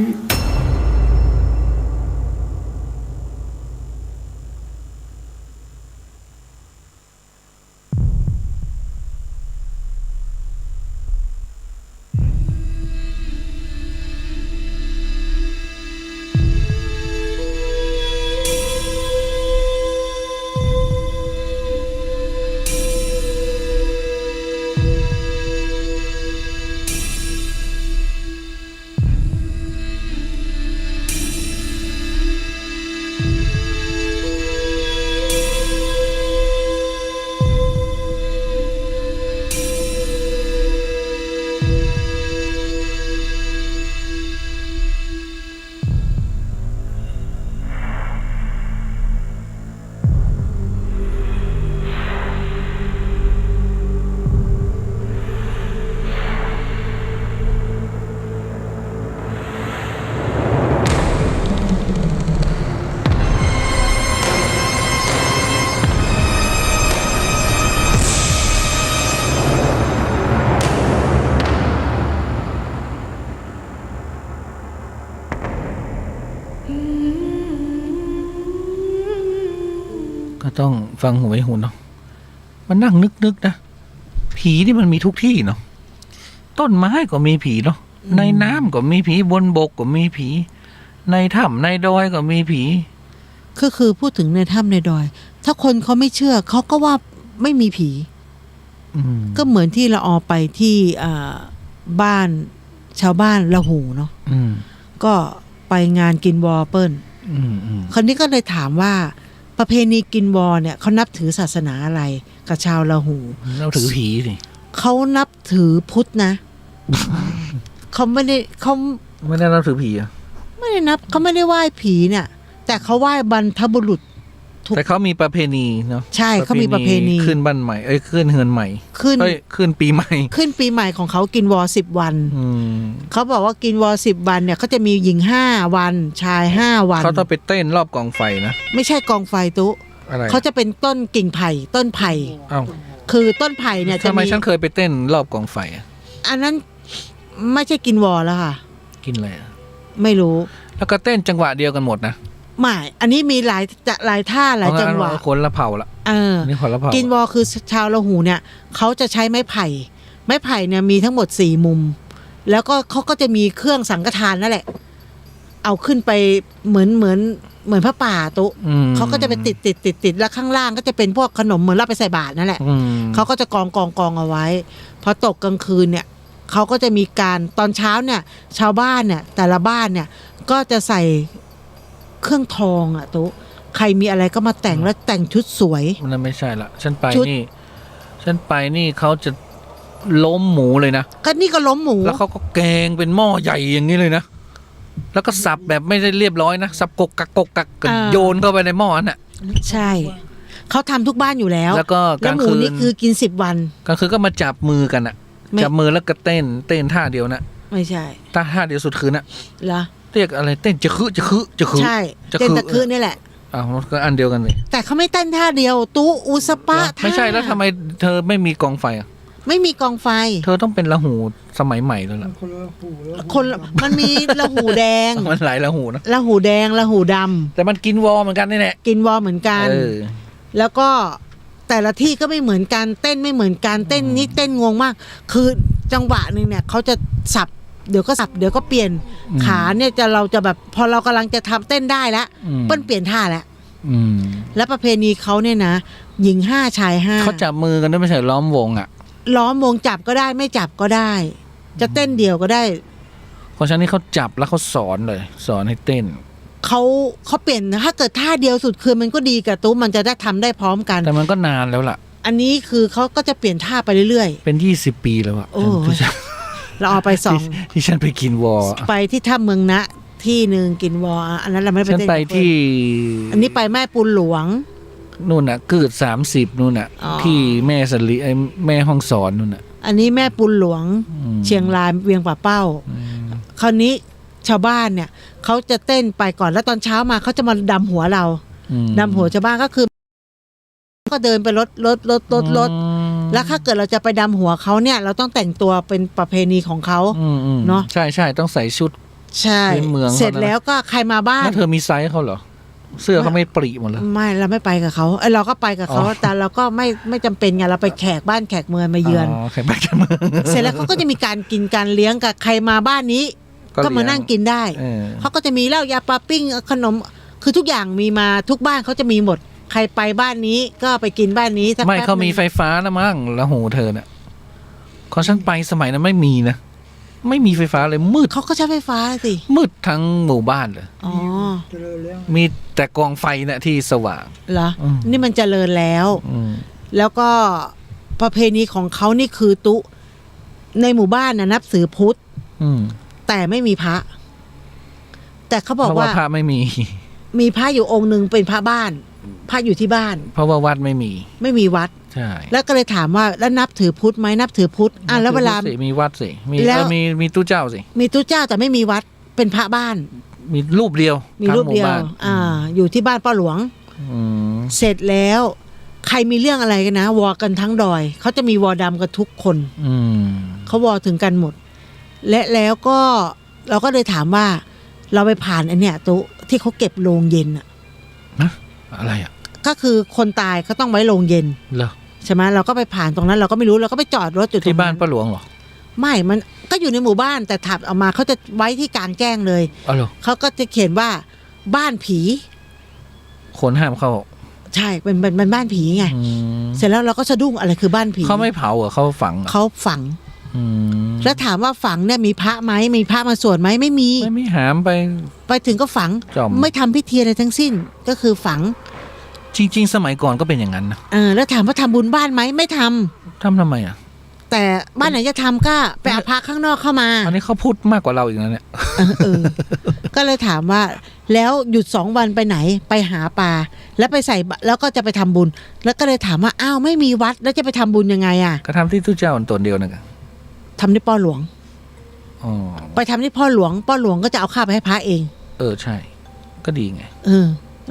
ก็ต้องฟังหูไว้หูเนาะมันนั่งนึกนะผีนี่มันมีทุกที่เนาะต้นไม้ก็มีผีเนาะในน้ำก็มีผีบนบกก็มีผี ในถ้ำในดอยก็มีผี คือพูดถึงในถ้ำในดอย ถ้าคนเขาไม่เชื่อเขาก็ว่าไม่มีผี ก็เหมือนที่เราไปที่บ้านชาวบ้านละหูเนาะก็ไปงานกินวอเปิ้ลคนนี้ก็เลยถามว่าประเพณีกินวอเนี่ยเขานับถือศาสนาอะไรกับชาวละหูนับถือผีสิเขานับถือพุทธนะ เขาไม่ได้นับถือผีอ่ะไม่ได้นับเขาไม่ได้ไหว้ผีเนี่ยแต่เขาไหว้บรรพบุรุษแต่เขามีประเพณีเนาะใช่เขามีประเพณีขึ้นบ้านใหม่ขึ้นเฮือนใหม่ขึ้นปีใหม่ขึ้นปีใหม่ของเขากินวอ10 วันเขาบอกว่ากินวอ10 วันเนี่ยเขาจะมีหญิง5 วันชาย5 วันเขาต้องไปเต้นรอบกองไฟนะไม่ใช่กองไฟตุ๊เขาจะเป็นต้นกิ่งไผ่ต้นไผ่คือต้นไผ่เนี่ยทำไมฉันเคยไปเต้นรอบกองไฟอันนั้นไม่ใช่กินวอแล้วค่ะกินอะไรไม่รู้แล้วก็เต้นจังหวะเดียวกันหมดนะไม่อันนี้มีหลายท่าหลายจังหวะคนละเผ่าละนี่คนละเผ่ากินวอคือชาวละหูเนี่ยเขาจะใช้ไม้ไผ่เนี่ยมีทั้งหมด4 มุมแล้วก็เขาก็จะมีเครื่องสังฆทานนั่นแหละเอาขึ้นไปเหมือนพระป่าตุ๊เขาก็จะไปติดแล้วข้างล่างก็จะเป็นพวกขนมเหมือนรับไปใส่บาตรนั่นแหละเขาก็จะกองเอาไว้พอตกกลางคืนเนี่ยเขาก็จะมีการตอนเช้าเนี่ยชาวบ้านเนี่ยแต่ละบ้านเนี่ยก็จะใส่เครื่องทองอ่ะตุ๊ใครมีอะไรก็มาแต่งแล้วแต่งชุดสวยมันไม่ใช่ละฉันไปนี่เขาจะล้มหมูเลยนะก็นี่ก็ล้มหมูแล้วเขาก็แกงเป็นหม้อใหญ่อย่างนี้เลยนะแล้วก็สับแบบไม่ได้เรียบร้อยนะสับกกักโยนเข้าไปในหม้อนั่นน่ะใช่เขาทำทุกบ้านอยู่แล้วแล้วก็กลางคืนนี่คือกิน10 วันกลางคืนก็มาจับมือกันอ่ะจับมือแล้วก็เต้นท่าเดียวนะไม่ใช่ท่าเดียวสุดคืนน่ะเหรอเรียกอะไรเต้นจะคือใช่เต้นตะคือนี่แหละก็อันเดียวกันเลยแต่เขาไม่เต้นท่าเดียวตู้อุสปะไม่ใช่แล้วทำไมเธอไม่มีกองไฟอ่ะไม่มีกองไฟเธอต้องเป็นละหูสมัยใหม่แล้วล่ะคนมันมีละหูแดงมันหลายละหูนะละหูแดงละหูดำแต่มันกินวอเหมือนกันนี่แหละกินวอเหมือนกันแล้วก็แต่ละที่ก็ไม่เหมือนกันเต้นไม่เหมือนกันเต้นนี่เต้นงงมากคือจังหวะนึงเนี่ยเขาจะสับเดี๋ยวก็สับเดี๋ยวก็เปลี่ยนขาเนี่ยเราจะแบบพอเรากำลังจะทำเต้นได้แล้วเปิ้ลเปลี่ยนท่าแล้วแล้วประเพณีเขาเนี่ยนะหญิง5ชาย5เขาจับมือกันด้วยไม่ใช่ล้อมวงอ่ะล้อมวงจับก็ได้ไม่จับก็ได้จะเต้นเดียวก็ได้เพราะฉะนั้นเขาจับแล้วเขาสอนเลยสอนให้เต้นเขาเปลี่ยนถ้าเกิดท่าเดียวสุดคือมันก็ดีกับตู้มันจะได้ทำได้พร้อมกันแต่มันก็นานแล้วล่ะอันนี้คือเขาก็จะเปลี่ยนท่าไปเรื่อยๆเป็น20 ปีแล้วอะเราเอาไป2ที่ฉันไปกินวอไปที่ถ้ำเมืองนะที่หนึ่งกินวออันนั้นเราไม่ไปฉันไปที่อันนี้ไปแม่ปูนหลวงนู่นน่ะเกิด30นู่นน่ะที่แม่สลีแม่ห้องสอนนู่นน่ะอันนี้แม่ปูนหลวงเชียงรายเวียงป่าเป้าคราวนี้ชาวบ้านเนี่ยเขาจะเต้นไปก่อนแล้วตอนเช้ามาเขาจะมาดำหัวเราดำหัวชาวบ้านก็คือก็เดินไปรถแล้วถ้าเกิดเราจะไปดำหัวเขาเนี่ยเราต้องแต่งตัวเป็นประเพณีของเขาเนาะใช่ต้องใส่ชุด ใช่ พื้นเมือง เสร็จแล้วก็ใครมาบ้าน แล้วเธอมีไซส์เขาเหรอเสื้อเขาไม่ปริหมดเลย ไม่เราไม่ไปกับเขาเราก็ไปกับเขา อ๋อ แต่เราก็ไม่จำเป็นไงเราไปแขกบ้านแขกเมืองมาเยือน แข่งบ้านกันเมือง เสร็จแล้วเขาก็จะมีการกินการเลี้ยงกับใครมาบ้านนี้ ก็มานั่งกินได้ เออ เขาก็จะมีเหล้ายาปลาปิ้งขนมคือทุกอย่างมีมาทุกบ้านเขาจะมีหมด ใครไปบ้านนี้ก็ไปกินบ้านนี้สัก ไม่ แป๊บ เขามี นึง ไฟฟ้านะมั้งแล้วโหเธอเนี่ยของฉันไปสมัยนั้นไม่มีนะไม่มีไฟฟ้าเลยมืด เขาก็ใช้ไฟฟ้าสิ มืดทั้งหมู่บ้านเลย อ๋อ เจริญแล้ว มีแต่กองไฟเนี่ยที่สว่าง เหรอ อืม นี่มันเจริญแล้ว อืม แล้วก็ประเพณีของเขานี่คือตุในหมู่บ้านนะนับถือพุทธ อืม แต่ไม่มีพระ แต่เขาบอก เพราะว่า ว่า พระไม่มี มีพระอยู่องค์หนึ่งเป็นพระบ้าน พระอยู่ที่บ้าน เพราะว่าวัดไม่มี ไม่มีวัด ใช่ แล้วก็เลยถามว่าแล้วนับถือพุทธไหมนับถือพุทธแล้วเวลา มีวัดสิมี แล้ว มีตู้เจ้าสิ มีตู้เจ้าแต่ไม่มีวัดเป็นพระบ้าน มีรูปเดียว มีรูปเดียว ทั้งหมู่บ้าน อยู่ที่บ้านป้าหลวง อืม เสร็จแล้ว ใครมีเรื่องอะไรกันนะวอกันทั้งดอยเขาจะมีวอดำกันทุกคน อืม เขาวอถึงกันหมด และแล้วก็เราก็เลยถามว่า เราไปผ่านอันเนี้ยตู้ที่เขาเก็บโรงเย็นอ่ะ อะไรอ่ะ ก็คือคนตายเขาต้องไว้โรงเย็น เหรอ ใช่ไหมเราก็ไปผ่านตรงนั้น เราก็ไม่รู้เราก็ไปจอดรถอยู่ตรง ที่บ้านป้าหลวงเหรอ ไม่มันก็อยู่ในหมู่บ้านแต่ถัดออกมาเขาจะไว้ที่กลางแจ้งเลย อ๋อเหรอ เขาก็จะเขียนว่าบ้านผี คนห้ามเข้า ใช่เป็นบ้านผีไง อืม เสร็จแล้วเราก็สะดุ้งอะไรคือบ้านผี เขาไม่เผาเหรอเขาฝังเหรอ เขาฝัง อืม แล้วถามว่าฝังเนี่ยมีพระไหมมีพระมาสวดไหมไม่มี ไม่หามไป ไปถึงก็ฝัง จอม ไม่ทำพิธีอะไรทั้งสิ้นก็คือฝัง จริง ๆ สมัยก่อนก็เป็นอย่างนั้นนะ แล้วถามว่าทำบุญบ้านไหมไม่ทำ ทำไมอ่ะ แต่บ้านไหนจะทำก็ไปเอาพระข้างนอกเข้ามา อันนี้เขาพูดมากกว่าเราอีกนะเนี่ย ก็เลยถามว่า แล้วหยุด2 วันไปไหนไปหาปลาแล้วไปใส่แล้วก็จะไปทำบุญ แล้วก็เลยถามว่าอ้าวไม่มีวัดแล้วจะไปทำบุญยังไงอ่ะ ก็ทำที่ตู้เจ้าตนเดียวนะกัน ทำที่พ่อหลวง อ๋อ ไปทำที่พ่อหลวงก็จะเอาข้าวไปให้พระเอง ใช่ ก็ดีไง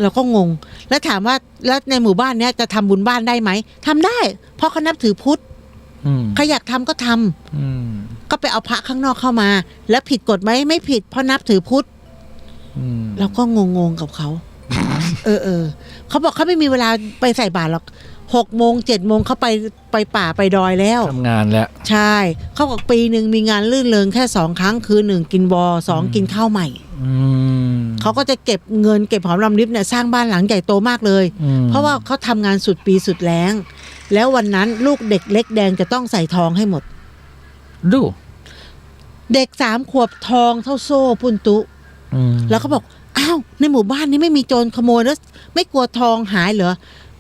เราก็งง แล้วถามว่าแล้วในหมู่บ้านเนี้ยจะทำบุญบ้านได้ไหมทำได้ เพราะเขานับถือพุทธ อืม ใครอยากทำก็ทำ อืม ก็ไปเอาพระข้างนอกเข้ามา แล้วผิดกฎไหมไม่ผิดเพราะนับถือพุทธ อืม เราก็งงกับเขา เขาบอกเขาไม่มีเวลาไปใส่บาตรหรอก6 โมง 7 โมงเขาไปป่าไปดอยแล้ว ทำงานแล้ว ใช่ เขาบอกปีหนึ่งมีงานลื่นเริงแค่2 ครั้งคือ1กินวอ2กินข้าวใหม่ อืม เขาก็จะเก็บเงินเก็บหอมรอมริบเนี่ยสร้างบ้านหลังใหญ่โตมากเลย อืม เพราะว่าเขาทำงานสุดปีสุดแล้ง แล้ววันนั้นลูกเด็กเล็กแดงจะต้องใส่ทองให้หมด ดู เด็ก3 ขวบทองเท่าโซ่ปุ้นตุ อืม แล้วเขาบอกอ้าวในหมู่บ้านนี้ไม่มีโจรขโมยแล้วไม่กลัวทองหายเหรอ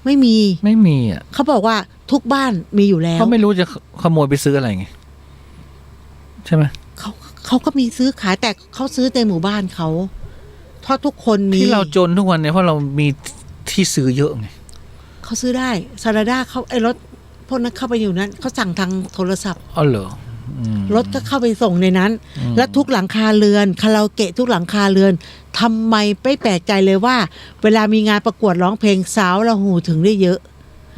ไม่มี ไม่มีอ่ะ เขาบอกว่าทุกบ้านมีอยู่แล้ว เขาไม่รู้จะขโมยไปซื้ออะไรไงใช่ไหม เขาก็มีซื้อขายแต่เขาซื้อในหมู่บ้านเขาเพราะทุกคนมี ที่เราจนทุกวันเนี่ยเพราะเรามีที่ซื้อเยอะไง เขาซื้อได้ซาลาด้าเขาไอ้รถพวกนั้นเข้าไปอยู่นั้นเขาสั่งทางโทรศัพท์ อ๋อเหรออืม รถก็เข้าไปส่งในนั้น อืม และทุกหลังคาเรือนคาราโอเกะทุกหลังคาเรือนทำไมไม่แปลกใจเลยว่า เวลามีงานประกวดร้องเพลงสาวละหูถึงได้เยอะ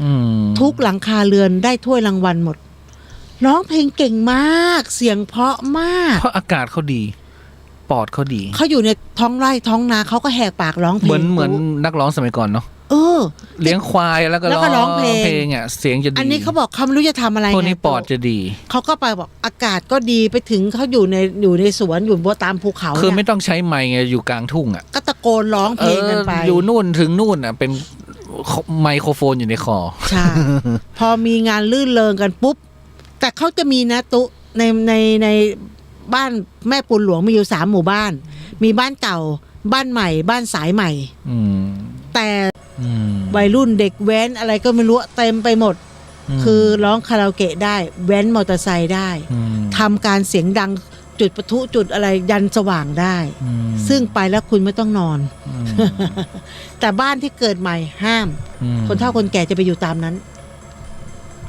อืม ทุกหลังคาเรือนได้ถ้วยรางวัลหมด ร้องเพลงเก่งมาก เสียงเพราะมาก เพราะอากาศเขาดี ปอดเขาดี เขาอยู่ในท้องไร่ท้องนาเขาก็แหกปากร้องเพลง เหมือนนักร้องสมัยก่อนเนาะ เลี้ยงควายแล้วก็ แล้วก็ร้องเพลง อ่ะเสียงจะดี อันนี้เขาบอกเขาไม่รู้จะทำอะไร พวกนี้ ไง ปอดจะดี เขาก็ไปบอกอากาศก็ดีไปถึงเขาอยู่ในสวนอยู่บนตามภูเขา คือ เนี่ย ไม่ต้องใช้ไมค์ไงอยู่กลางทุ่งอ่ะ ก็ตะโกนร้องเพลงกันไป อยู่นู่นถึงนู่นอ่ะ เป็นไมโครโฟนอยู่ในคอ ใช่ พอมีงานลื่นเริงกันปุ๊บ แต่เขาจะมีนะตุในบ้านแม่ปูนหลวงมีอยู่3 หมู่บ้าน มีบ้านเก่าบ้านใหม่บ้านสายใหม่ อืม แต่ อืม วัยรุ่นเด็กแว้นอะไรก็ไม่รู้เต็มไปหมด คือร้องคาราโอเกะได้แว้นมอเตอร์ไซค์ได้ ม ทำการเสียงดังจุดประทุจุดอะไรยันสว่างได้ อืม ซึ่งไปแล้วคุณไม่ต้องนอน อืม แต่บ้านที่เกิดใหม่ห้าม อืม คนเฒ่าคนแก่จะไปอยู่ตามนั้น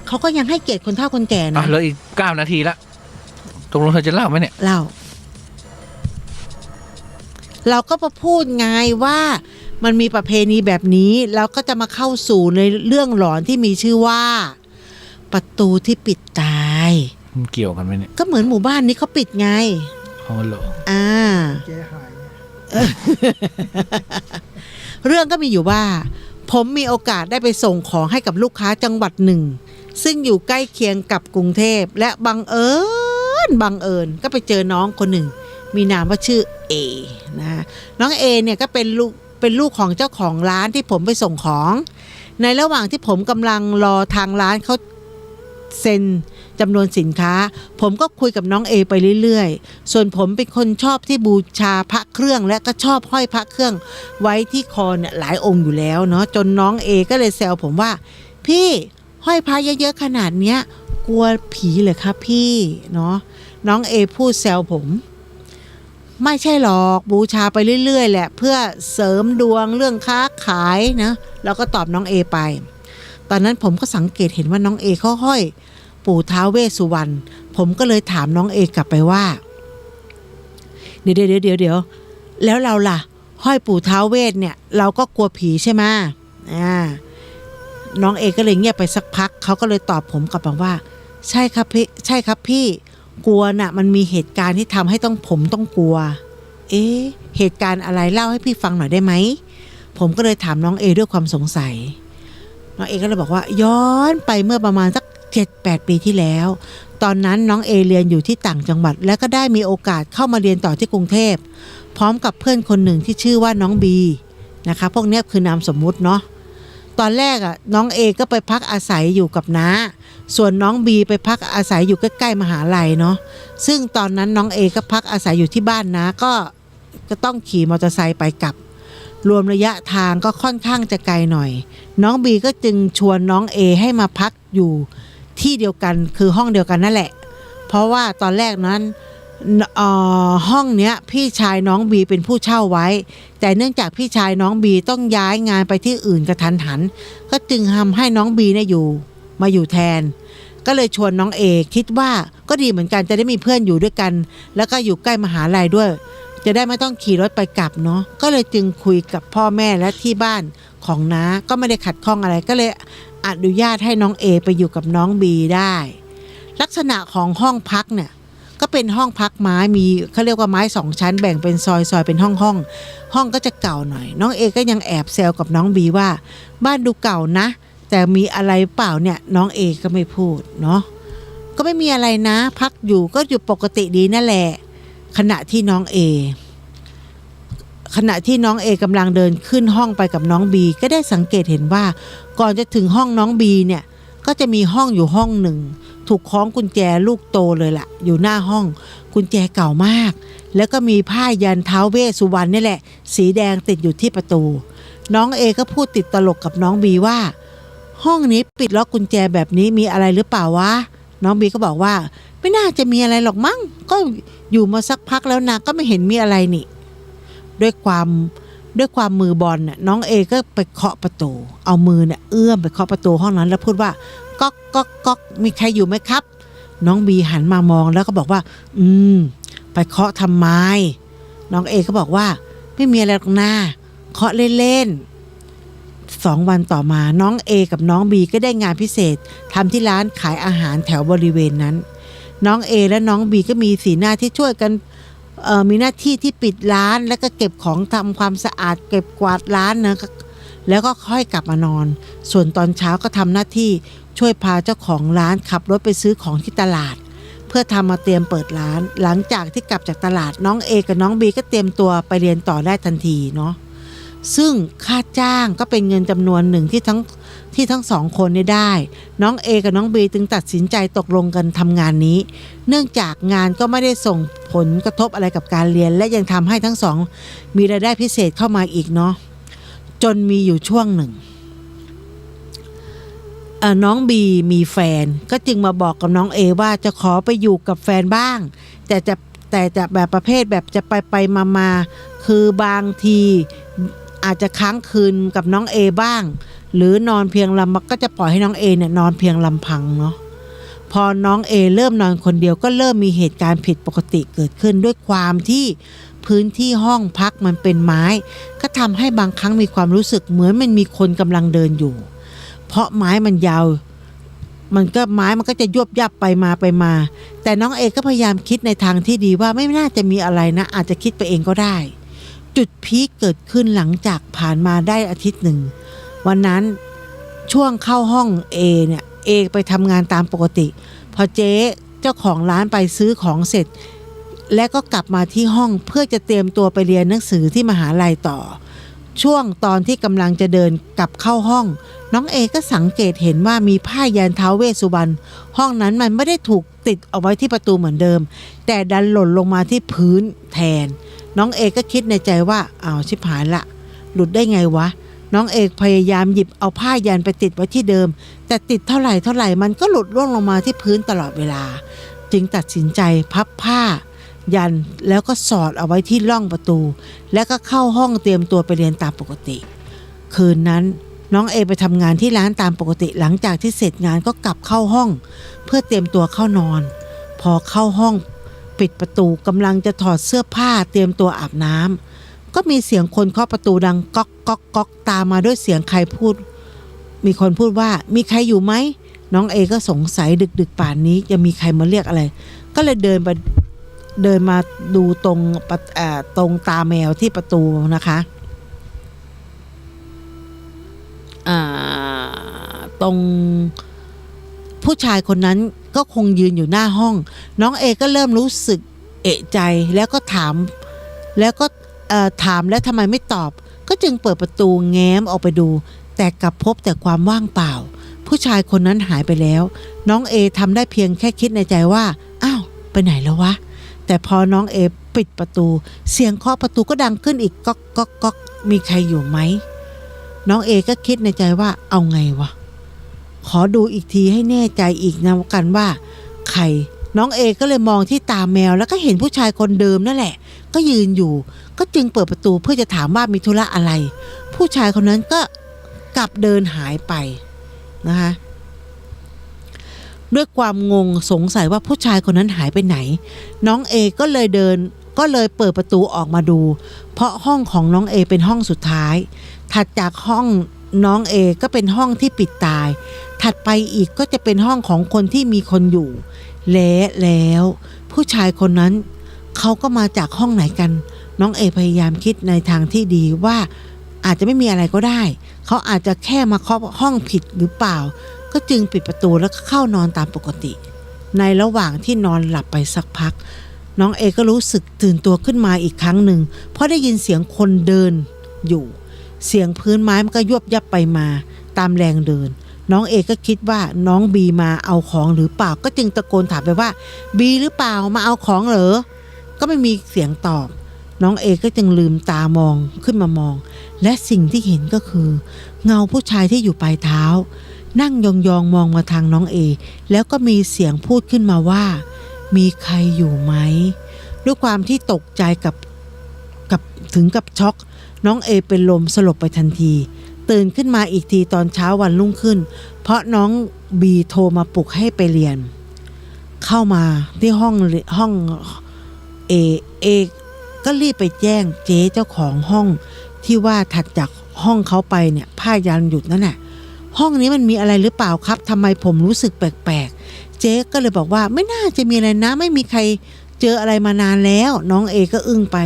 เขาก็ยังให้เกียรติคนเฒ่าคนแก่ อ่ะ นะ เหลืออีก9 นาทีละตกลงเธอจะเล่าไหมเนี่ย เล่าเราก็มาพูดไงว่ามันมีประเพณีแบบนี้แล้วก็จะมาเข้าสู่ในเรื่องหลอนที่มีชื่อว่า ประตูที่ปิดตาย มันเกี่ยวกันไหมเนี่ย ก็เหมือนหมู่บ้านนี้เขาปิดไง อ๋อเหรอ อ่า แกหาย เรื่องก็มีอยู่ว่า ผมมีโอกาสได้ไปส่งของให้กับลูกค้าจังหวัดหนึ่งซึ่งอยู่ใกล้เคียงกับกรุงเทพและบังเอิญก็ไปเจอน้องคนหนึ่งมีนามว่าชื่อเอนะน้องเอเนี่ยก็เป็นลูกของเจ้าของร้านที่ผมไปส่งของในระหว่างที่ผมกำลังรอทางร้านเขาเซ็นจำนวนสินค้าผมก็คุยกับน้องเอไปเรื่อยๆส่วนผมเป็นคนชอบที่บูชาพระเครื่องและก็ชอบห้อยพระเครื่องไว้ที่คอเนี่ยหลายองค์อยู่แล้วเนาะจนน้องเอก็เลยแซวผมว่าพี่ห้อยพระเยอะๆขนาดเนี้ยกลัวผีเหรอครับพี่เนาะน้องเอพูดแซวผมไม่ใช่หรอกบูชาไปเรื่อยๆแหละเพื่อเสริมดวงเรื่องค้าขายนะแล้วก็ตอบน้องเอไปตอนนั้นผมก็สังเกตเห็นว่าน้องเอเขาห้อยปู่ท้าวเวสสุวรรณผมก็เลยถามน้องเอกลับไปว่าเดี๋ยวแล้วเราล่ะห้อยปู่ท้าวเวสเนี่ยเราก็กลัวผีใช่ไหมน้องเอก็เลยเงียบไปสักพักเขาก็เลยตอบผมกลับมาว่าใช่ครับพี่กลัวน่ะมันมีเหตุการณ์ที่ทำให้ผมต้องกลัวเหตุการณ์อะไรเล่าให้พี่ฟังหน่อยได้ไหมผมก็เลยถามน้องเอด้วยความสงสัยน้องเอก็เลยบอกว่าย้อนไปเมื่อประมาณสัก 7-8 ปีที่แล้วตอนนั้นน้องเอเรียนอยู่ที่ต่างจังหวัดและก็ได้มีโอกาสเข้ามาเรียนต่อที่กรุงเทพพร้อมกับเพื่อนคนหนึ่งที่ชื่อว่าน้องบีนะคะพวกนี้คือนามสมมุติเนาะตอนแรกน้องเอก็ไปพักอาศัยอยู่กับน้าส่วนน้องบีไปพักอาศัยอยู่ใกล้ๆมหาลัยเนาะซึ่งตอนนั้นน้องเอก็พักอาศัยอยู่ที่บ้านนะก็ต้องขี่มอเตอร์ไซค์ไปกลับรวมระยะทางก็ค่อนข้างจะไกลหน่อยน้องบีก็จึงชวนน้องเอให้มาพักอยู่ที่เดียวกันคือห้องเดียวกันนั่นแหละเพราะว่าตอนแรกนั้นห้องเนี้ยพี่ชายน้องบีเป็นผู้เช่าไว้แต่เนื่องจากพี่ชายน้องบีต้องย้ายงานไปที่อื่นกระทันหันก็จึงทำให้น้องบีเนี่ยมาอยู่แทนก็เลยชวนน้องเอคิดว่าก็ดีเหมือนกันจะได้มีเพื่อนอยู่ด้วยกันแล้วก็อยู่ใกล้มหาลัยด้วยจะได้ไม่ต้องขี่รถไปกลับเนาะก็เลยจึงคุยกับพ่อแม่และที่บ้านของน้าก็ไม่ได้ขัดข้องอะไรก็เลยอนุญาตให้น้องเอไปอยู่กับน้องบีได้ลักษณะของห้องพักเนี่ยก็เป็นห้องพักไม้มีเขาเรียกว่าไม้2ชั้นแบ่งเป็นซอยเป็นห้องก็จะเก่าหน่อยน้องเอก็ยังแอบแซวกับน้องบีว่าบ้านดูเก่านะแต่มีอะไรเปล่าเนี่ยน้องเอก็ไม่พูดเนาะก็ไม่มีอะไรนะพักอยู่ก็อยู่ปกติดีนั่นแหละขณะที่น้องเอกำลังเดินขึ้นห้องไปกับน้องบีก็ได้สังเกตเห็นว่าก่อนจะถึงห้องน้องบีเนี่ยก็จะมีห้องอยู่ห้องหนึ่งถูกคล้องกุญแจลูกโตเลยล่ะอยู่หน้าห้องกุญแจเก่ามากแล้วก็มีผ้ายันท้าวเวสสุวรรณนี่แหละสีแดงติดอยู่ที่ประตูน้องเอก็พูดติดตลกกับน้องบีว่าห้องนี้ปิดล็อกกุญแจแบบนี้มีอะไรหรือเปล่าวะน้องบีก็บอกว่าไม่น่าจะมีอะไรหรอกมั้งก็อยู่มาสักพักแล้วนะก็ไม่เห็นมีอะไรนี่ด้วยความมือบอลน่ะน้องเอก็ไปเคาะประตูเอามือเนี่ยเอื้อมไปเคาะประตูห้องนั้นแล้วพูดว่าก๊อกก๊อกก๊อกมีใครอยู่ไหมครับน้องบีหันมามองแล้วก็บอกว่าไปเคาะทำไมน้องเอก็บอกว่าไม่มีอะไรหรอกนะเคาะเล่นๆ2 วันต่อมาน้องเอกับน้องบีก็ได้งานพิเศษทำที่ร้านขายอาหารแถวบริเวณนั้นน้องเอและน้องบีก็มีสีหน้าที่ช่วยกันมีหน้าที่ที่ปิดร้านแล้วก็เก็บของทำความสะอาดเก็บกวาดร้านนะแล้วก็ค่อยกลับมานอนส่วนตอนเช้าก็ทำหน้าที่ช่วยพาเจ้าของร้านขับรถไปซื้อของที่ตลาดเพื่อทำมาเตรียมเปิดร้านหลังจากที่กลับจากตลาดน้องเอกับน้องบีก็เตรียมตัวไปเรียนต่อได้ทันทีเนาะซึ่งค่าจ้างก็เป็นเงินจำนวนหนึ่งที่ทั้ง2 คนได้น้องเอกับน้องบีจึงตัดสินใจตกลงกันทำงานนี้เนื่องจากงานก็ไม่ได้ส่งผลกระทบอะไรกับการเรียนและยังทำให้ทั้งสองมีรายได้พิเศษเข้ามาอีกเนาะจนมีอยู่ช่วงหนึ่งน้องบีมีแฟนก็จึงมาบอกกับน้องเอว่าจะขอไปอยู่กับแฟนบ้างแต่จะแบบประเภทแบบจะไปมาคือบางทีอาจจะค้างคืนกับน้องเอบ้างหรือนอนเพียงลำก็จะปล่อยให้น้องเอเนี่ยนอนเพียงลำพังเนาะพอน้องเอเริ่มนอนคนเดียวก็เริ่มมีเหตุการณ์ผิดปกติเกิดขึ้นด้วยความที่พื้นที่ห้องพักมันเป็นไม้ก็ทำให้บางครั้งมีความรู้สึกเหมือนมันมีคนกำลังเดินอยู่เพราะไม้มันยาว มันก็ไม้มันก็จะยวบยับไปมาแต่น้องเอก็พยายามคิดในทางที่ดีว่าไม่น่าจะมีอะไรนะอาจจะคิดไปเองก็ได้จุดพีคเกิดขึ้นหลังจากผ่านมาได้อาทิตย์หนึ่งวันนั้นช่วงเข้าห้องเอเนี่ยเอไปทำงานตามปกติพอเจ๊เจ้าของร้านไปซื้อของเสร็จและก็กลับมาที่ห้องเพื่อจะเตรียมตัวไปเรียนหนังสือที่มหาลัยต่อช่วงตอนที่กำลังจะเดินกลับเข้าห้องน้องเอก็สังเกตเห็นว่ามีผ้ายันท้าวเวสสุวรรณห้องนั้นมันไม่ได้ถูกติดเอาไว้ที่ประตูเหมือนเดิมแต่ดันหล่นลงมาที่พื้นแทนน้องเอก็คิดในใจว่าอ้าวชิบหายละหลุดได้ไงวะน้องเอกพยายามหยิบเอาผ้ายันไปติดไว้ที่เดิมแต่ติดเท่าไหร่มันก็หลุดร่วงลงมาที่พื้นตลอดเวลาจึงตัดสินใจพับผ้ายันแล้วก็สอดเอาไว้ที่ร่องประตูแล้วก็เข้าห้องเตรียมตัวไปเรียนตามปกติคืนนั้นน้องเอไปทำงานที่ร้านตามปกติหลังจากที่เสร็จงานก็กลับเข้าห้องเพื่อเตรียมตัวเข้านอนพอเข้าห้องปิดประตูกำลังจะถอดเสื้อผ้าเตรียมตัวอาบน้ำก็มีเสียงคนเคาะประตูดังก๊อกก๊อกก๊อกตามมาด้วยเสียงใครพูดมีคนพูดว่ามีใครอยู่ไหมน้องเอก็สงสัยดึกป่านนี้จะมีใครมาเรียกอะไรก็เลยเดินมาดูตรงตาแมวที่ประตูนะคะตรงผู้ชายคนนั้นก็คงยืนอยู่หน้าห้องน้องเอก็เริ่มรู้สึกเอะใจแล้วก็ถามแล้วทำไมไม่ตอบก็จึงเปิดประตูแง้มออกไปดูแต่กลับพบแต่ความว่างเปล่าผู้ชายคนนั้นหายไปแล้วน้องเอทำได้เพียงแค่คิดในใจว่าอ้าวไปไหนแล้ววะแต่พอน้องเอปิดประตูเสียงเคาะประตูก็ดังขึ้นอีกก๊อกก๊อกก๊อกมีใครอยู่ไหมน้องเอก็คิดในใจว่าเอาไงวะขอดูอีกทีให้แน่ใจอีกนะกันว่าใครน้องเอก็เลยมองที่ตาแมวแล้วก็เห็นผู้ชายคนเดิมนั่นแหละก็ยืนอยู่ก็จึงเปิดประตูเพื่อจะถามว่ามีธุระอะไรผู้ชายคนนั้นก็กลับเดินหายไปนะคะด้วยความงงสงสัยว่าผู้ชายคนนั้นหายไปไหนน้องเอก็เลยเปิดประตูออกมาดูเพราะห้องของน้องเอเป็นห้องสุดท้ายถัดจากห้องน้องเอก็เป็นห้องที่ปิดตายถัดไปอีกก็จะเป็นห้องของคนที่มีคนอยู่แล้วผู้ชายคนนั้นเขาก็มาจากห้องไหนกันน้องเอพยายามคิดในทางที่ดีว่าอาจจะไม่มีอะไรก็ได้เขาอาจจะแค่มาเคาะห้องผิดหรือเปล่าก็จึงปิดประตูแล้วก็เข้านอนตามปกติในระหว่างที่นอนหลับไปสักพักน้องเอก็รู้สึกตื่นตัวขึ้นมาอีกครั้งหนึ่งเพราะได้ยินเสียงคนเดินอยู่เสียงพื้นไม้มันก็ยวบยับไปมาตามแรงเดินน้องเอก็คิดว่าน้องบีมาเอาของหรือเปล่าก็จึงตะโกนถามไปว่าบีหรือเปล่ามาเอาของเหรอก็ไม่มีเสียงตอบน้องเอก็จึงลืมตามองขึ้นมามองและสิ่งที่เห็นก็คือเงาผู้ชายที่อยู่ปลายเท้านั่งยองๆมองมาทางน้องเอแล้วก็มีเสียงพูดขึ้นมาว่ามีใครอยู่ไหมด้วยความที่ตกใจกับถึงกับช็อกน้องเอเป็นลมสลบไปทันทีตื่นขึ้นมาอีกทีตอนเช้าวันรุ่งขึ้นเพราะน้องบีโทรมาปลุกให้ไปเรียนเข้ามาที่ห้องเอก็รีบไปแจ้งเจ๊เจ้าของห้องที่ว่าถัดจากห้องเขาไปเนี่ยผ้ายันหยุดนั่นแหละห้องนี้มันมีอะไรหรือเปล่าครับทำไมผมรู้สึกแปลกๆเจ๊ก็เลยบอกว่าไม่น่าจะมีอะไรนะไม่มีใครเจออะไรมานานแล้วน้องเอก็อึ้งไป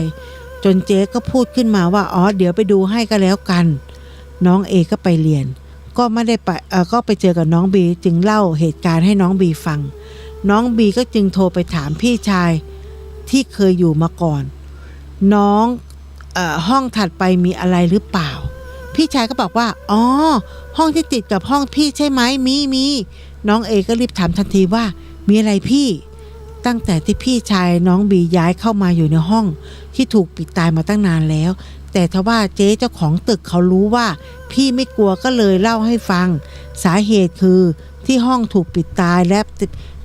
จนเจ๊ก็พูดขึ้นมาว่าอ๋อเดี๋ยวไปดูให้ก็แล้วกันน้องเอก็ไปเรียนก็ไม่ได้ไปก็ไปเจอกับน้องบีจึงเล่าเหตุการณ์ให้น้องบีฟังน้องบีก็จึงโทรไปถามพี่ชายที่เคยอยู่มาก่อนน้องห้องถัดไปมีอะไรหรือเปล่าพี่ชายก็บอกว่าอ๋อห้องที่ติดกับห้องพี่ใช่ไหมมีน้องเอก็รีบถามทันทีว่ามีอะไรพี่ตั้งแต่ที่พี่ชายน้องบีย้ายเข้ามาอยู่ในห้องที่ถูกปิดตายมาตั้งนานแล้วแต่ทว่าเจ๊เจ้าของตึกเขารู้ว่าพี่ไม่กลัวก็เลยเล่าให้ฟังสาเหตุคือที่ห้องถูกปิดตายและ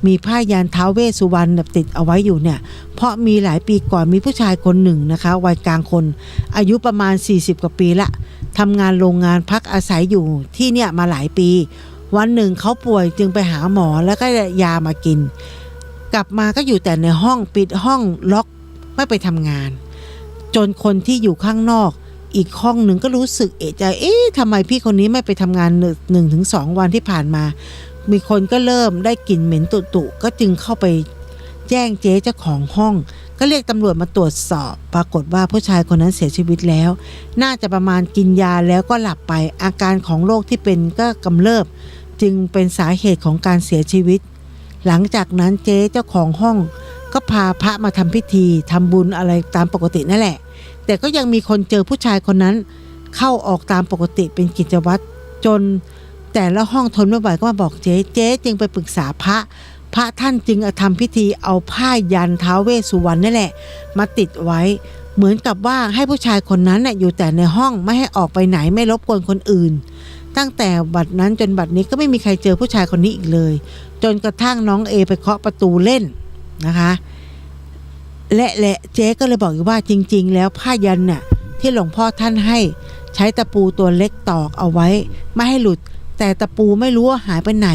มีผ้ายันท้าวเวสสุวรรณติดเอาไว้อยู่เนี่ยเพราะมีหลายปีก่อนมีผู้ชายคนหนึ่งนะคะวัยกลางคนอายุประมาณ40กว่าปีละทำงานโรงงานพักอาศัยอยู่ที่เนี่ยมาหลายปีวันหนึ่งเขาป่วยจึงไปหาหมอแล้วก็ยามากินกลับมาก็อยู่แต่ในห้องปิดห้องล็อกไม่ไปทำงานจนคนที่อยู่ข้างนอกอีกห้องหนึ่งก็รู้สึกเอะใจทำไมพี่คนนี้ไม่ไปทำงาน1-2 วันที่ผ่านมา มีคนก็เริ่มได้กลิ่นเหม็นตุก็จึงเข้าไปแจ้งเจ๊เจ้าของห้องก็เรียกตำรวจมาตรวจสอบปรากฏว่าผู้ชายคนนั้นเสียชีวิตแล้วน่าจะประมาณกินยาแล้วก็หลับไปอาการของโรคที่เป็นก็กำเริบจึงเป็นสาเหตุของการเสียชีวิตหลังจากนั้นเจ๊เจ้าของห้องก็พาพระมาทำพิธีทำบุญอะไรตามปกตินั่นแหละแต่ก็ยังมีคนเจอผู้ชายคนนั้นเข้าออกตามปกติเป็นกิจวัตรจนแต่ละห้องทนไม่ไหวก็มาบอกเจ๊จึงไปปรึกษาพระท่านจึงทำพิธีเอาผ้ายันท้าวเวสสุวรรณนี่แหละมาติดไว้เหมือนกับว่าให้ผู้ชายคนนั้นอยู่แต่ในห้องไม่ให้ออกไปไหนไม่รบกวนคนอื่นตั้งแต่บัดนั้นจนบัดนี้ก็ไม่มีใครเจอผู้ชายคนนี้อีกเลยจนกระทั่งน้องเอไปเคาะประตูเล่นนะคะและเจ๊ก็เลยบอกว่าจริงๆแล้วผ้ายันน่ะที่หลวงพ่อท่านให้ใช้ตะปูตัวเล็กตอกเอาไว้ไม่ให้หลุดแต่ตะปูไม่รู้ว่าหายไปไหน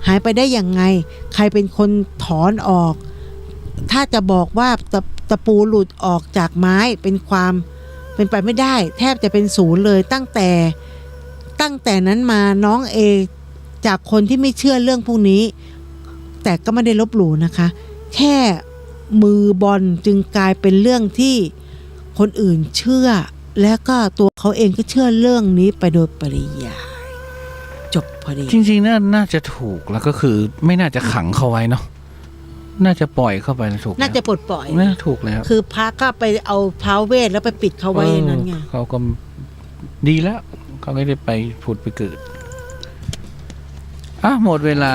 หายไปได้ยังไงใครเป็นคนถอนออกถ้าจะบอกว่าตะปูหลุดออกจากไม้เป็นไปไม่ได้แทบจะเป็นศูนย์เลยตั้งแต่นั้นมาน้องเอจากคนที่ไม่เชื่อเรื่องพวกนี้แต่ก็ไม่ได้ลบหลู่นะคะแค่มือบอลจึงกลายเป็นเรื่องที่คนอื่นเชื่อและก็ตัวเขาเองก็เชื่อเรื่องนี้ไปโดยปริยายจบพอดีจริงๆน่าจะถูกแล้วก็คือไม่น่าจะขังเขาไว้เนาะน่าจะปล่อยเข้าไปถูกน่าจะปลดปล่อยน่าถูกแล้วคือพระก็ไปเอาท้าวเวสแล้วไปปิดเขาไว้อย่างนั้นไงเขาก็ดีแล้วเขาไม่ได้ไปผุดไปเกิดหมดเวลา